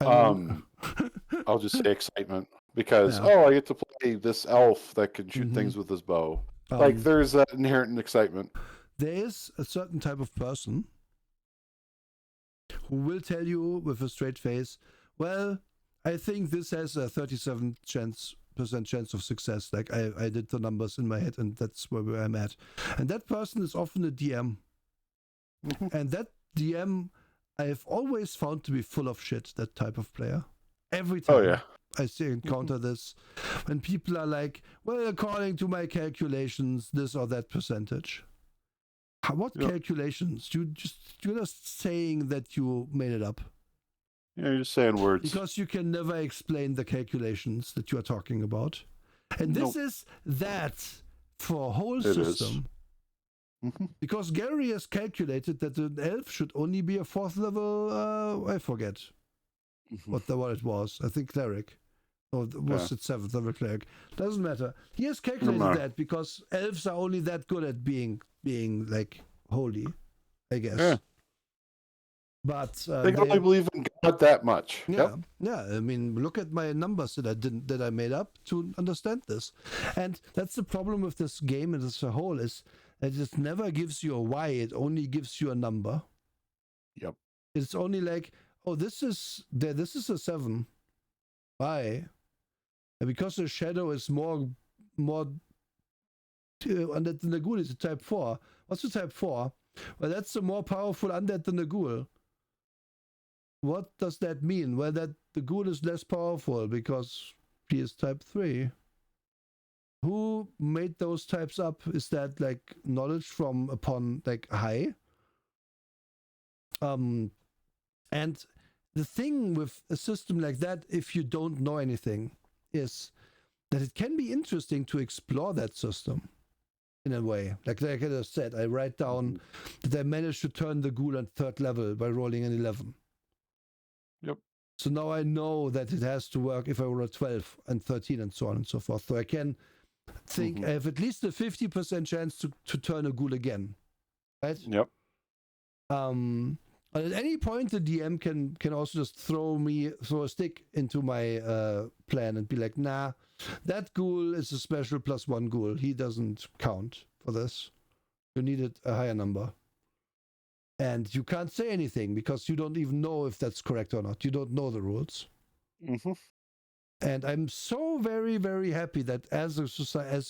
I'll just say excitement because I get to play this elf that can shoot things with his bow. Like there's that inherent excitement. There is a certain type of person who will tell you with a straight face, well, I think this has a 37% chance of success. Like I did the numbers in my head and that's where I'm at. And that person is often a DM. And that DM I've always found to be full of shit, that type of player. Every time I encounter this, when people are like, well, according to my calculations, this or that percentage. What calculations? You're just saying that you made it up. Yeah, you're just saying words. Because you can never explain the calculations that you are talking about. And this is that for a whole system. Because Gary has calculated that an elf should only be a 4th level, I forget what it was. I think cleric. Or was it 7th level cleric? Doesn't matter. He has calculated that because elves are only that good at being like holy, I guess. Yeah. But they only believe in God that much. Yeah. I mean, look at my numbers that I made up to understand this, and that's the problem with this game as a whole is that it never gives you a why. It only gives you a number. Yep. It's only like, this is a 7. Why? And because the shadow is more undead than the ghoul is a type 4. What's the type 4? Well, that's the more powerful undead than the ghoul. What does that mean? Well, that the ghoul is less powerful because he is type 3. Who made those types up? Is that like knowledge from upon like high? And the thing with a system like that, if you don't know anything, is that it can be interesting to explore that system in a way. Like I just said, I write down that I managed to turn the ghoul on 3rd level by rolling an 11. Yep. So now I know that it has to work if I roll a 12 and 13 and so on and so forth. So I can think I have at least a 50% chance to turn a ghoul again. Right? Yep. But at any point, the DM can also just throw a stick into my plan and be like, nah, that ghoul is a special +1 ghoul. He doesn't count for this. You needed a higher number. And you can't say anything because you don't even know if that's correct or not. You don't know the rules. Mm-hmm. And I'm so very, very happy that as a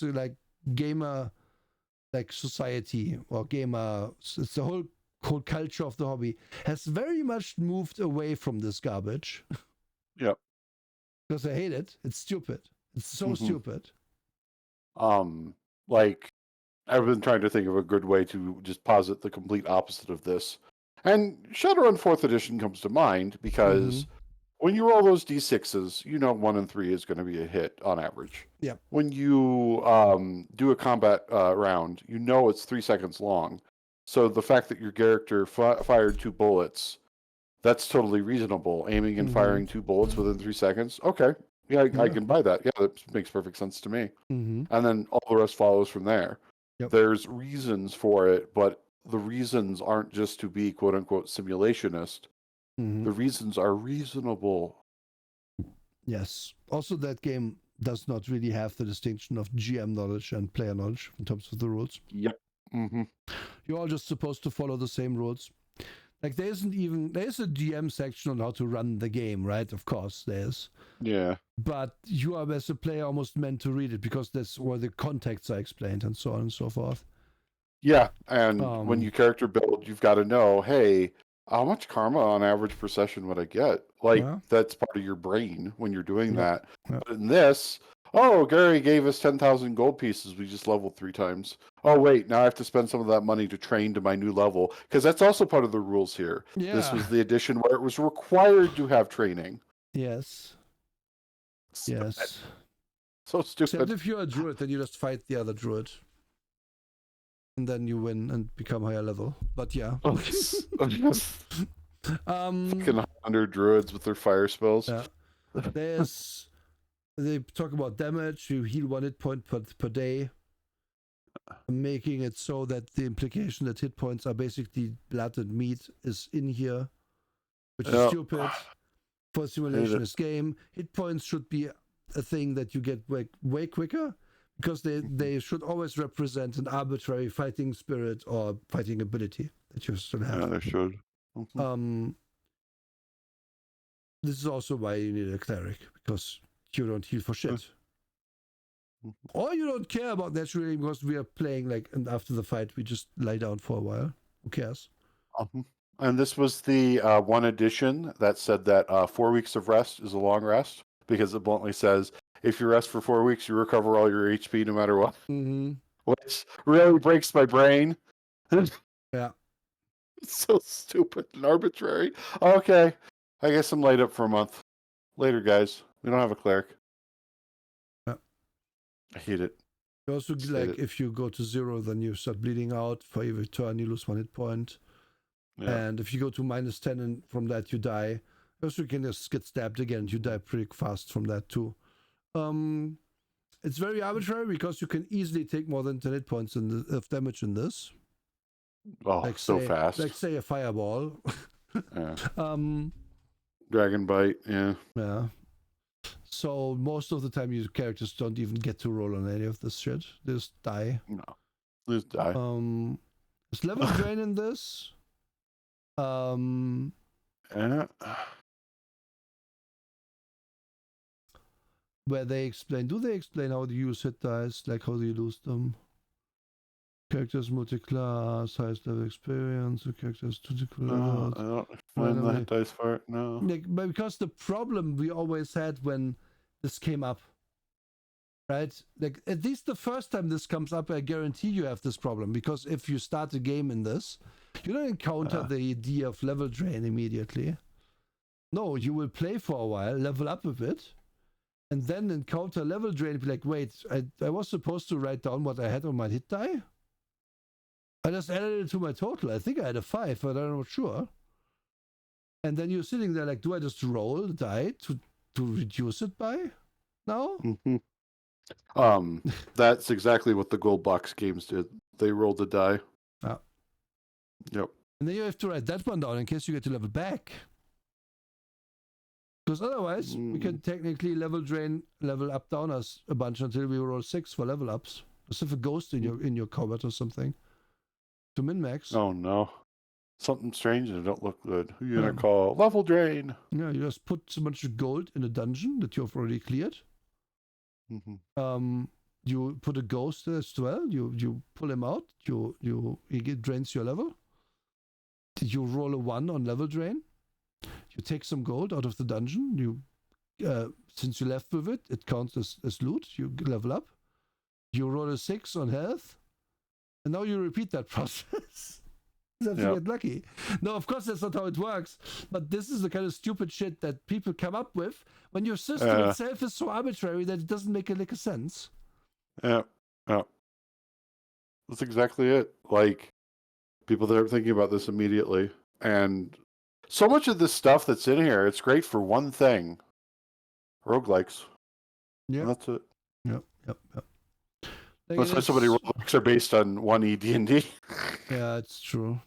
like gamer, like society or gamer, it's the whole culture of the hobby has very much moved away from this garbage. Yep. Because I hate it. It's stupid. It's so stupid. Like, I've been trying to think of a good way to just posit the complete opposite of this. And Shadowrun 4th edition comes to mind because when you roll those d6s, you know 1 and 3 is going to be a hit on average. Yeah. When you do a combat round, you know it's 3 seconds long. So the fact that your character fired 2 bullets, that's totally reasonable. Aiming and firing 2 bullets within 3 seconds, okay. Yeah, I can buy that. Yeah, that makes perfect sense to me. And then all the rest follows from there. Yep. There's reasons for it, but the reasons aren't just to be quote unquote simulationist. The reasons are reasonable. Yes. Also, that game does not really have the distinction of GM knowledge and player knowledge in terms of the rules. Yep. You're all just supposed to follow the same rules. Like there's a GM section on how to run the game, right? Of course, there's. Yeah. But you are, as a player, almost meant to read it because that's where the contexts are explained and so on and so forth. Yeah, and when you character build, you've got to know, hey, how much karma on average per session would I get? Like, that's part of your brain when you're doing that. But in this, oh, Gary gave us 10,000 gold pieces. We just leveled 3 times. Oh, wait, now I have to spend some of that money to train to my new level. Because that's also part of the rules here. Yeah. This was the edition where it was required to have training. Yes. Yes. So stupid. Except if you're a druid, then you just fight the other druid. And then you win and become higher level. But yeah. Fucking 100 druids with their fire spells. Yeah. They talk about damage. You heal 1 hit point per day, making it so that the implication that hit points are basically blood and meat is in here, which is stupid. For a simulationist game, hit points should be a thing that you get way quicker, because they should always represent an arbitrary fighting spirit or fighting ability that you still have. Yeah, they should. This is also why you need a cleric, because you don't heal for shit. Or you don't care about natural healing because we are playing and after the fight we just lie down for a while. Who cares? And this was the one edition that said that 4 weeks of rest is a long rest, because it bluntly says if you rest for 4 weeks, you recover all your HP no matter what. Which really breaks my brain. Yeah. It's so stupid and arbitrary. Okay. I guess I'm laid up for a month. Later, guys. We don't have a cleric. Yeah. I hate it. You also, if you go to 0, then you start bleeding out. For every turn, you lose 1 hit point. Yeah. And if you go to -10 and from that you die, also you can just get stabbed again. You die pretty fast from that too. It's very arbitrary because you can easily take more than 10 hit points of damage in this. Oh, fast. Like say a fireball. Yeah. Dragon bite, yeah. Yeah. So most of the time your characters don't even get to roll on any of this shit. They just die. No. They just die. There's level drain in this. Yeah. Where they explain how to use hit dice, like how do you lose them? Characters multi-class, highest level experience, the characters I don't explain the hit dice part, no. But because the problem we always had when this came up, right? Like at least the first time this comes up, I guarantee you have this problem, because if you start a game in this, you don't encounter the idea of level drain immediately. No, you will play for a while, level up a bit, and then encounter level drain and be like, wait, I was supposed to write down what I had on my hit die? I just added it to my total. I think I had a 5, but I'm not sure. And then you're sitting there like, do I just roll the die to reduce it by now? That's exactly what the gold box games did. They rolled the die. Yeah. Yep. And then you have to write that one down in case you get to level back. Because otherwise, we can technically level drain, level up down us a bunch until we roll 6 for level ups. As if a ghost in your combat or something. To min-max. Oh no. Something strange and it don't look good. Who you gonna call? Level drain. Yeah, you just put a bunch of gold in a dungeon that you've already cleared. You put a ghost there as well. You pull him out. He drains your level. You roll a 1 on level drain. You take some gold out of the dungeon. Since you left with it, it counts as loot. You level up. You roll a 6 on health, and now you repeat that process. If you get lucky. No, of course that's not how it works. But this is the kind of stupid shit that people come up with when your system itself is so arbitrary that it doesn't make a lick of sense. Yeah. That's exactly it. Like, people that are thinking about this immediately. And so much of this stuff that's in here, it's great for one thing. Roguelikes. Yeah. That's it. Yep. That's why so many roguelikes are based on 1E D&D. Yeah, it's true.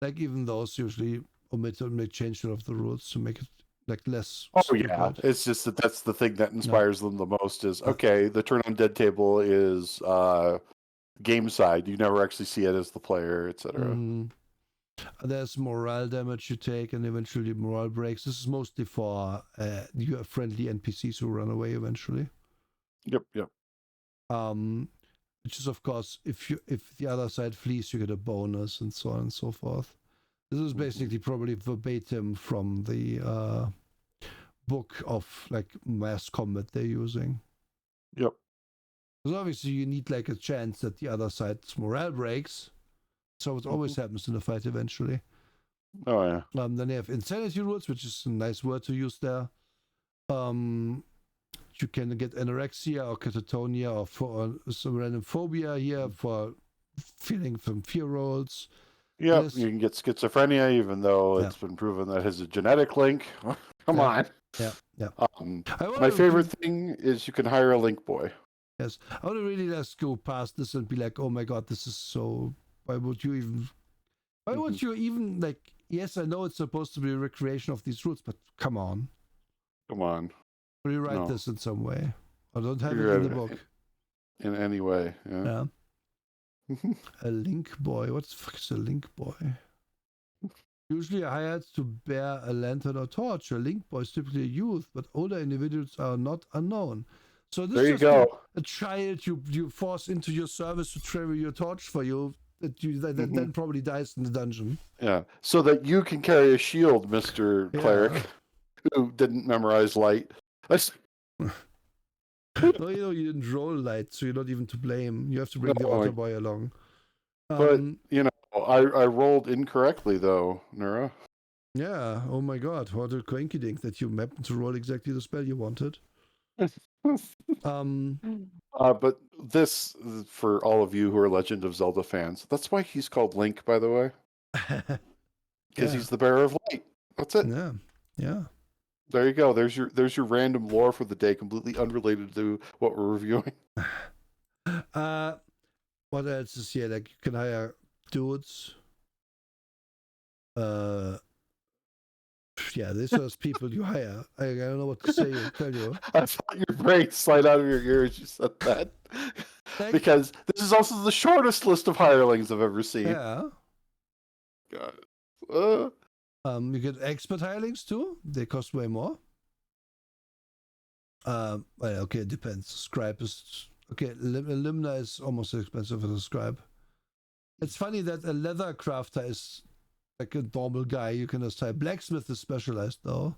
Like even those usually omit or make change of the rules to make it like less. Oh yeah, it's just that's the thing that inspires them the most is okay. The turn on dead table is game side. You never actually see it as the player, etc. There's morale damage you take, and eventually morale breaks. This is mostly for your friendly NPCs who run away eventually. Yep. Which is of course if the other side flees, you get a bonus and so on and so forth. This is basically probably verbatim from the book of like mass combat they're using. Yep. Because obviously you need like a chance that the other side's morale breaks. So it always happens in a fight eventually. Oh yeah. Then you have insanity rules, which is a nice word to use there. You can get anorexia or catatonia or some random phobia here for feeling from fear rolls. Yeah, you can get schizophrenia, even though it's been proven that has a genetic link. Come on. Yeah. My favorite thing is you can hire a link boy. Yes, I want to really just go past this and be like, oh my god, this is so. Why would you even like? Yes, I know it's supposed to be a recreation of these rules, but come on. Rewrite this in some way. I don't have it in the book. In any way, yeah. A link boy. What the fuck is a link boy? Usually hired to bear a lantern or torch. A link boy is typically a youth, but older individuals are not unknown. So this is a child you force into your service to carry your torch for you. That then probably dies in the dungeon. Yeah, so that you can carry a shield, Mr. Cleric, who didn't memorize light. No, you didn't roll light, so you're not even to blame. You have to bring the altar boy along. But, I rolled incorrectly, though, Nura. Yeah, oh my god, what a coinkydink that you happened to roll exactly the spell you wanted. But this, for all of you who are Legend of Zelda fans, that's why he's called Link, by the way. Because he's the bearer of light. That's it. Yeah. There you go. There's your random lore for the day, completely unrelated to what we're reviewing. What else is here? Like you can hire dudes. Yeah, these are people you hire. I don't know what to say. Tell you. I thought your brain slide out of your ear as you said that. Because this is also the shortest list of hirelings I've ever seen. Yeah. God. You get expert hirelings too. They cost way more. Well, okay, it depends. Scribe is okay. Limner is almost as expensive as a scribe. It's funny that a leather crafter is like a normal guy. You can just type. Blacksmith is specialized though.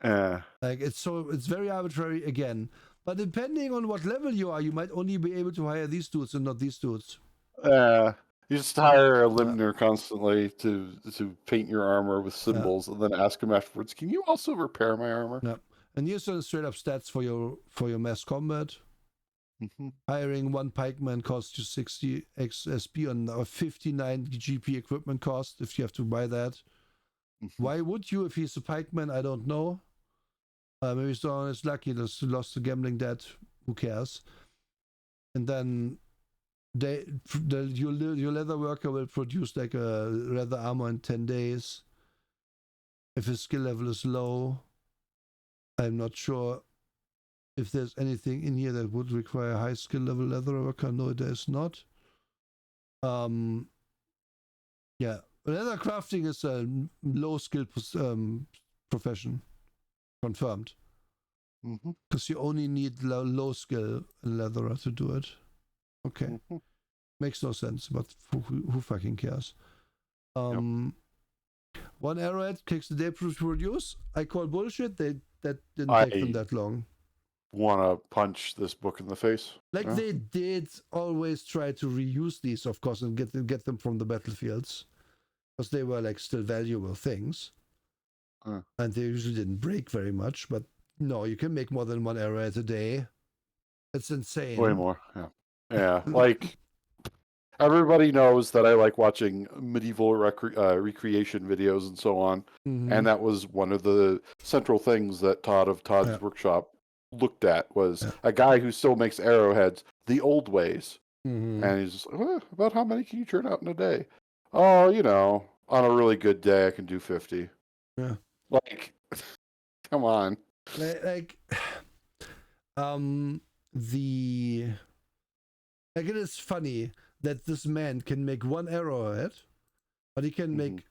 Like it's very arbitrary again. But depending on what level you are, you might only be able to hire these dudes and not these dudes. You just hire a limner constantly to paint your armor with symbols, and then ask him afterwards, "Can you also repair my armor?" Yeah, and here's some straight up stats for your mass combat. Hiring one pikeman costs you 60 XSP on 59 GP equipment cost if you have to buy that. Why would you if he's a pikeman? I don't know. Maybe someone is lucky, lost the gambling debt. Who cares? And then your leather worker will produce like a leather armor in 10 days. If his skill level is low, I'm not sure if there's anything in here that would require high skill level leather worker. No, there's not. Yeah, leather crafting is a low skill profession, confirmed. Because you only need low skill leatherer to do it. Okay, makes no sense, but who fucking cares? One arrowhead takes the day to produce. I call bullshit. That didn't take them that long. Want to punch this book in the face? Like they did always try to reuse these, of course, and get them from the battlefields, because they were like still valuable things, and they usually didn't break very much. But no, you can make more than one arrowhead a day. It's insane. Way more. Yeah. Like everybody knows that I like watching medieval recreation videos and so on, and that was one of the central things that Todd of Todd's Workshop looked at was a guy who still makes arrowheads the old ways. And he's just like, about how many can you turn out in a day? Oh, on a really good day I can do 50. Yeah. Like, come on. Like it is funny that this man can make one arrowhead, but he can make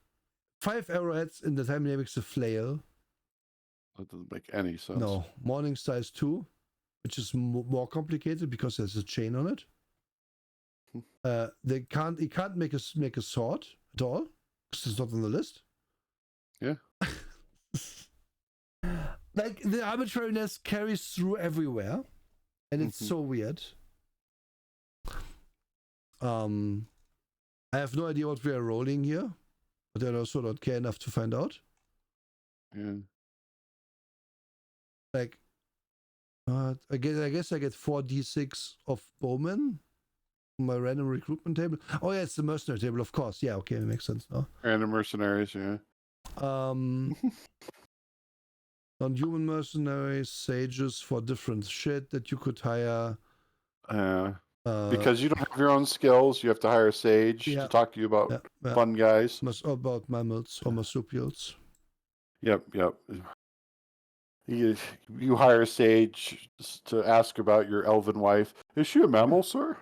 5 arrowheads in the time he makes a flail. That doesn't make any sense. No, morning size 2, which is more complicated because there's a chain on it. He can't make a sword at all because it's not on the list. Yeah. Like the arbitrariness carries through everywhere, and it's so weird. I have no idea what we are rolling here, but I also don't care enough to find out. Yeah. Like, I guess I get 4d6 of bowmen on my random recruitment table. Oh yeah, it's the mercenary table, of course. Yeah, okay, it makes sense now. Random mercenaries, yeah. Non-human mercenaries, sages for different shit that you could hire. Because you don't have your own skills, you have to hire a sage to talk to you about fun guys. About mammals or marsupials. Yep. You hire a sage to ask about your elven wife. Is she a mammal, sir?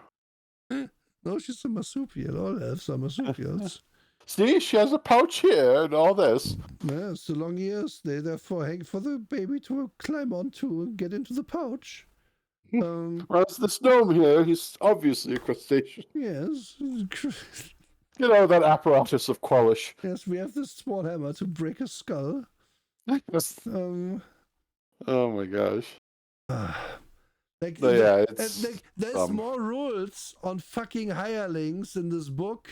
No, she's a marsupial. All elves are marsupials. See, she has a pouch here and all this. Yes, the long ears, they therefore hang for the baby to climb onto and get into the pouch. Whereas this gnome here, he's obviously a crustacean. Yes. That apparatus of Quellish. Yes, we have this small hammer to break a skull. Oh my gosh. There's more rules on fucking hirelings in this book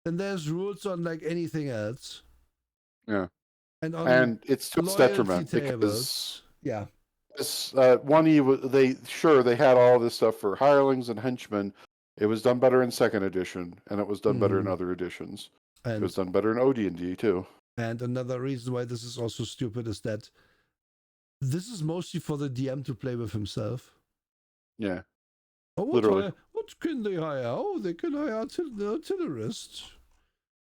than there's rules on like anything else. Yeah. And it's to its detriment because this they had all this stuff for hirelings and henchmen. It was done better in 2nd edition, and it was done better in other editions. It was done better in OD&D too. And another reason why this is also stupid is that this is mostly for the DM to play with himself. Yeah. Literally. What can they hire? Oh, they can hire the artillerist.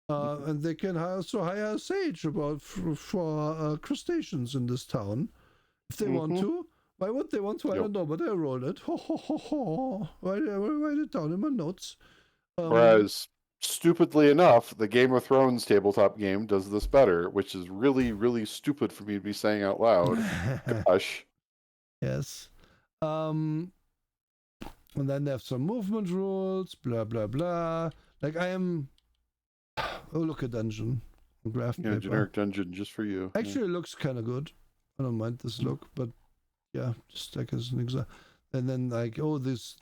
And they can also hire a sage for crustaceans in this town. If they want to. Why would they want to? I don't know, but I rolled it. Write it down in my notes. Whereas, stupidly enough, the Game of Thrones tabletop game does this better, which is really, really stupid for me to be saying out loud. Gosh. Yes. And then they have some movement rules, blah, blah, blah. Like I am... Oh, look, a dungeon. Graph paper. Generic dungeon just for you. Actually, it looks kind of good. I don't mind this look, but yeah, just like as an example. And then like, these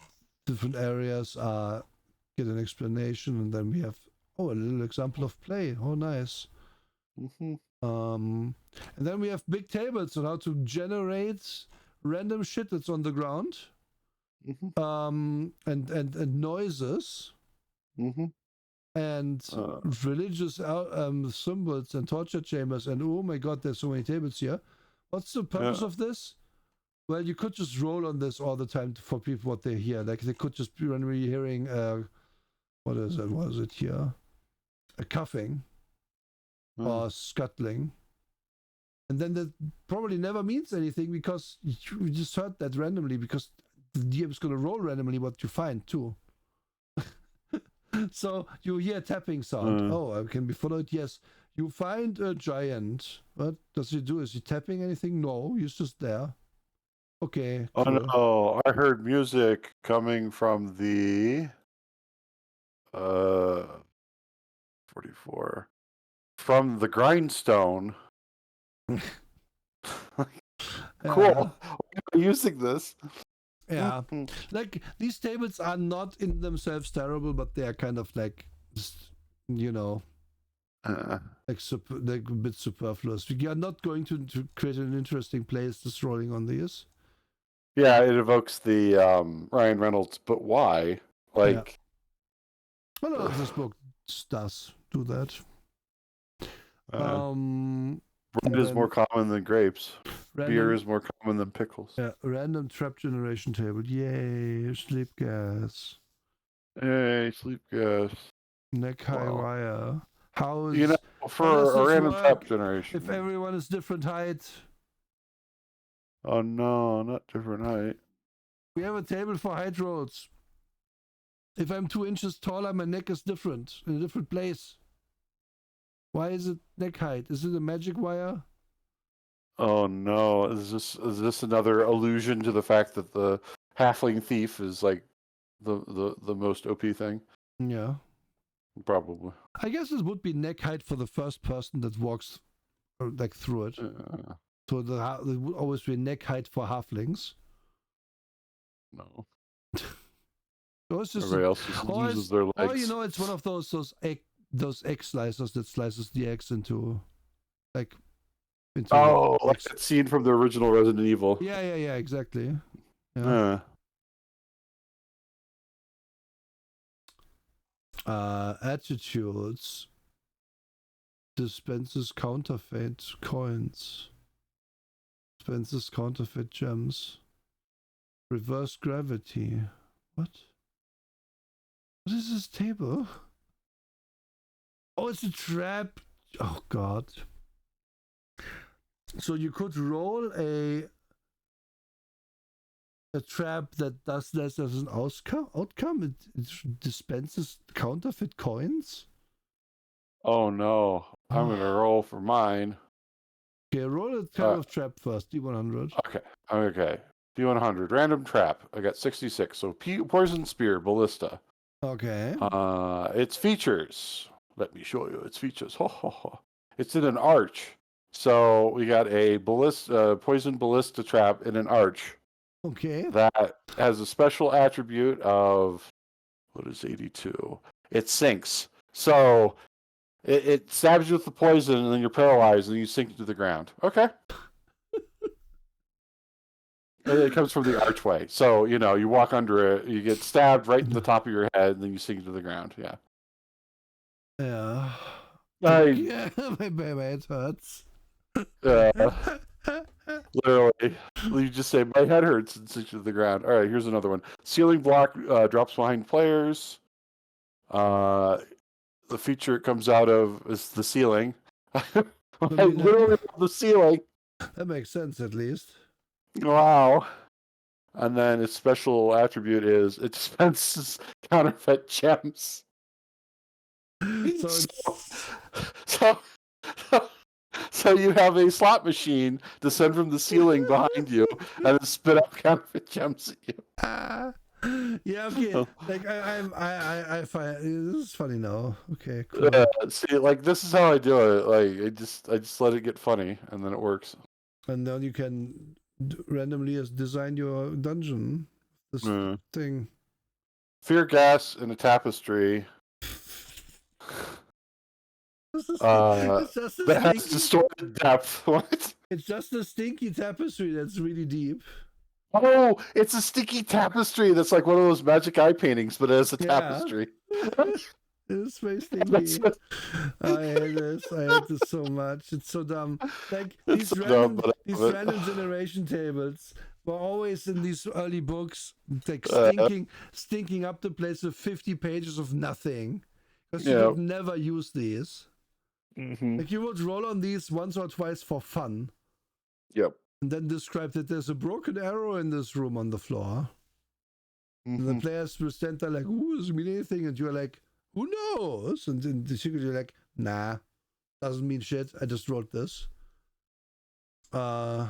different areas get an explanation, and then we have a little example of play. Oh, nice. And then we have big tables on how to generate random shit that's on the ground. And noises. And religious symbols and torture chambers, and oh my god, there's so many tables here. What's the purpose of this? Well, you could just roll on this all the time for people what they hear. Like they could just be randomly hearing what is it? What is it here? A coughing or scuttling. And then that probably never means anything because you just heard that randomly because the DM is going to roll randomly what you find too. So you hear tapping sound. Oh, I can be followed. Yes. You find a giant. What does he do? Is he tapping anything? No, he's just there. Okay. Oh Cool. no, I heard music coming from the 44 from the grindstone. Cool. We're using this. Yeah. Like these tables are not in themselves terrible, but they are kind of like just, like like a bit superfluous. We are not going to create an interesting place just rolling on these. Yeah, it evokes the Ryan Reynolds, but why? Like, a lot of this book does do that. bread is more common than grapes. Beer is more common than pickles. Yeah, random trap generation table. Yay, sleep gas. Hey, sleep gas. Neck high wire. How is, you know, for a random trap generation? If everyone is different height. Oh no, not different height. We have a table for height rolls. If I'm 2 inches taller, my neck is different, in a different place. Why is it neck height? Is it a magic wire? Oh no, is this another allusion to the fact that the halfling thief is like the most OP thing? Yeah. Probably. I guess it would be neck height for the first person that walks like through it. So there would always be neck height for halflings. No. It's just everybody else just loses their legs. Oh, you know, it's one of those egg slicers that slices the eggs into like like that scene from the original Resident Evil. Yeah, exactly. Yeah. Attitudes dispenses counterfeit coins, dispenses counterfeit gems, reverse gravity. What is this table? Oh, it's a trap. Oh god. So you could roll a trap that does this as an outcome. It dispenses counterfeit coins. Oh no, I'm gonna roll for mine. Okay, roll a kind of trap first. D100. Okay. D100 random trap. I got 66. So poison spear ballista. Okay. Its features. Let me show you its features. It's in an arch. So we got a poison ballista trap in an arch. Okay. That has a special attribute of, what is 82? It sinks. So it stabs you with the poison and then you're paralyzed and you sink to the ground. Okay. It comes from the archway. So, you walk under it, you get stabbed right in the top of your head, and then you sink to the ground. Yeah. Yeah. Yeah, my head hurts. Literally. You just say, my head hurts, and sink to the ground. All right, here's another one. Ceiling block drops behind players. The feature it comes out of is the ceiling. Literally the ceiling. That makes sense, at least. Wow. And then its special attribute is it dispenses counterfeit gems. So you have a slot machine descend from the ceiling behind you and spit up counterfeit gems at you. Yeah, okay. Like I find this is funny now. Okay, cool. See, like this is how I do it. Like I just let it get funny, and then it works. And then you can randomly design your dungeon. This thing. Fear gas in a tapestry. That has distorted depth. What? It's just a stinky tapestry that's really deep. Oh, it's a sticky tapestry that's like one of those magic eye paintings, but as a tapestry. It's very stinky. I hate this. I hate this so much. It's so dumb. Like these random generation tables were always in these early books, like stinking up the place with 50 pages of nothing, because you would never use these. Like you would roll on these once or twice for fun. Yep. And then describe that there's a broken arrow in this room on the floor. And the players will stand there like, ooh, does it mean anything? And you're like, who knows? And then the secret, you're like, nah, doesn't mean shit. I just wrote this. So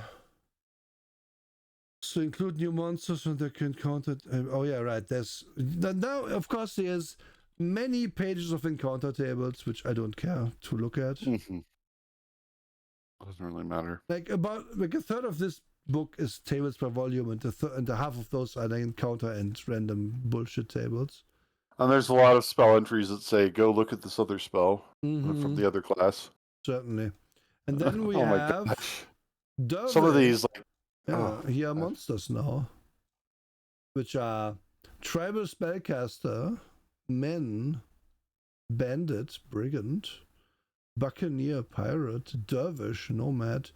include new monsters and they can count it. Oh yeah, right. There's now, of course, there's many pages of encounter tables, which I don't care to look at. Doesn't really matter. Like a third of this book is tables per volume, and the half of those are the encounter and random bullshit tables. And there's a lot of spell entries that say, "Go look at this other spell from the other class." Certainly. And then we have some of these, like here are monsters now, which are tribal spellcaster, men, bandit, brigand, buccaneer, pirate, dervish, nomad.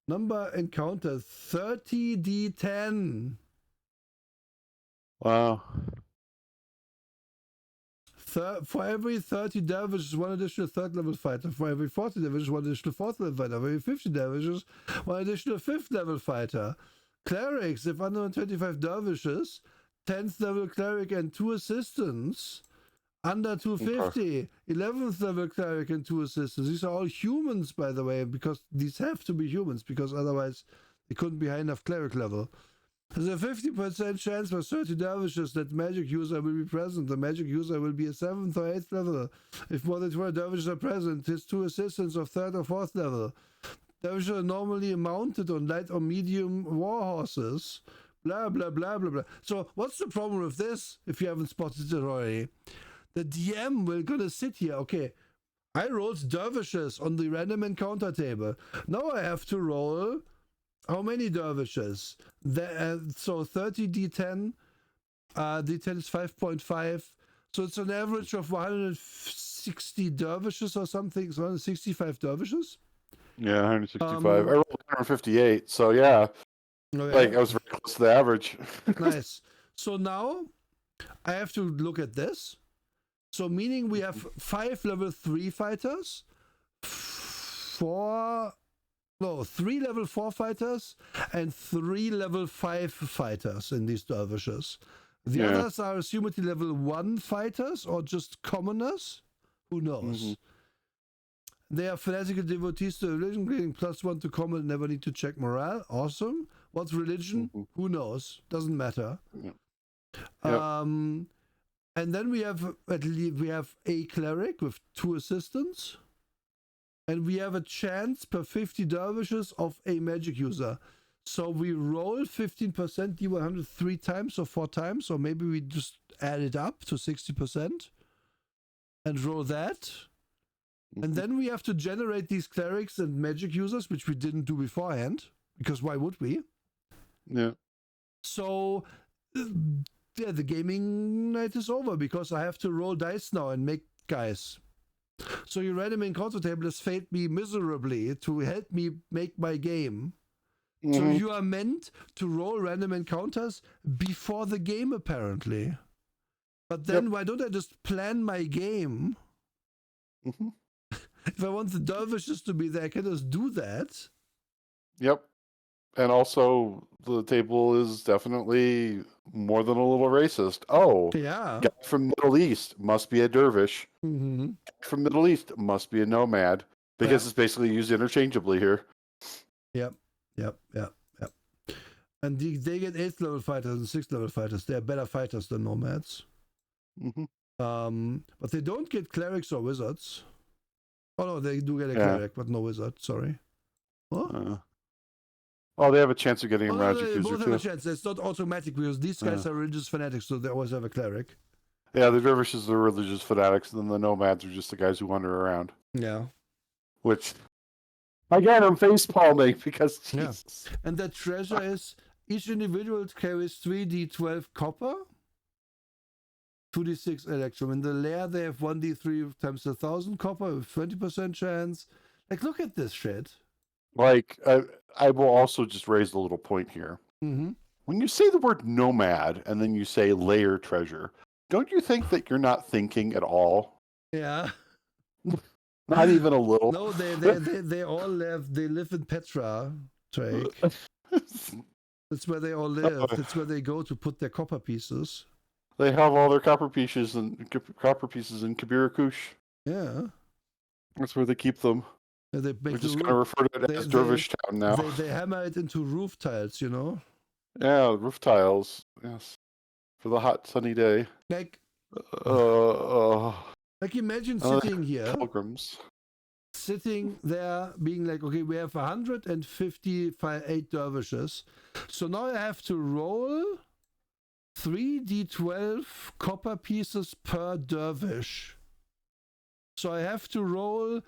Number encounter 30d10. Wow. For every 30 dervishes, one additional third level fighter. For every 40 dervishes, one additional fourth level fighter. For every 50 dervishes, one additional fifth level fighter. Clerics, if under 25 dervishes, 10th level cleric and 2 assistants. Under 250, 11th level cleric and 2 assistants. These are all humans, by the way, because these have to be humans, because otherwise they couldn't be high enough cleric level. There's a 50% chance for 30 dervishes that magic user will be present. The magic user will be a 7th or 8th level. If more than 12 dervishes are present, his 2 assistants of 3rd or 4th level. Dervishes are normally mounted on light or medium war horses. Blah, blah, blah, blah, blah. So what's the problem with this, if you haven't spotted it already? The DM will gonna sit here, okay, I rolled dervishes on the random encounter table. Now I have to roll how many dervishes? So 30 d10, d10 is 5.5, so it's an average of 160 dervishes or something, so 165 dervishes? Yeah, 165. I rolled 158, so yeah. Like, I was very close to the average. Nice. So now I have to look at this. So meaning we have 5 level 3 fighters, 3 level 4 fighters, and 3 level 5 fighters in these dervishes. The others are assumedly level 1 fighters or just commoners. Who knows? They are fanatical devotees to religion, getting +1 to combat, never need to check morale. Awesome. What's religion? Who knows? Doesn't matter. And then we have a cleric with 2 assistants, and we have a chance per 50 dervishes of a magic user. So we roll 15% D100 3 times or 4 times, or maybe we just add it up to 60% and roll that. And then we have to generate these clerics and magic users, which we didn't do beforehand, because why would we? Yeah. So the gaming night is over, because I have to roll dice now and make guys. So your random encounter table has failed me miserably to help me make my game. So you are meant to roll random encounters before the game, apparently. But then why don't I just plan my game? If I want the dervishes to be there, I can just do that. Yep. And also, the table is definitely more than a little racist. Oh, yeah. Guy from Middle East must be a dervish. Mm-hmm. Guy from Middle East must be a nomad, because it's basically used interchangeably here. Yep. And they get 8th level fighters and 6th level fighters. They're better fighters than nomads. But they don't get clerics or wizards. Oh no, they do get a cleric, but no wizard. Sorry. What? They have a chance of getting a magic user both too. have a chance. It's not automatic, because these guys are religious fanatics, so they always have a cleric. Yeah, the dervishes are religious fanatics, and then the nomads are just the guys who wander around. Yeah. Which, again, I'm face palming because Jesus. Yeah. And the treasure is each individual carries 3d12 copper, 2d6 electrum. In the lair, they have 1d3 times 1,000 copper with 20% chance. Like, look at this shit. Like, I will also just raise a little point here. When you say the word nomad and then you say layer treasure, don't you think that you're not thinking at all? Yeah. Not even a little. No, they all live in Petra, Drake. That's where they all live. That's where they go to put their copper pieces. They have all their copper pieces in Kabira Kush. Yeah. That's where they keep them. They We're just going to refer to it as Dervish Town now. They hammer it into roof tiles, you know? Yeah, roof tiles. Yes. For the hot, sunny day. Like imagine sitting here. Pilgrims. Sitting there being like, okay, we have 158 dervishes. So now I have to roll 3d12 copper pieces per dervish. So I have to roll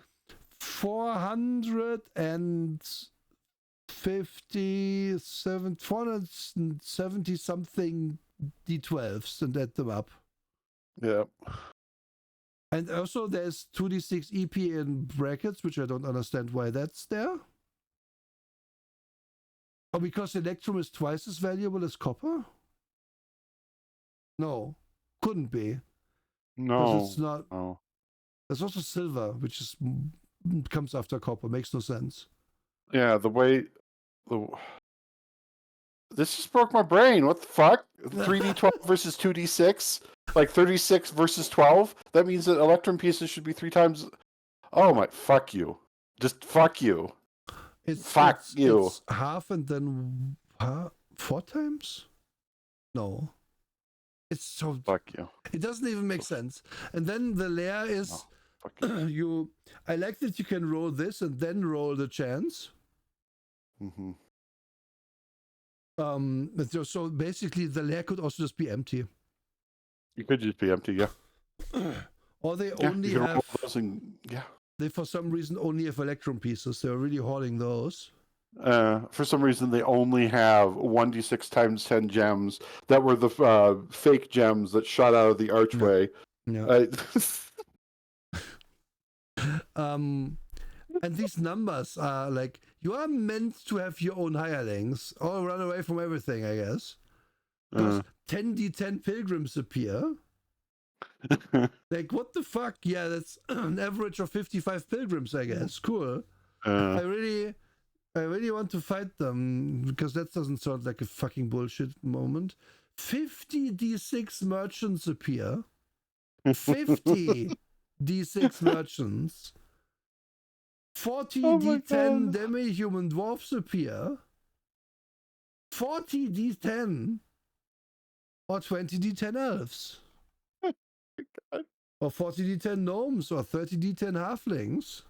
470 something d12s and add them up. Yeah. And also there's 2d6 EP in brackets, which I don't understand why that's there. Oh, because electrum is twice as valuable as copper? No, couldn't be. No. It's not. No. There's also silver, which comes after copper. Makes no sense. Yeah, this just broke my brain. What the fuck? 3d12 versus 2d6? Like 36 versus 12? That means that electrum pieces should be 3 times. Oh my, fuck you. Just fuck you. Fuck you. It's half and then 4 times? No. It's so. Fuck you. It doesn't even make sense. And then the layer is you. I like that you can roll this and then roll the chance. Mm-hmm. So basically, the layer could also just be empty. You could just be empty, yeah. Or they only have. Yeah. They for some reason only have electrum pieces. They're really hoarding those. For some reason, they only have 1d6 times 10 gems that were the fake gems that shot out of the archway. Yeah. And these numbers are like, you are meant to have your own hirelings or run away from everything, I guess. Because 10d10 pilgrims appear. Like, what the fuck? Yeah, that's an average of 55 pilgrims, I guess. Cool. I really want to fight them because that doesn't sound like a fucking bullshit moment. 50 d6 merchants appear. 50 d6 merchants. 40 d10 demi-human dwarfs appear. 40 d10 or 20 d10 elves. Or 40 d10 gnomes or 30 d10 halflings.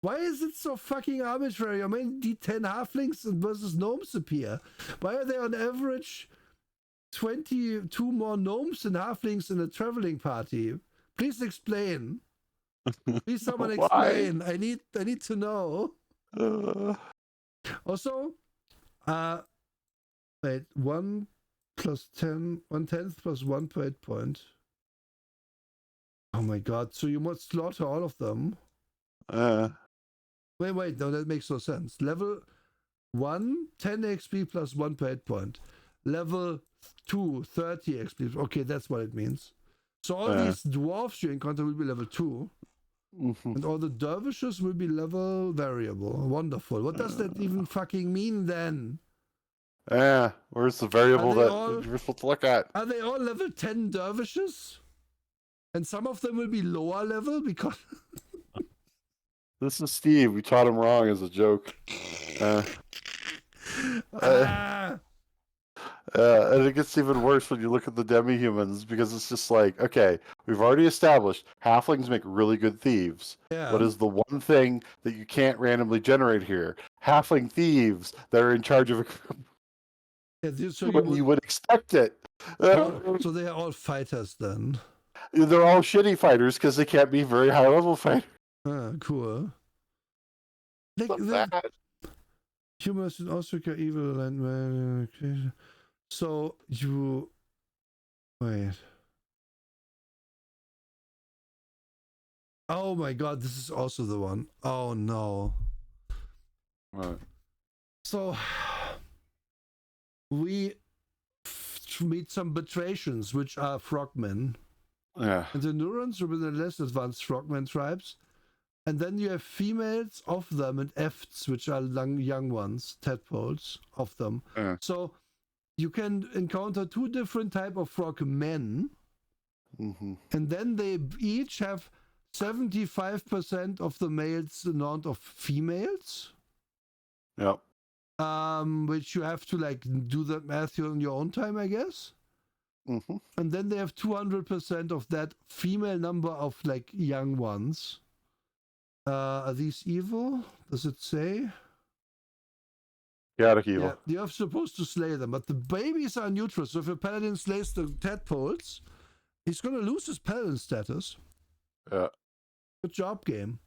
Why is it so fucking arbitrary? I mean, d10 halflings versus gnomes appear. Why are there on average 22 more gnomes and halflings in a traveling party? Please explain. Please someone explain. I need to know. Also, wait, 1 plus 10, 1/10 plus 1 per hit point. Oh my god, so you must slaughter all of them. Wait, no, that makes no sense. Level 1, 10 XP plus 1 per hit point. Level 2, 30 XP. Okay, that's what it means. So all these dwarfs you encounter will be level 2. And all the dervishes will be level variable. Wonderful. What does that even fucking mean then? Where's the variable that you're supposed to look at? Are they all level 10 dervishes? And some of them will be lower level because... This is Steve. We taught him wrong as a joke. And it gets even worse when you look at the demi-humans because it's just like, okay, we've already established halflings make really good thieves. Yeah. What is the one thing that you can't randomly generate here? Halfling thieves that are in charge of you would expect it. So they are all fighters then? They're all shitty fighters because they can't be very high-level fighters. Cool. Like humans in OSRIC are evil and so you wait. Oh my god, this is also the one. Oh no. What? So we meet some batracians, which are frogmen. Yeah. And the Neurons are the less advanced frogman tribes. And then you have females of them and efts, which are young ones, tadpoles of them. Yeah. So you can encounter 2 different type of frogmen. Mm-hmm. And then they each have 75% of the males amount of females. Yep. Which you have to like do that math on your own time, I guess. Mm-hmm. And then they have 200% of that female number of like young ones. Are these evil? Does it say? Chaotic evil. Yeah, you're supposed to slay them, but the babies are neutral. So if a paladin slays the tadpoles, he's gonna lose his paladin status. Yeah. Good job, game.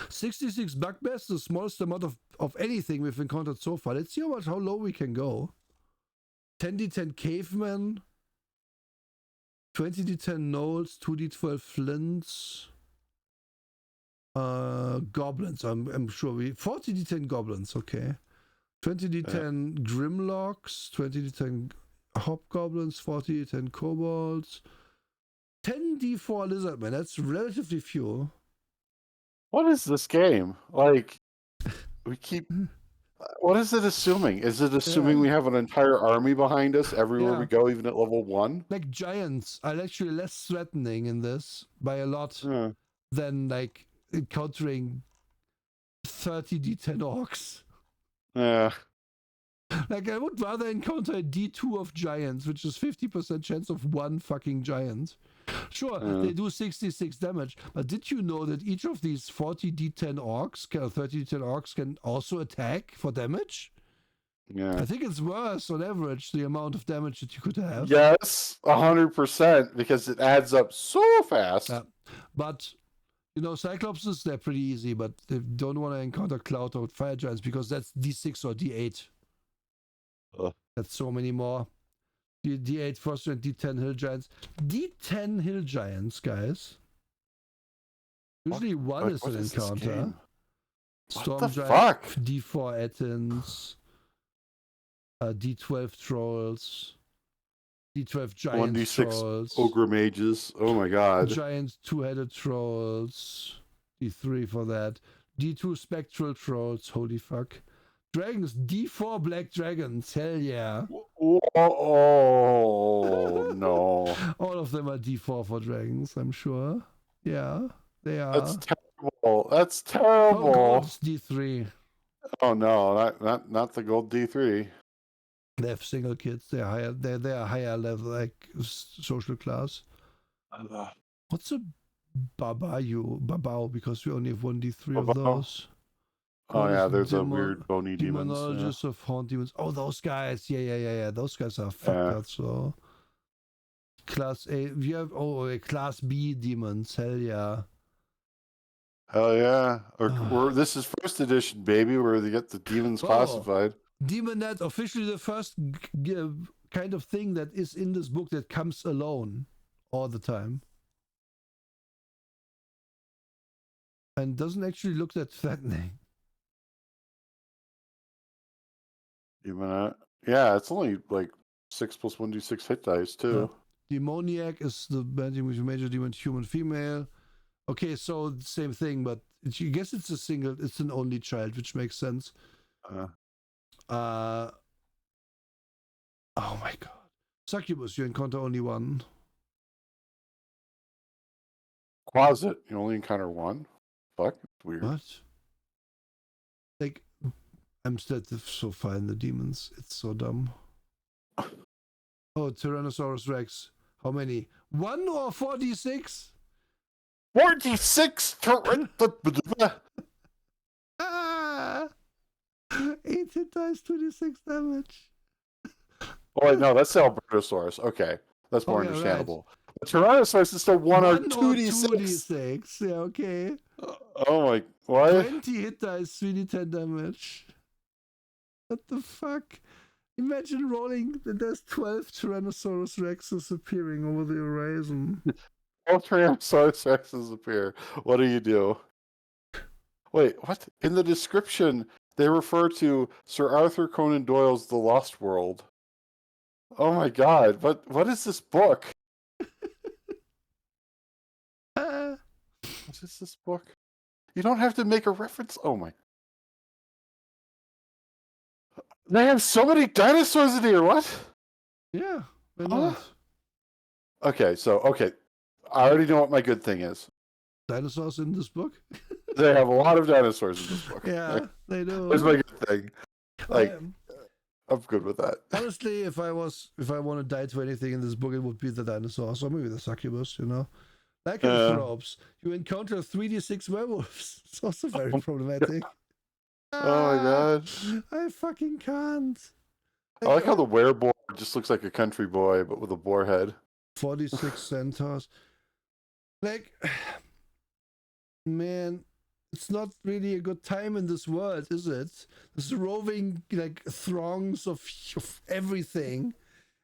66 bugbears, the smallest amount of anything we've encountered so far. Let's see how low we can go. 10d10 cavemen, 20d10 gnolls, 2d12 flints, goblins. I'm sure 40d10 goblins. Okay, 20d10 grimlocks, 20d10 hobgoblins, 40d10 kobolds, 10d4 lizardmen. That's relatively few. What is this game? Like, we keep. What is it assuming? Is it assuming we have an entire army behind us everywhere we go, even at level 1? Like giants are actually less threatening in this by a lot than like encountering 30d10 orcs. Yeah. Like I would rather encounter a d2 of giants, which is 50% chance of one fucking giant. Sure, they do 66 damage, but did you know that each of these 40d10 orcs, or 30d10 orcs, can also attack for damage? Yeah. I think it's worse on average, the amount of damage that you could have. Yes, 100%, because it adds up so fast. Yeah. But, you know, Cyclopses, they're pretty easy, but they don't want to encounter Cloud or Fire Giants because that's D6 or D8. That's so many more. D8 Frost and D10 Hill Giants. D10 Hill Giants, guys. Usually one is an encounter. Storm Giants, D4 Ettins, D12 Trolls, D12 Giant 1d6 Trolls. Ogre Mages. Oh my god. Giant 2-headed Trolls. D3 for that. D2 Spectral Trolls. Holy fuck. Dragons, D4 Black Dragons. Hell yeah. Oh, no. All of them are D4 for dragons, I'm sure. Yeah, they are. That's terrible. That's terrible. Oh, gold's D3. Oh no, not the gold D3. They have single kids. They're higher. They're higher level, like social class. What's a babao? Because we only have 1d3 of those. Oh yeah, there's a weird bony demons. Demonologists of haunt demons. Oh, those guys. Yeah. Those guys are fucked. So class A. We have class B demons. Hell yeah. Hell yeah. This is first edition, baby, where they get the demons classified. Demonet, officially the first kind of thing that is in this book that comes alone all the time. And doesn't actually look that threatening. Demonet. Yeah, it's only like 6 + 1d6 hit dice, too. Demoniac is the major demon, human, female. Okay, so same thing, but I guess it's it's an only child, which makes sense. Oh my god. Succubus, you encounter only one. Closet, you only encounter one? Fuck, it's weird. What? Like, I'm still so far in the demons. It's so dumb. Oh, Tyrannosaurus Rex. How many? 1 or 46? 46 Ah! 8 hit dice, 26 damage. Oh, wait, no, that's the Albertosaurus. Okay, that's more understandable. Right. But Tyrannosaurus is still 1 or 2d6. 2d6. Yeah, okay. Oh my, what? 20 hit dice, 3d10 damage. What the fuck? Imagine rolling that there's 12 Tyrannosaurus Rexes appearing over the horizon. 12 Tyrannosaurus Rexes appear. What do you do? Wait, what? In the description, They refer to Sir Arthur Conan Doyle's The Lost World. Oh my god, what is this book? What is this book? You don't have to make a reference. Oh my. They have so many dinosaurs in here, what? Yeah, why not? Okay, I already know what my good thing is. Dinosaurs in this book? They have a lot of dinosaurs in this book. Yeah, they do. That's my good thing. Like, I'm good with that. Honestly, if I want to die to anything in this book, it would be the dinosaurs or maybe the succubus, you know. Lycanthropes. You encounter 3d6 werewolves. It's also very problematic. Oh my god. I fucking can't. I like how the wereboar just looks like a country boy, but with a boar head. 46 centaurs. Like, man, it's not really a good time in this world, is it? There's roving, like, throngs of everything.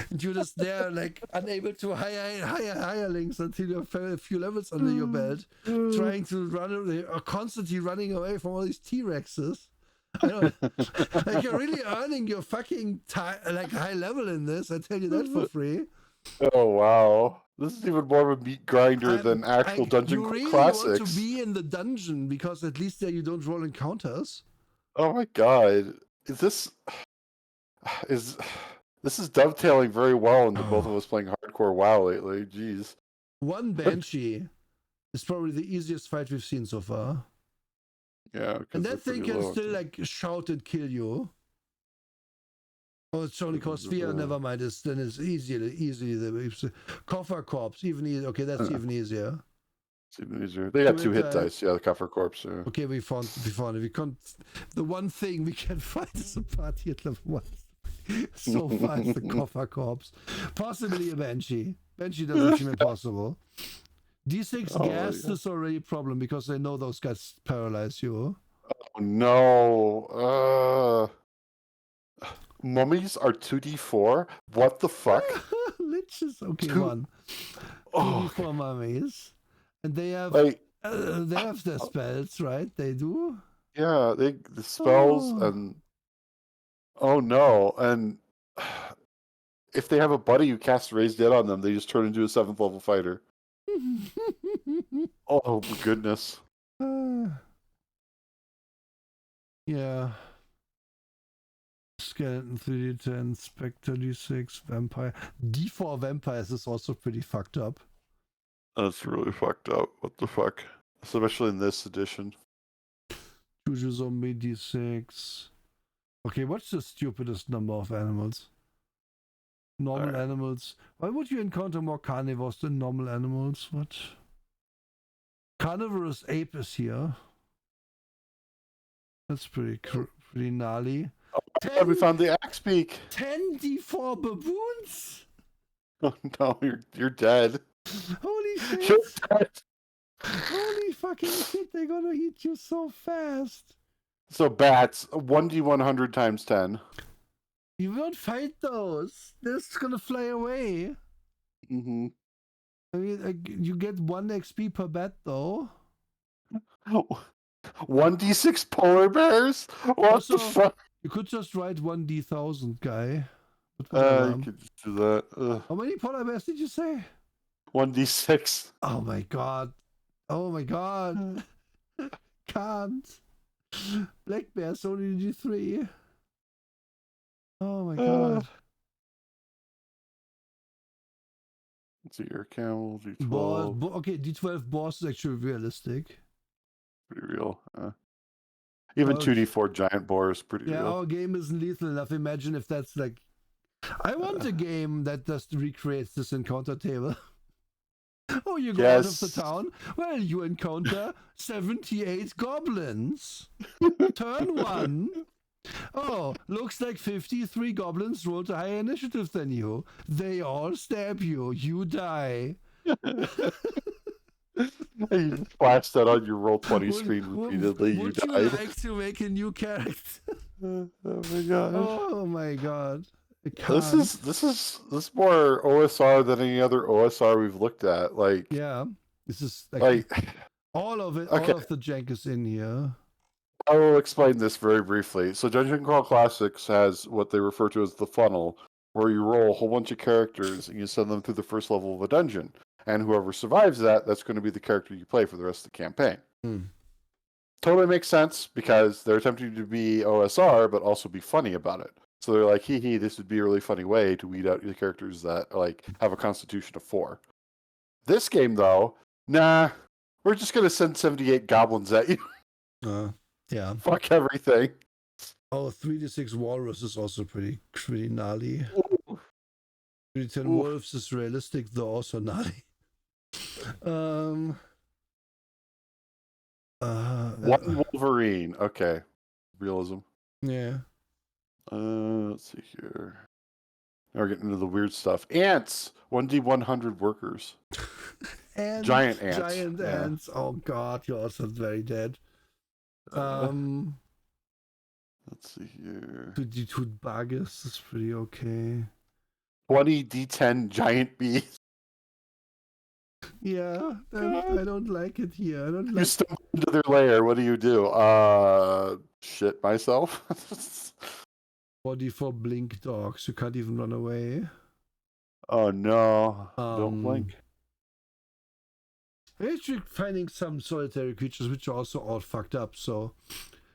And you're just there, like, unable to hire hirelings until you have a few levels under your belt, trying to run, or constantly running away from all these T-Rexes. I don't, like, you're really earning your fucking high level in this. I tell you that for free. Oh wow, this is even more of a meat grinder than actual dungeon classics. You really want to be in the dungeon because at least there you don't roll encounters. Oh my god, this is dovetailing very well into both of us playing hardcore WoW lately. Jeez. One Banshee is probably the easiest fight we've seen so far. Yeah, and that thing can still like shout and kill you. Oh, it's only cost fear. Never mind. Then it's easier. The coffer corpse even easier. Okay, that's even easier. It's even easier. They got 2 hit dice. Yeah, the coffer corpse. Yeah. Okay, we found it. We can't. The one thing we can fight is a party at level 1. So far, it's the coffer corpse. Possibly a banshee. Banshee doesn't seem impossible. D6 gas is already a problem because they know those guys paralyze you. Oh no. Mummies are 2d4? What the fuck? Liches. Okay, 1. 2d4 mummies. And they have their spells, right? They do? Yeah, the spells and oh no. And if they have a buddy who casts Raise Dead on them, they just turn into a 7th level fighter. Oh my goodness. Yeah. Skeleton 3d10, Spectre d6, Vampire. D4 vampires is also pretty fucked up. That's really fucked up. What the fuck? Especially in this edition. Juju zombie d6. Okay, what's the stupidest number of animals? Normal animals. Why would you encounter more carnivores than normal animals? What? Carnivorous ape is here. That's pretty gnarly. Oh, we found the axe beak. 10 d4 baboons? Oh no, you're dead. Holy shit. You're dead. Holy fucking shit, they're gonna eat you so fast. So bats, 1d100 times 10. You won't fight those. They're just gonna fly away. Mm-hmm. I mean, you get 1 XP per bat though. 1d6 polar bears? What also, the fuck? You could just write 1d1000 guy. You could just do that. Ugh. How many polar bears did you say? 1d6. Oh my god. Oh my god. Can't. Black bears only d3. Oh my god. Let's see your camel, d12. Okay, d12 boss is actually realistic. Pretty real. Even 2d4 giant boar is pretty real. Yeah, our game isn't lethal enough. Imagine if that's like... I want a game that just recreates this encounter table. Oh, you go out of the town? Well, you encounter 78 goblins. Turn 1. Oh, looks like 53 goblins rolled a higher initiative than you. They all stab you. You die. You flash that on your Roll20 screen repeatedly. Would you like to make a new character? Oh my god. Oh my god. This is more OSR than any other OSR we've looked at. Like, yeah, this is like all of it. Okay. All of the jank is in here. I will explain this very briefly. So Dungeon Crawl Classics has what they refer to as the funnel, where you roll a whole bunch of characters and you send them through the first level of a dungeon. And whoever survives that, that's going to be the character you play for the rest of the campaign. Totally makes sense because they're attempting to be OSR, but also be funny about it. So they're like, hee, this would be a really funny way to weed out the characters that like have a constitution of 4. This game, though, nah, we're just going to send 78 goblins at you. Yeah. Fuck everything. Oh, 3d6 Walrus is also pretty gnarly. 3d10 Wolves is realistic, though also gnarly. One Wolverine. Okay. Realism. Yeah. Let's see here. Now we're getting into the weird stuff. Ants. 1d100 workers. Giant ants. Giant ants. Oh god, you're also very dead. Let's see here. 2d2 Bagus is pretty okay. 20d10 giant bees. Yeah, I don't like it here. I don't like. You stumble into their lair. What do you do? Shit myself. 44 blink dogs. You can't even run away. Oh no! Don't blink. We're actually finding some solitary creatures which are also all fucked up. So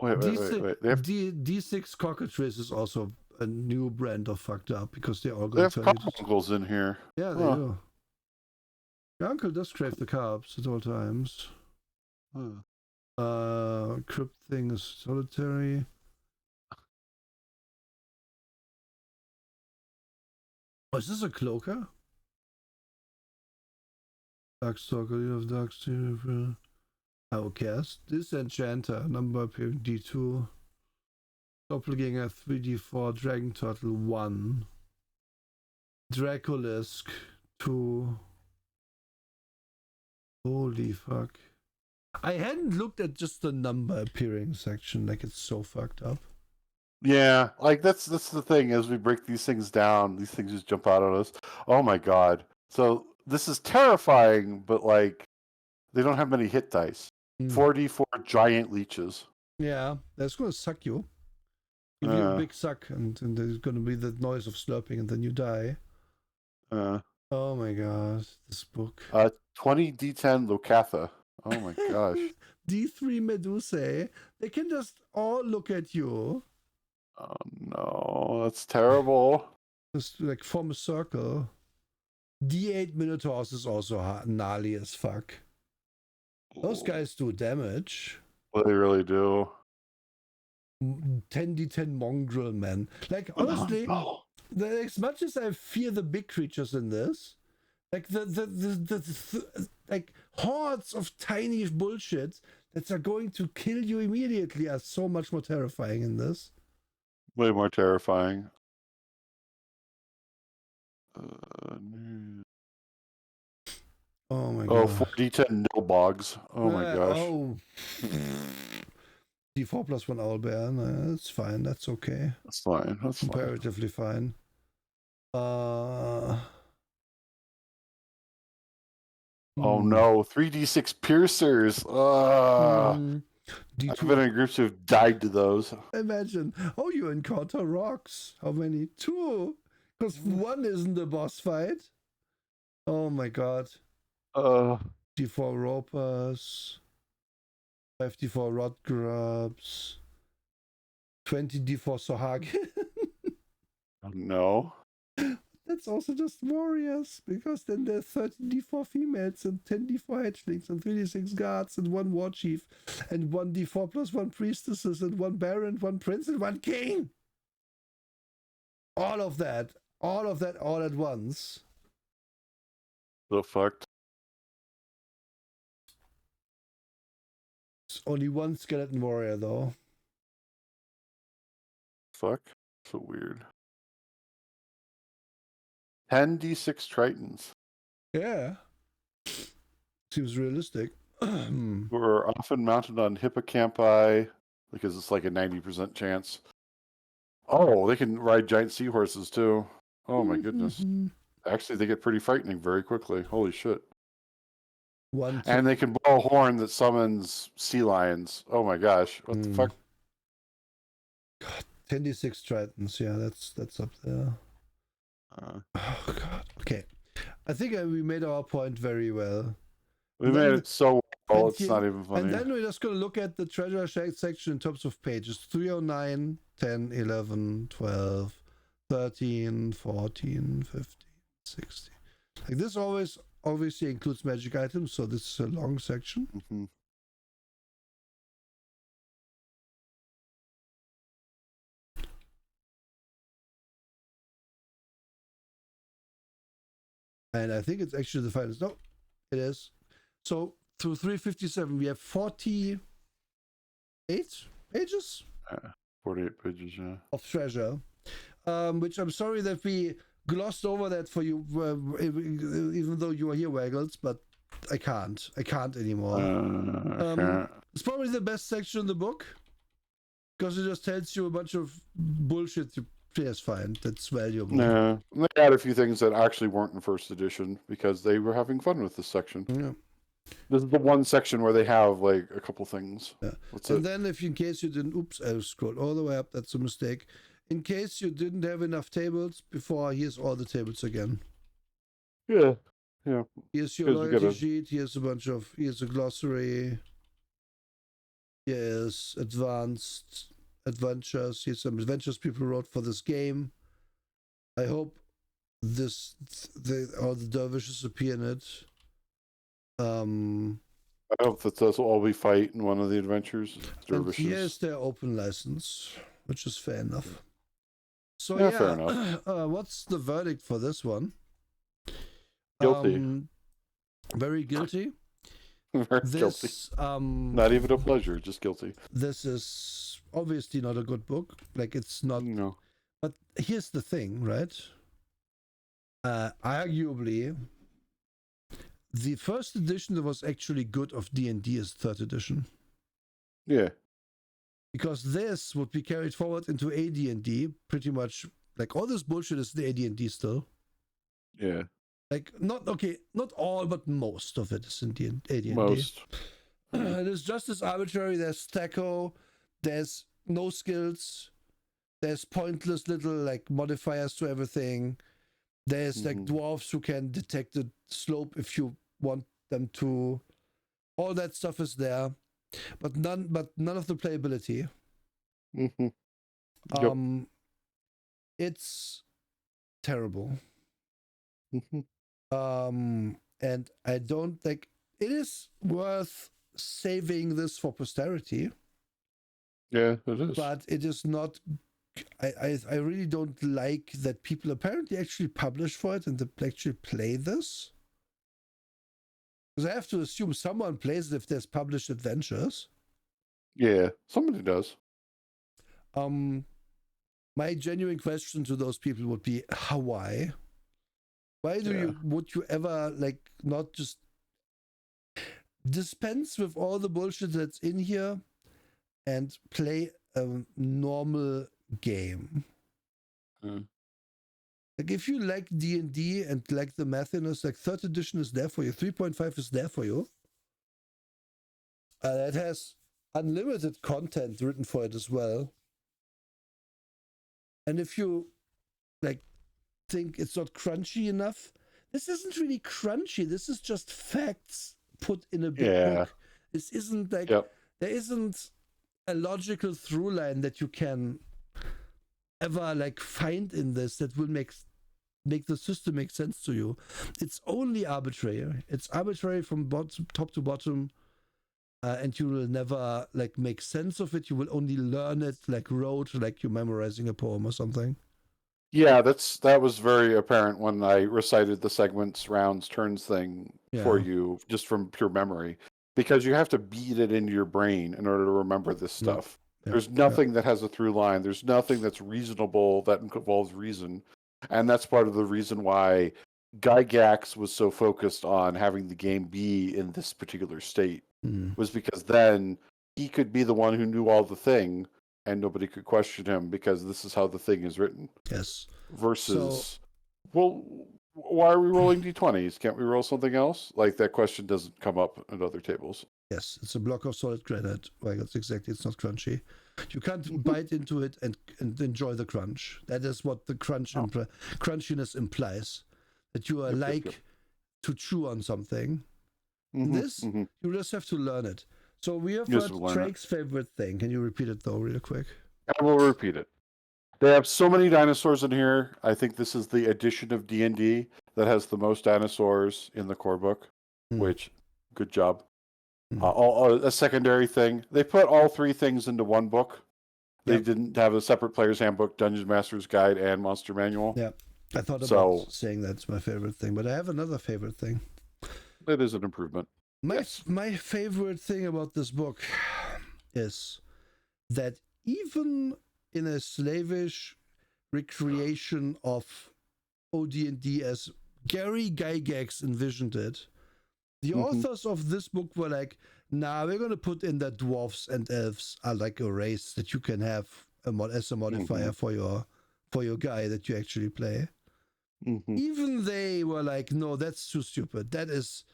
wait. D6 cockatrice is also a new brand of fucked up because they all They got have carbuncles in here. Yeah, they do. Your uncle does crave the carbs at all times. Crypt thing is solitary. Oh, is this a cloaker? Darkstalker, you have Darkstalker. Outcast. Disenchanter, number appearing D2. Doppelganger 3D4, Dragon Turtle 1. Dracolisk 2. Holy fuck. I hadn't looked at just the number appearing section, like it's so fucked up. Yeah, like that's the thing. As we break these things down, these things just jump out at us. Oh my god. So this is terrifying, but like they don't have many hit dice. 4d4 giant leeches. Yeah, that's gonna suck you. Give you a big suck, and there's gonna be the noise of slurping, and then you die. Oh my god, this book. 20 D10 Locatha. Oh my gosh. D3 Medusae. They can just all look at you. Oh no, that's terrible. Just like form a circle. D8 Minotaurs is also gnarly as fuck. Those guys do damage. Well, they really do. 10d10 mongrel, man. Like, honestly, as much as I fear the big creatures in this, like the like hordes of tiny bullshit that are going to kill you immediately are so much more terrifying in this. Way more terrifying. Oh my god. Oh, 4d10 Nilbogs. Oh my gosh. Oh. D4 plus 1 owlbear. No, that's fine. That's okay. That's fine. That's comparatively fine. Oh no, 3d6 piercers. I've been in groups who've died to those. Imagine. Oh, you encounter rocks. How many? 2. Because 1 isn't a boss fight. Oh my god. D4 ropers. 5d4 rod grubs. 20 d4 Sohagen. No. That's also just warriors, because then there's 13 d4 females and 10 d4 hatchlings and 3d6 guards and 1 war chief and 1 d4 plus 1 priestesses and 1 baron, 1 prince and 1 king. All of that all at once. So fucked. It's only 1 skeleton warrior though. Fuck. So weird. 10d6 Tritons. Yeah. Seems realistic. Who are often mounted on hippocampi because it's like a 90% chance. Oh, they can ride giant seahorses too. Oh my goodness. Actually, they get pretty frightening very quickly. Holy shit. 1, 2. And they can blow a horn that summons sea lions. Oh my gosh. What the fuck? God, 26 Tritons. Yeah, that's up there. Oh God. Okay. I think we made our point very well. We made it so well, it's not even funny. And then we're just going to look at the treasure section in terms of pages. 309, 10, 11, 12, 13, 14, 15, 16. Like this always obviously includes magic items, so this is a long section. Mm-hmm. And I think it's actually the finest. No, it is. So through 357, we have 48 pages? 48 pages, yeah. Of treasure. Which I'm sorry that we glossed over that for you, even though you are here, Waggles, but I can't. I can't anymore. It's probably the best section in the book because it just tells you a bunch of bullshit you players find that's valuable. Yeah, they add a few things that actually weren't in first edition because they were having fun with this section. Yeah. This is the one section where they have like a couple things. Yeah. And then if in case you didn't, oops, I scrolled all the way up, that's a mistake. In case you didn't have enough tables before, here's all the tables again. Yeah. Yeah. Here's your loyalty sheet, here's a bunch of, here's a glossary. Here's advanced adventures. Here's some adventures people wrote for this game. I hope all the dervishes appear in it. I hope that that's all we fight in one of the adventures. Dervishes. And here's their open license, which is fair enough. So yeah, fair enough. What's the verdict for this one? Guilty. Very guilty. Guilty. Not even a pleasure, just guilty. This is obviously not a good book. Like it's not. No. But here's the thing, right? Arguably, the first edition that was actually good of D&D is third edition. Yeah. Because this would be carried forward into AD&D, pretty much. Like all this bullshit is the AD&D still. Yeah. Like not all, but most of it is in AD&D. Most. It is just as arbitrary. There's Stacko, there's no skills, there's pointless little like modifiers to everything. There's like dwarves who can detect the slope if you want them to. All that stuff is there, but none of the playability. Yep. It's terrible. And I don't think it is worth saving this for posterity. Yeah, it is. But it is not. I really don't like that people apparently actually publish for it and they actually play this. Because I have to assume someone plays it if there's published adventures. Yeah, somebody does. My genuine question to those people would be, why? Why would you ever like not just dispense with all the bullshit that's in here and play a normal game? Like if you like D&D and like the mathiness, like 3rd edition is there for you, 3.5 is there for you. It has unlimited content written for it as well. And if you like think it's not crunchy enough, this isn't really crunchy. This is just facts put in a big book. This isn't like there isn't a logical through line that you can ever like find in this that will make the system make sense to you. It's only arbitrary. It's arbitrary from top to bottom, and you will never like make sense of it. You will only learn it like rote, like you're memorizing a poem or something. Yeah, that was very apparent when I recited the segments, rounds, turns thing for you just from pure memory, because you have to beat it into your brain in order to remember this stuff. There's nothing that has a through line. There's nothing that's reasonable that involves reason. And that's part of the reason why Gygax was so focused on having the game be in this particular state, was because then he could be the one who knew all the thing and nobody could question him because this is how the thing is written. Yes. Versus, well, Why are we rolling d20s? Can't we roll something else? Like, that question doesn't come up at other tables. Yes, it's a block of solid granite. Well, that's exactly. It's not crunchy. You can't bite into it and enjoy the crunch. That is what the crunchiness implies. That you are Yep. to chew on something. This, you just have to learn it. So we have Just heard learn it. Trake's favorite thing. Can you repeat it though, real quick? I will repeat it. They have so many dinosaurs in here. I think this is the edition of D&D that has the most dinosaurs in the core book, which, good job. A secondary thing. They put all three things into one book. They didn't have a separate player's handbook, Dungeon Master's Guide, and Monster Manual. Yeah, I thought about saying that's my favorite thing, but I have another favorite thing. It is an improvement. My favorite thing about this book is that even in a slavish recreation of OD&D as Gary Gygax envisioned it, the authors of this book were like, nah, we're going to put in that dwarves and elves are like a race that you can have as a modifier for your guy that you actually play. Even they were like, no, that's too stupid. That is,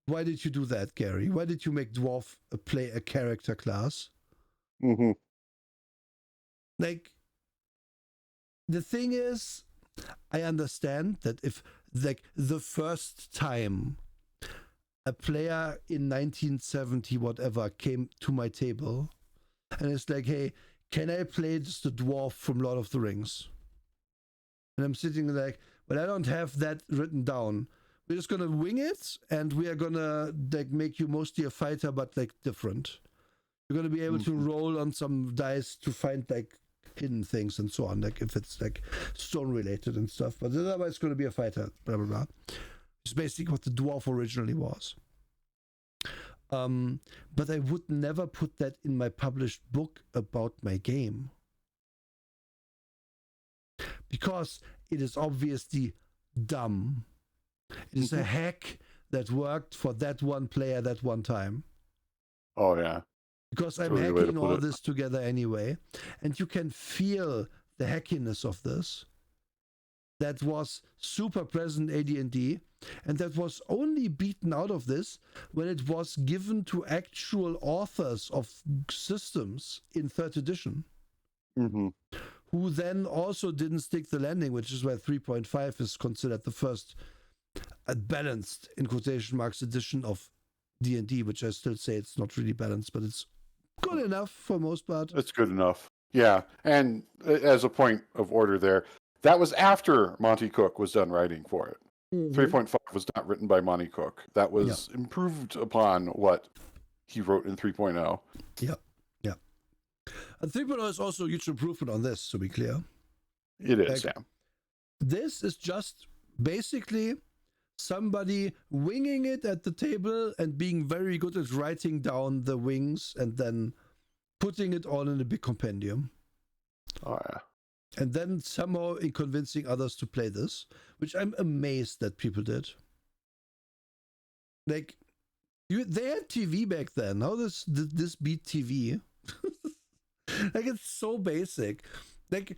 why did you do that, Gary? Why did you make dwarf play a character class? Like, the thing is, I understand that if, like, the first time a player in 1970 whatever came to my table and it's like, hey, can I play just the dwarf from Lord of the Rings? And I'm sitting like, well, I don't have that written down. We're just gonna wing it, and we are gonna like make you mostly a fighter, but like different. You're gonna be able to roll on some dice to find like hidden things and so on, like if it's like stone related and stuff. But otherwise, it's gonna be a fighter. Blah blah blah. It's basically what the dwarf originally was. But I would never put that in my published book about my game, because it is obviously dumb. It is a hack that worked for that one player that one time. Oh, yeah. Because I'm hacking all this together anyway. And you can feel the hackiness of this. That was super present AD&D. And that was only beaten out of this when it was given to actual authors of systems in 3rd edition. Who then also didn't stick the landing, which is why 3.5 is considered the first balanced, in quotation marks, edition of D&D, which I still say it's not really balanced, but it's good enough for most part. It's good enough. Yeah. And as a point of order there, that was after Monty Cook was done writing for it. 3.5 was not written by Monty Cook. That was improved upon what he wrote in 3.0. Yeah. And 3.0 is also a huge improvement on this, to be clear. It is, yeah. This is just basically somebody winging it at the table and being very good at writing down the wings and then putting it all in a big compendium. Oh, yeah. And then somehow in convincing others to play this, which I'm amazed that people did. Like, they had TV back then. How does this beat TV? Like, it's so basic. Like,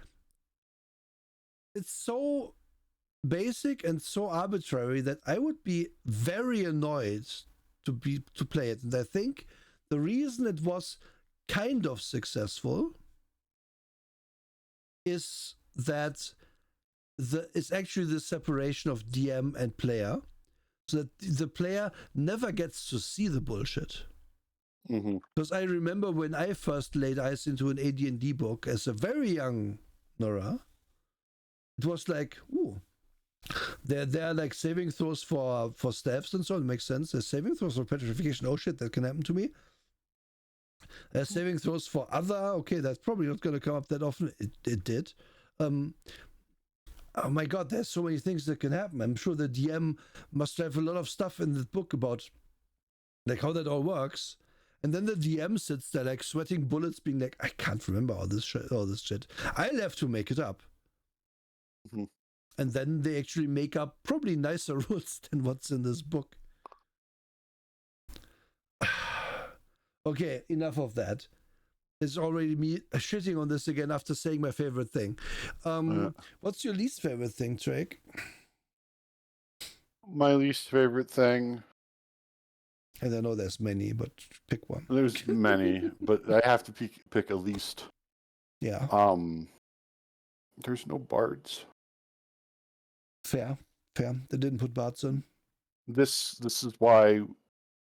it's so basic and so arbitrary that I would be very annoyed to play it. And I think the reason it was kind of successful is that it's actually the separation of DM and player, so that the player never gets to see the bullshit. Because I remember when I first laid eyes into an AD&D book as a very young Nora, it was like, ooh, there are like saving throws for staffs and so on. It makes sense. There's saving throws for petrification. Oh shit, that can happen to me. There's saving throws for other. Okay, that's probably not going to come up that often. It did. Oh my god, there's so many things that can happen. I'm sure the DM must have a lot of stuff in the book about like how that all works. And then the DM sits there like sweating bullets, being like, I can't remember all this shit. I'll have to make it up. And then they actually make up probably nicer rules than what's in this book. Okay, enough of that. It's already me shitting on this again after saying my favorite thing. What's your least favorite thing, Drake? My least favorite thing. And I know there's many, but pick one. There's many, but I have to pick a least. Yeah. There's no bards. Fair. They didn't put bards in. This is why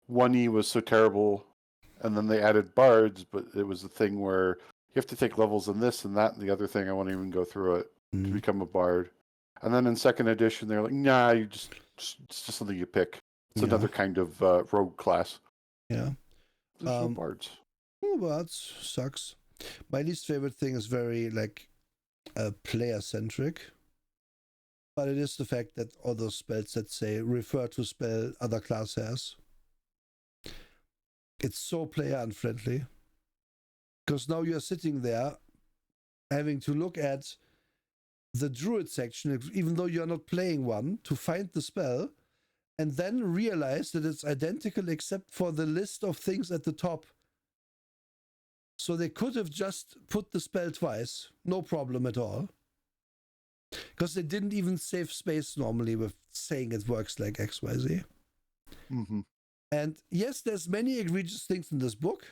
1E was so terrible, and then they added bards, but it was a thing where you have to take levels in this and that and the other thing. I won't even go through it to become a bard. And then in second edition, they're like, nah, it's just something you pick. It's another kind of rogue class. Yeah. There's no bards. Oh, bards sucks. My least favorite thing is very player centric, but it is the fact that all those spells that say refer to spell other class has. It's so player unfriendly because now you're sitting there having to look at the druid section, even though you're not playing one, to find the spell and then realize that it's identical except for the list of things at the top. So they could have just put the spell twice, no problem at all. Because they didn't even save space normally with saying it works like XYZ. Mm-hmm. And yes, there's many egregious things in this book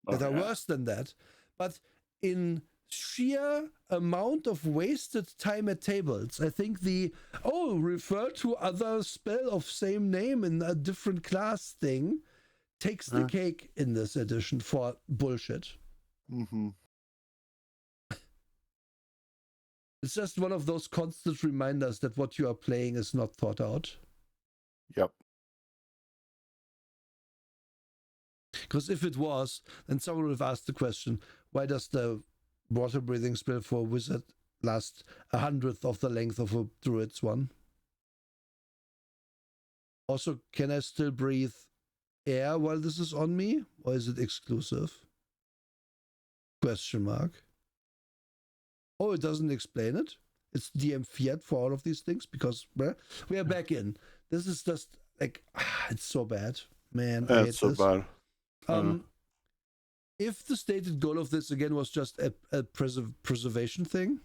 that are worse than that. But in sheer amount of wasted time at tables, I think refer to other spell of same name in a different class thing takes the cake in this edition for bullshit. Mm-hmm. It's just one of those constant reminders that what you are playing is not thought out. Yep. Because if it was, then someone would have asked the question, why does the water breathing spell for a wizard last 100th of the length of a druid's one? Also, can I still breathe air while this is on me? Or is it exclusive? Question mark. Oh, it doesn't explain it. It's DM fiat for all of these things because we are back in. This is just it's so bad, man. I hate so this. Bad. If the stated goal of this again was just a preservation thing,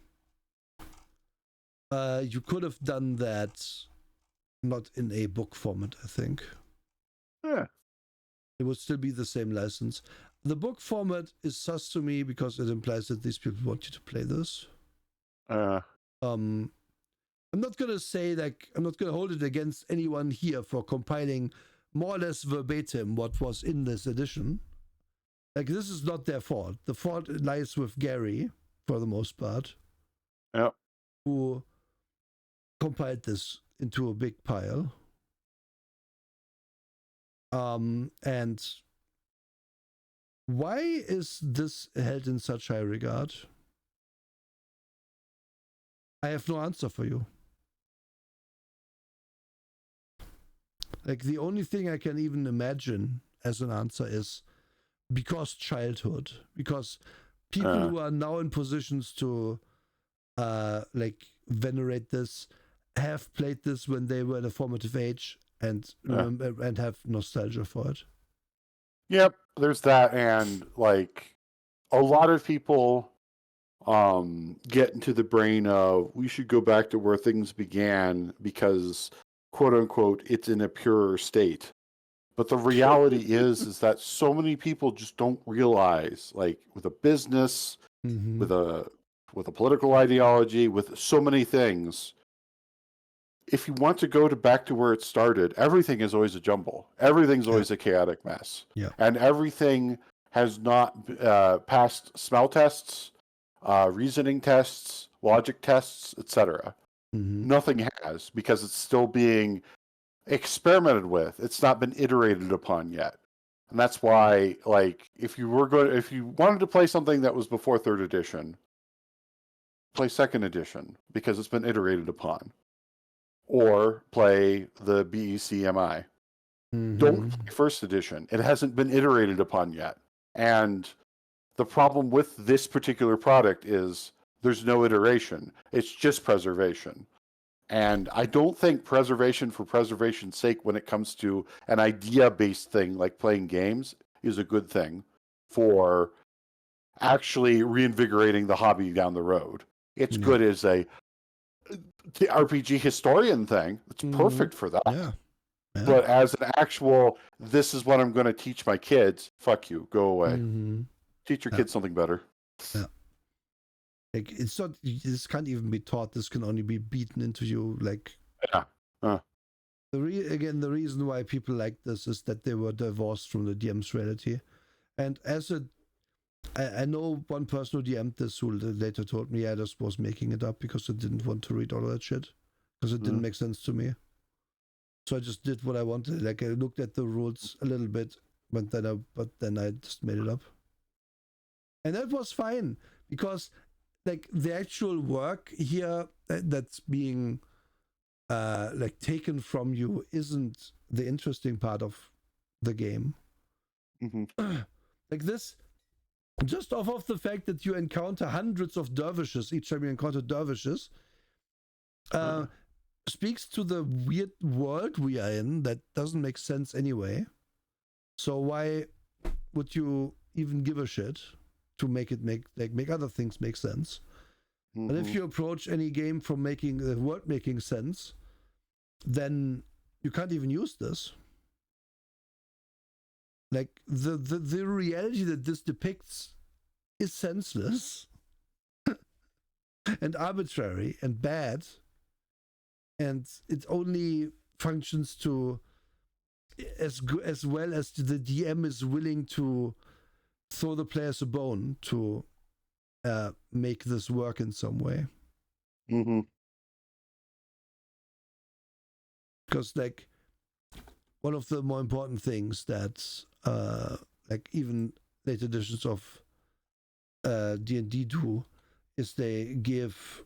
you could have done that not in a book format, I think. Yeah. It would still be the same license. The book format is sus to me because it implies that these people want you to play this. I'm not gonna say I'm not gonna hold it against anyone here for compiling more or less verbatim what was in this edition. This is not their fault. The fault lies with Gary for the most part. Yep. Who compiled this into a big pile. And why is this held in such high regard? I have no answer for you. The only thing I can even imagine as an answer is because childhood. Because people who are now in positions to venerate this have played this when they were in a formative age and remember and have nostalgia for it. Yep, there's that, and a lot of people get into the brain of we should go back to where things began because quote unquote it's in a purer state. But the reality is that so many people just don't realize, with a business, with a political ideology, with so many things, if you want to go back to where it started, everything is always a jumble. Everything's always a chaotic mess. Yeah. And everything has not passed smell tests, reasoning tests, logic tests, etc. Nothing has, because it's still being experimented with. It's not been iterated upon yet. And that's why, if you wanted to play something that was before 3rd edition, play 2nd edition, because it's been iterated upon. Or play the BECMI. Don't play 1st edition. It hasn't been iterated upon yet. And the problem with this particular product is there's no iteration. It's just preservation. And I don't think preservation for preservation's sake when it comes to an idea-based thing like playing games is a good thing for actually reinvigorating the hobby down the road. It's good as a the RPG historian thing. It's perfect for that. Yeah. But as an actual, this is what I'm going to teach my kids. Fuck you. Go away. Teach your kids something better. Yeah. Like, it's not. This can't even be taught. This can only be beaten into you. Like. Yeah. The reason why people like this is that they were divorced from the DM's reality, and I know one person who DM'd this who later told me I just was making it up because I didn't want to read all that shit because it didn't make sense to me. So I just did what I wanted. Like, I looked at the rules a little bit, but then I just made it up, and that was fine because, like, the actual work here that's being like taken from you isn't the interesting part of the game. Like this, just off of the fact that you encounter hundreds of dervishes each time you encounter dervishes, speaks to the weird world we are in that doesn't make sense anyway. So why would you even give a shit to make other things make sense? And if you approach any game from making the world making sense, then you can't even use this. Like, the reality that this depicts is senseless and arbitrary and bad, and it only functions to as well as the DM is willing to throw the players a bone to make this work in some way. Because, like, one of the more important things that like even late editions of D&D do is they give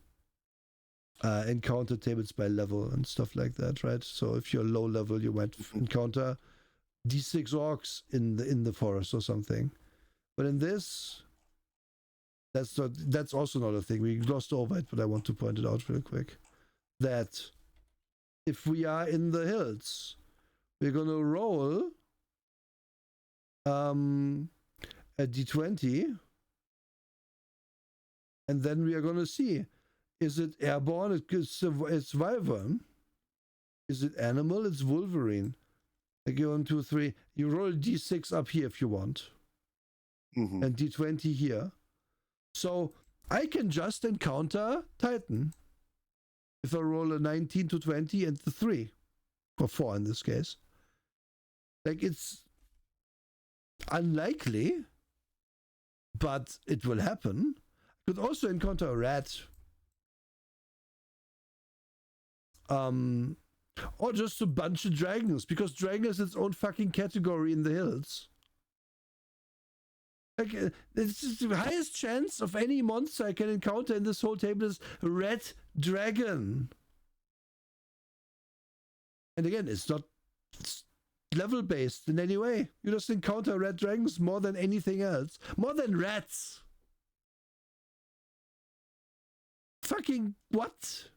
encounter tables by level and stuff like that, right? So if you're low level, you might encounter D6 orcs in the forest or something. But in this, that's also not a thing. We glossed over it, but I want to point it out real quick. That if we are in the hills, we're gonna roll a d20, and then we are gonna see, is it airborne? It's wyvern. Is it animal? It's wolverine. Like, 1, 2, 3. You roll d6 up here if you want, and d20 here. So I can just encounter Titan if I roll a 19 to 20 and the 3 or 4 in this case. Like, it's unlikely, but it will happen. Could also encounter a rat, or just a bunch of dragons, because dragon is its own fucking category in the hills. Like, it's the highest chance of any monster I can encounter in this whole table is red dragon. And again, it's not level based in any way. You just encounter red dragons more than anything else, more than rats. Fucking what?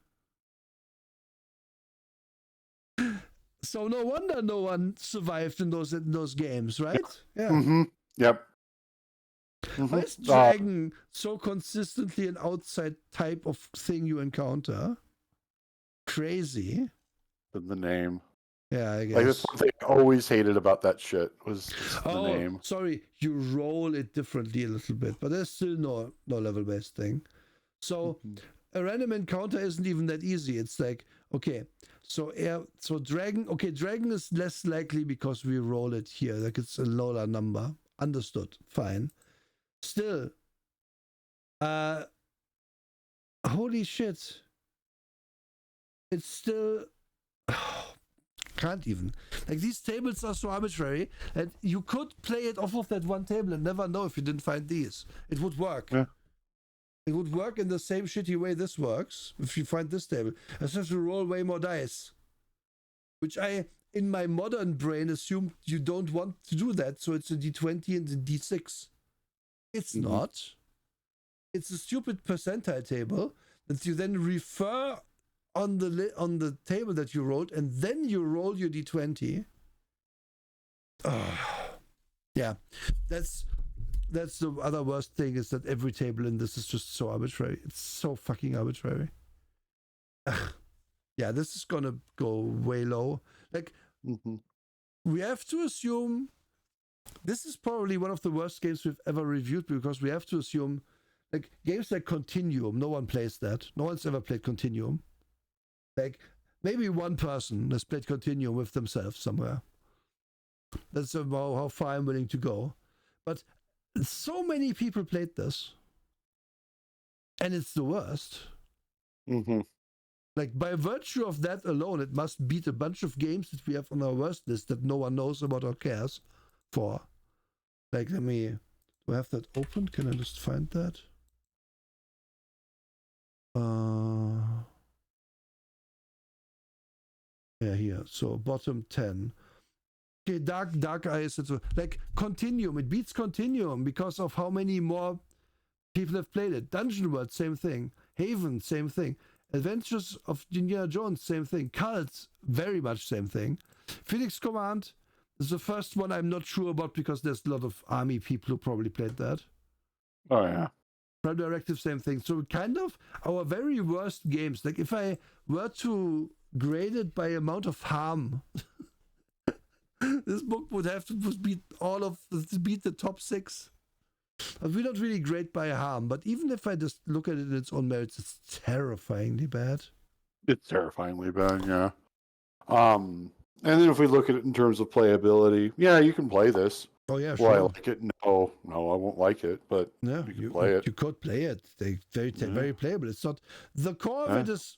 So no wonder no one survived in those games, right? Yeah. Yep. Why is dragon so consistently an outside type of thing you encounter? Crazy. The name. Yeah, I guess. Like, that's one thing I always hated about that shit was the name. Sorry, you roll it differently a little bit, but there's still no level-based thing. So a random encounter isn't even that easy. It's like, okay, so dragon. Okay, dragon is less likely because we roll it here. Like, it's a lower number. Understood. Fine. Still, holy shit. It's still can't even. Like, these tables are so arbitrary, and you could play it off of that one table and never know if you didn't find these. It would work. Yeah. It would work in the same shitty way this works if you find this table. I just have to roll way more dice, which I, in my modern brain, assumed you don't want to do that. So it's a d20 and a d6. It's not. It's a stupid percentile table that you then refer on the table that you rolled, and then you roll your d20. Yeah, that's the other worst thing, is that every table in this is just so arbitrary. It's so fucking arbitrary. yeah, this is gonna go way low. Like, we have to assume this is probably one of the worst games we've ever reviewed, because we have to assume, like, games like Continuum, no one plays that. No one's ever played Continuum. Like, maybe one person has played Continuum with themselves somewhere. That's about how far I'm willing to go. But so many people played this, and it's the worst. Like, by virtue of that alone, it must beat a bunch of games that we have on our worst list that no one knows about or cares for. Like, do I have that open? Can I just find that? Yeah, here. So bottom 10. Okay, Dark Eyes. Like, Continuum. It beats Continuum because of how many more people have played it. Dungeon World, same thing. Haven, same thing. Adventures of Indiana Jones, same thing. Cult, very much same thing. Phoenix Command is the first one I'm not sure about, because there's a lot of army people who probably played that. Oh, yeah. Prime Directive, same thing. So kind of our very worst games. Like, if I were to grade it by amount of harm, this book would have to beat the top 6. But we're not really great by harm. But even if I just look at it in its own merits, it's terrifyingly bad. It's terrifyingly bad, yeah. And then if we look at it in terms of playability, yeah, you can play this. Oh yeah, sure. Will I sure. like it? No, I won't like it. But Yeah, you can play it. You could play it. Very playable. It's not the core of it is.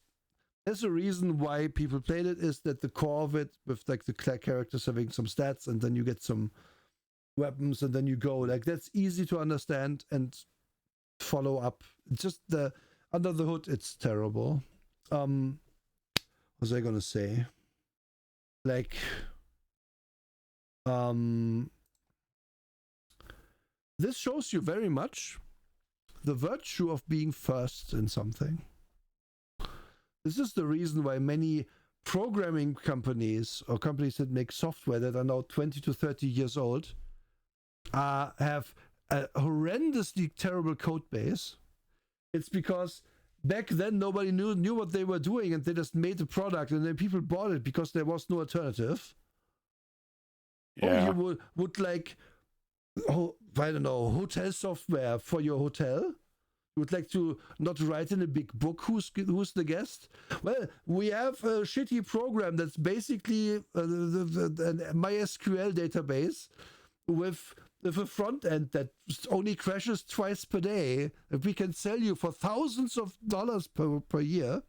There's a reason why people played it, is that the core of it, with like the characters having some stats, and then you get some weapons, and then you go. Like, that's easy to understand and follow up. It's just the under the hood, it's terrible. What was I gonna say? Like, this shows you very much the virtue of being first in something. This is the reason why many programming companies, or companies that make software that are now 20 to 30 years old, have a horrendously terrible code base. It's because back then nobody knew what they were doing, and they just made a product, and then people bought it because there was no alternative. Yeah. Or you would like, I don't know, hotel software for your hotel. You would like to not write in a big book who's the guest. Well, we have a shitty program that's basically an MySQL database with a front end that only crashes twice per day, that we can sell you for thousands of dollars per year,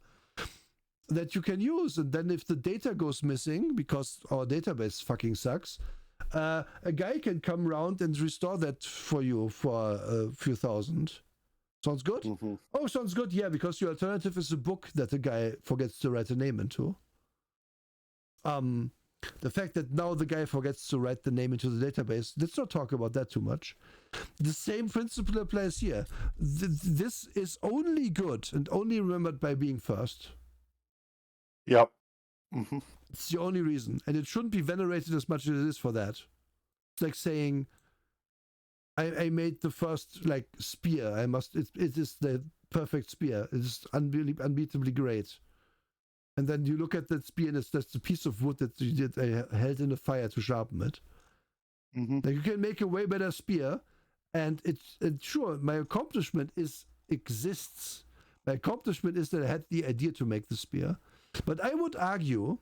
that you can use. And then if the data goes missing because our database fucking sucks, a guy can come around and restore that for you for a few thousand. Sounds good? Oh, sounds good. Yeah, because your alternative is a book that the guy forgets to write a name into. The fact that now the guy forgets to write the name into the database, let's not talk about that too much. The same principle applies here. This is only good and only remembered by being first. Yep. It's the only reason. And it shouldn't be venerated as much as it is for that. It's like saying, I made the first like spear. It is the perfect spear. It is unbeatably great. And then you look at that spear, and it's just a piece of wood that you held in a fire to sharpen it. Like, you can make a way better spear, and it's sure, my accomplishment exists. My accomplishment is that I had the idea to make the spear. But I would argue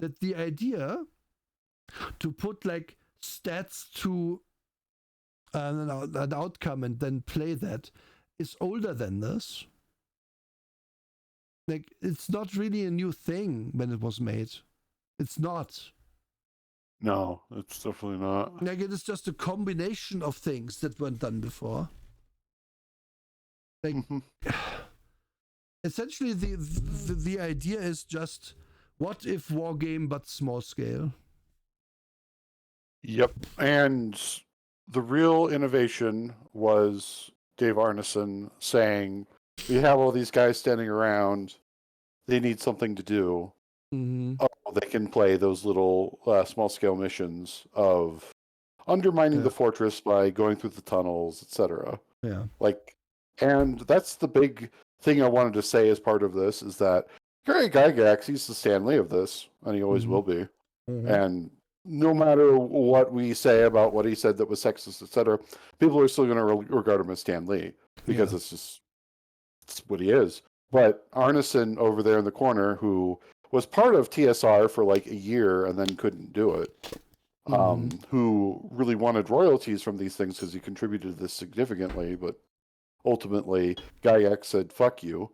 that the idea to put like stats to an outcome and then play that is older than this. Like, it's not really a new thing when it was made. It's not. No, it's definitely not. Like, it is just a combination of things that weren't done before. Like, essentially, the idea is just, what if war game but small scale? Yep. And the real innovation was Dave Arneson saying, we have all these guys standing around, they need something to do. Oh, they can play those little small-scale missions of undermining the fortress by going through the tunnels, etc. Yeah. Like, and that's the big thing I wanted to say as part of this, is that Gary Gygax, he's the Stan Lee of this, and he always will be. And no matter what we say about what he said that was sexist, etc., people are still going to regard him as Stan Lee because it's what he is. But Arneson over there in the corner, who was part of TSR for like a year and then couldn't do it, who really wanted royalties from these things because he contributed to this significantly, but ultimately Gygax said, "Fuck you."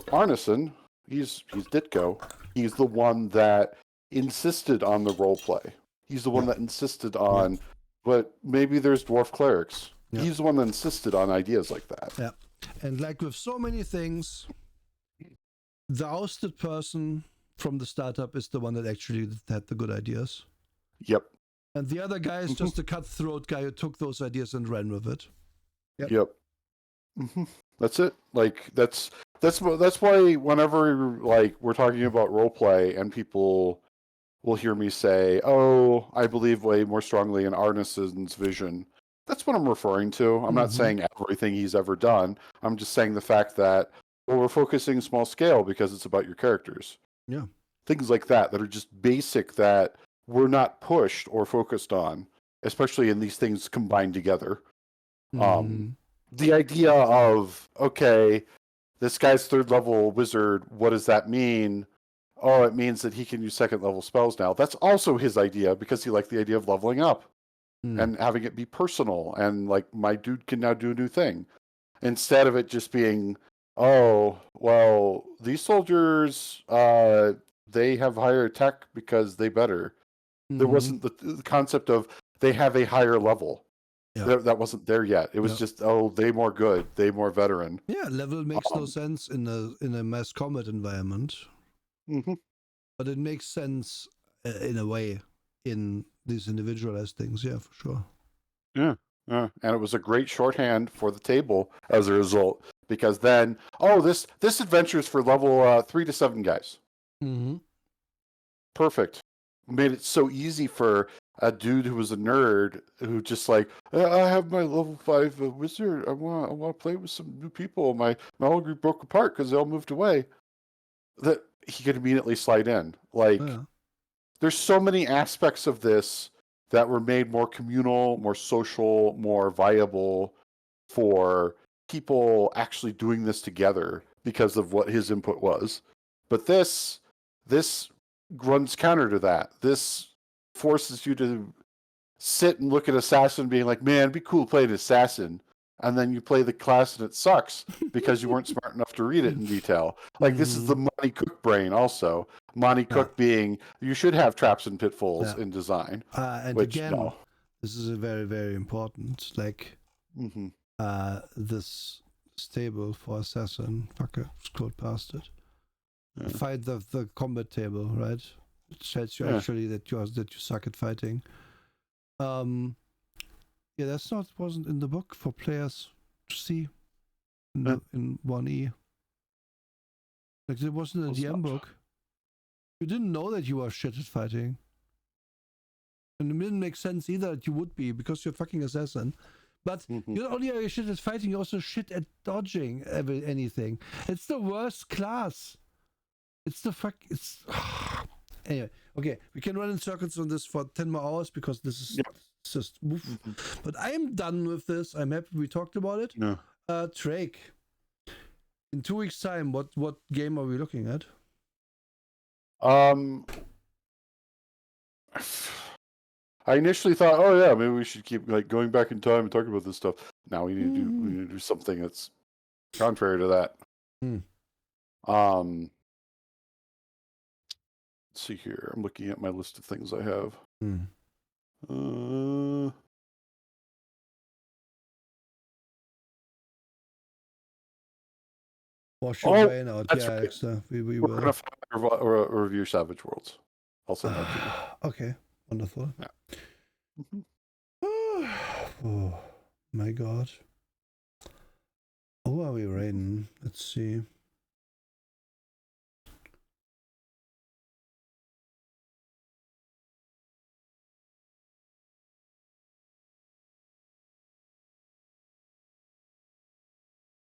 Arneson, he's Ditko. He's the one that insisted on the role play. He's the one that insisted on, but maybe there's dwarf clerics. He's the one that insisted on ideas like that. Yeah. And like with so many things, the ousted person from the startup is the one that actually had the good ideas. Yep. And the other guy is just a cutthroat guy who took those ideas and ran with it. Yep. That's it. Like that's why whenever like we're talking about role play and people will hear me say, "Oh, I believe way more strongly in Arneson's vision." That's what I'm referring to. I'm not saying everything he's ever done. I'm just saying the fact that we're focusing small scale because it's about your characters. Yeah. Things like that are just basic that we're not pushed or focused on, especially in these things combined together. The idea of, okay, this guy's third level wizard, what does that mean? Oh, it means that he can use second level spells now. That's also his idea because he liked the idea of leveling up and having it be personal and like my dude can now do a new thing. Instead of it just being, oh, well, these soldiers, they have higher attack because they better. There wasn't the concept of they have a higher level. That wasn't there yet. It was just, oh, they more good, they more veteran. Yeah, level makes no sense in a mass combat environment. But it makes sense in a way in these individualized things, yeah, for sure. Yeah. And it was a great shorthand for the table as a result, because then, oh, this adventure is for level 3 to 7 guys. Perfect. Made it so easy for a dude who was a nerd who just like, I have my level 5 wizard. I want to play with some new people. My whole group broke apart because they all moved away. That he could immediately slide in. Like, there's so many aspects of this that were made more communal, more social, more viable for people actually doing this together because of what his input was. But this runs counter to that. This forces you to sit and look at Assassin being like, man, it'd be cool to play an Assassin. And then you play the class and it sucks because you weren't smart enough to read it in detail. Like, this is the Monty Cook brain also. Monty Cook being, you should have traps and pitfalls in design. And which, again, no. this is a very, very important, like, this table for Assassin, fucker, scrolled past it. Fight the combat table, right? It tells you actually that you suck at fighting. Yeah, that's wasn't in the book for players to see in 1E. Like, it wasn't in the DM book. You didn't know that you were shit at fighting. And it didn't make sense either that you would be because you're fucking assassin. But you not only are you shit at fighting, you're also shit at dodging anything. It's the worst class. It's the fuck. It's anyway. Okay, we can run in circles on this for 10 more hours because this is just woof. But I'm done with this. I'm happy we talked about it. Drake. In 2 weeks' time, what game are we looking at? I initially thought, oh yeah, maybe we should keep like going back in time and talking about this stuff. Now we need to do something that's contrary to that. Let's see here. I'm looking at my list of things I have. Wash your brain out. That's yeah, right. Alexa, we We're will. going to review Savage Worlds. I'll send that to you. Okay, wonderful. Yeah. Oh my god. Who are we rating? Let's see.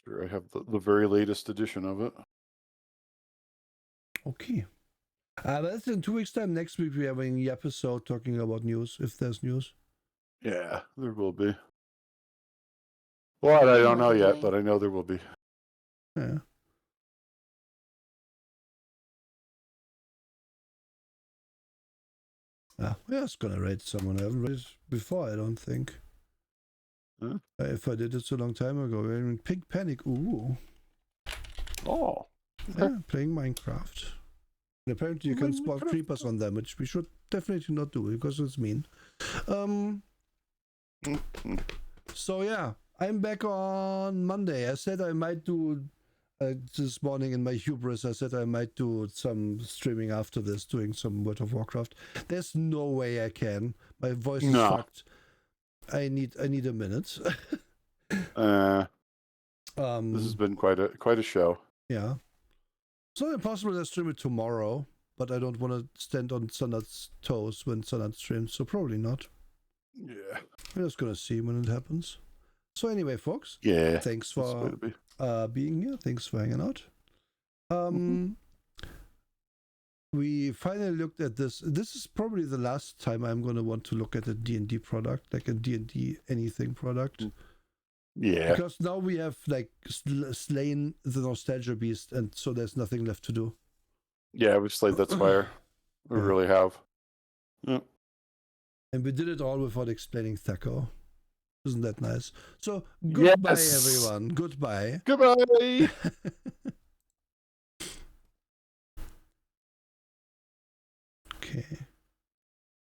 Sure, I have the very latest edition of it. Okay. That's in 2 weeks' time. Next week we're having the episode talking about news, if there's news. Yeah, there will be. What? I don't know yet, but I know there will be. Yeah. Yeah, it's gonna rate someone. I haven't read it before, I don't think. Huh? If I did it so long time ago. I mean, Pink Panic, ooh. Oh. Yeah, playing Minecraft. And apparently you can spot creepers on them, which we should definitely not do because it's mean. So yeah, I'm back on Monday. I said I might do this morning in my hubris. I said I might do some streaming after this, doing some World of Warcraft. There's no way I can. My voice is fucked. I need a minute. This has been quite a show. Yeah. It's not impossible to stream it tomorrow, but I don't want to stand on Sanat's toes when Sanat streams, so probably not. Yeah. We're just gonna see when it happens. So anyway, folks. Yeah. Thanks for being here. Thanks for hanging out. We finally looked at this. This is probably the last time I'm gonna want to look at a D&D product, like a D&D anything product. Yeah. Because now we have like slain the nostalgia beast, and so there's nothing left to do. Yeah, we've slayed that spire. We really have. Yeah. And we did it all without explaining Thaco. Isn't that nice? So goodbye, everyone. Goodbye. Goodbye.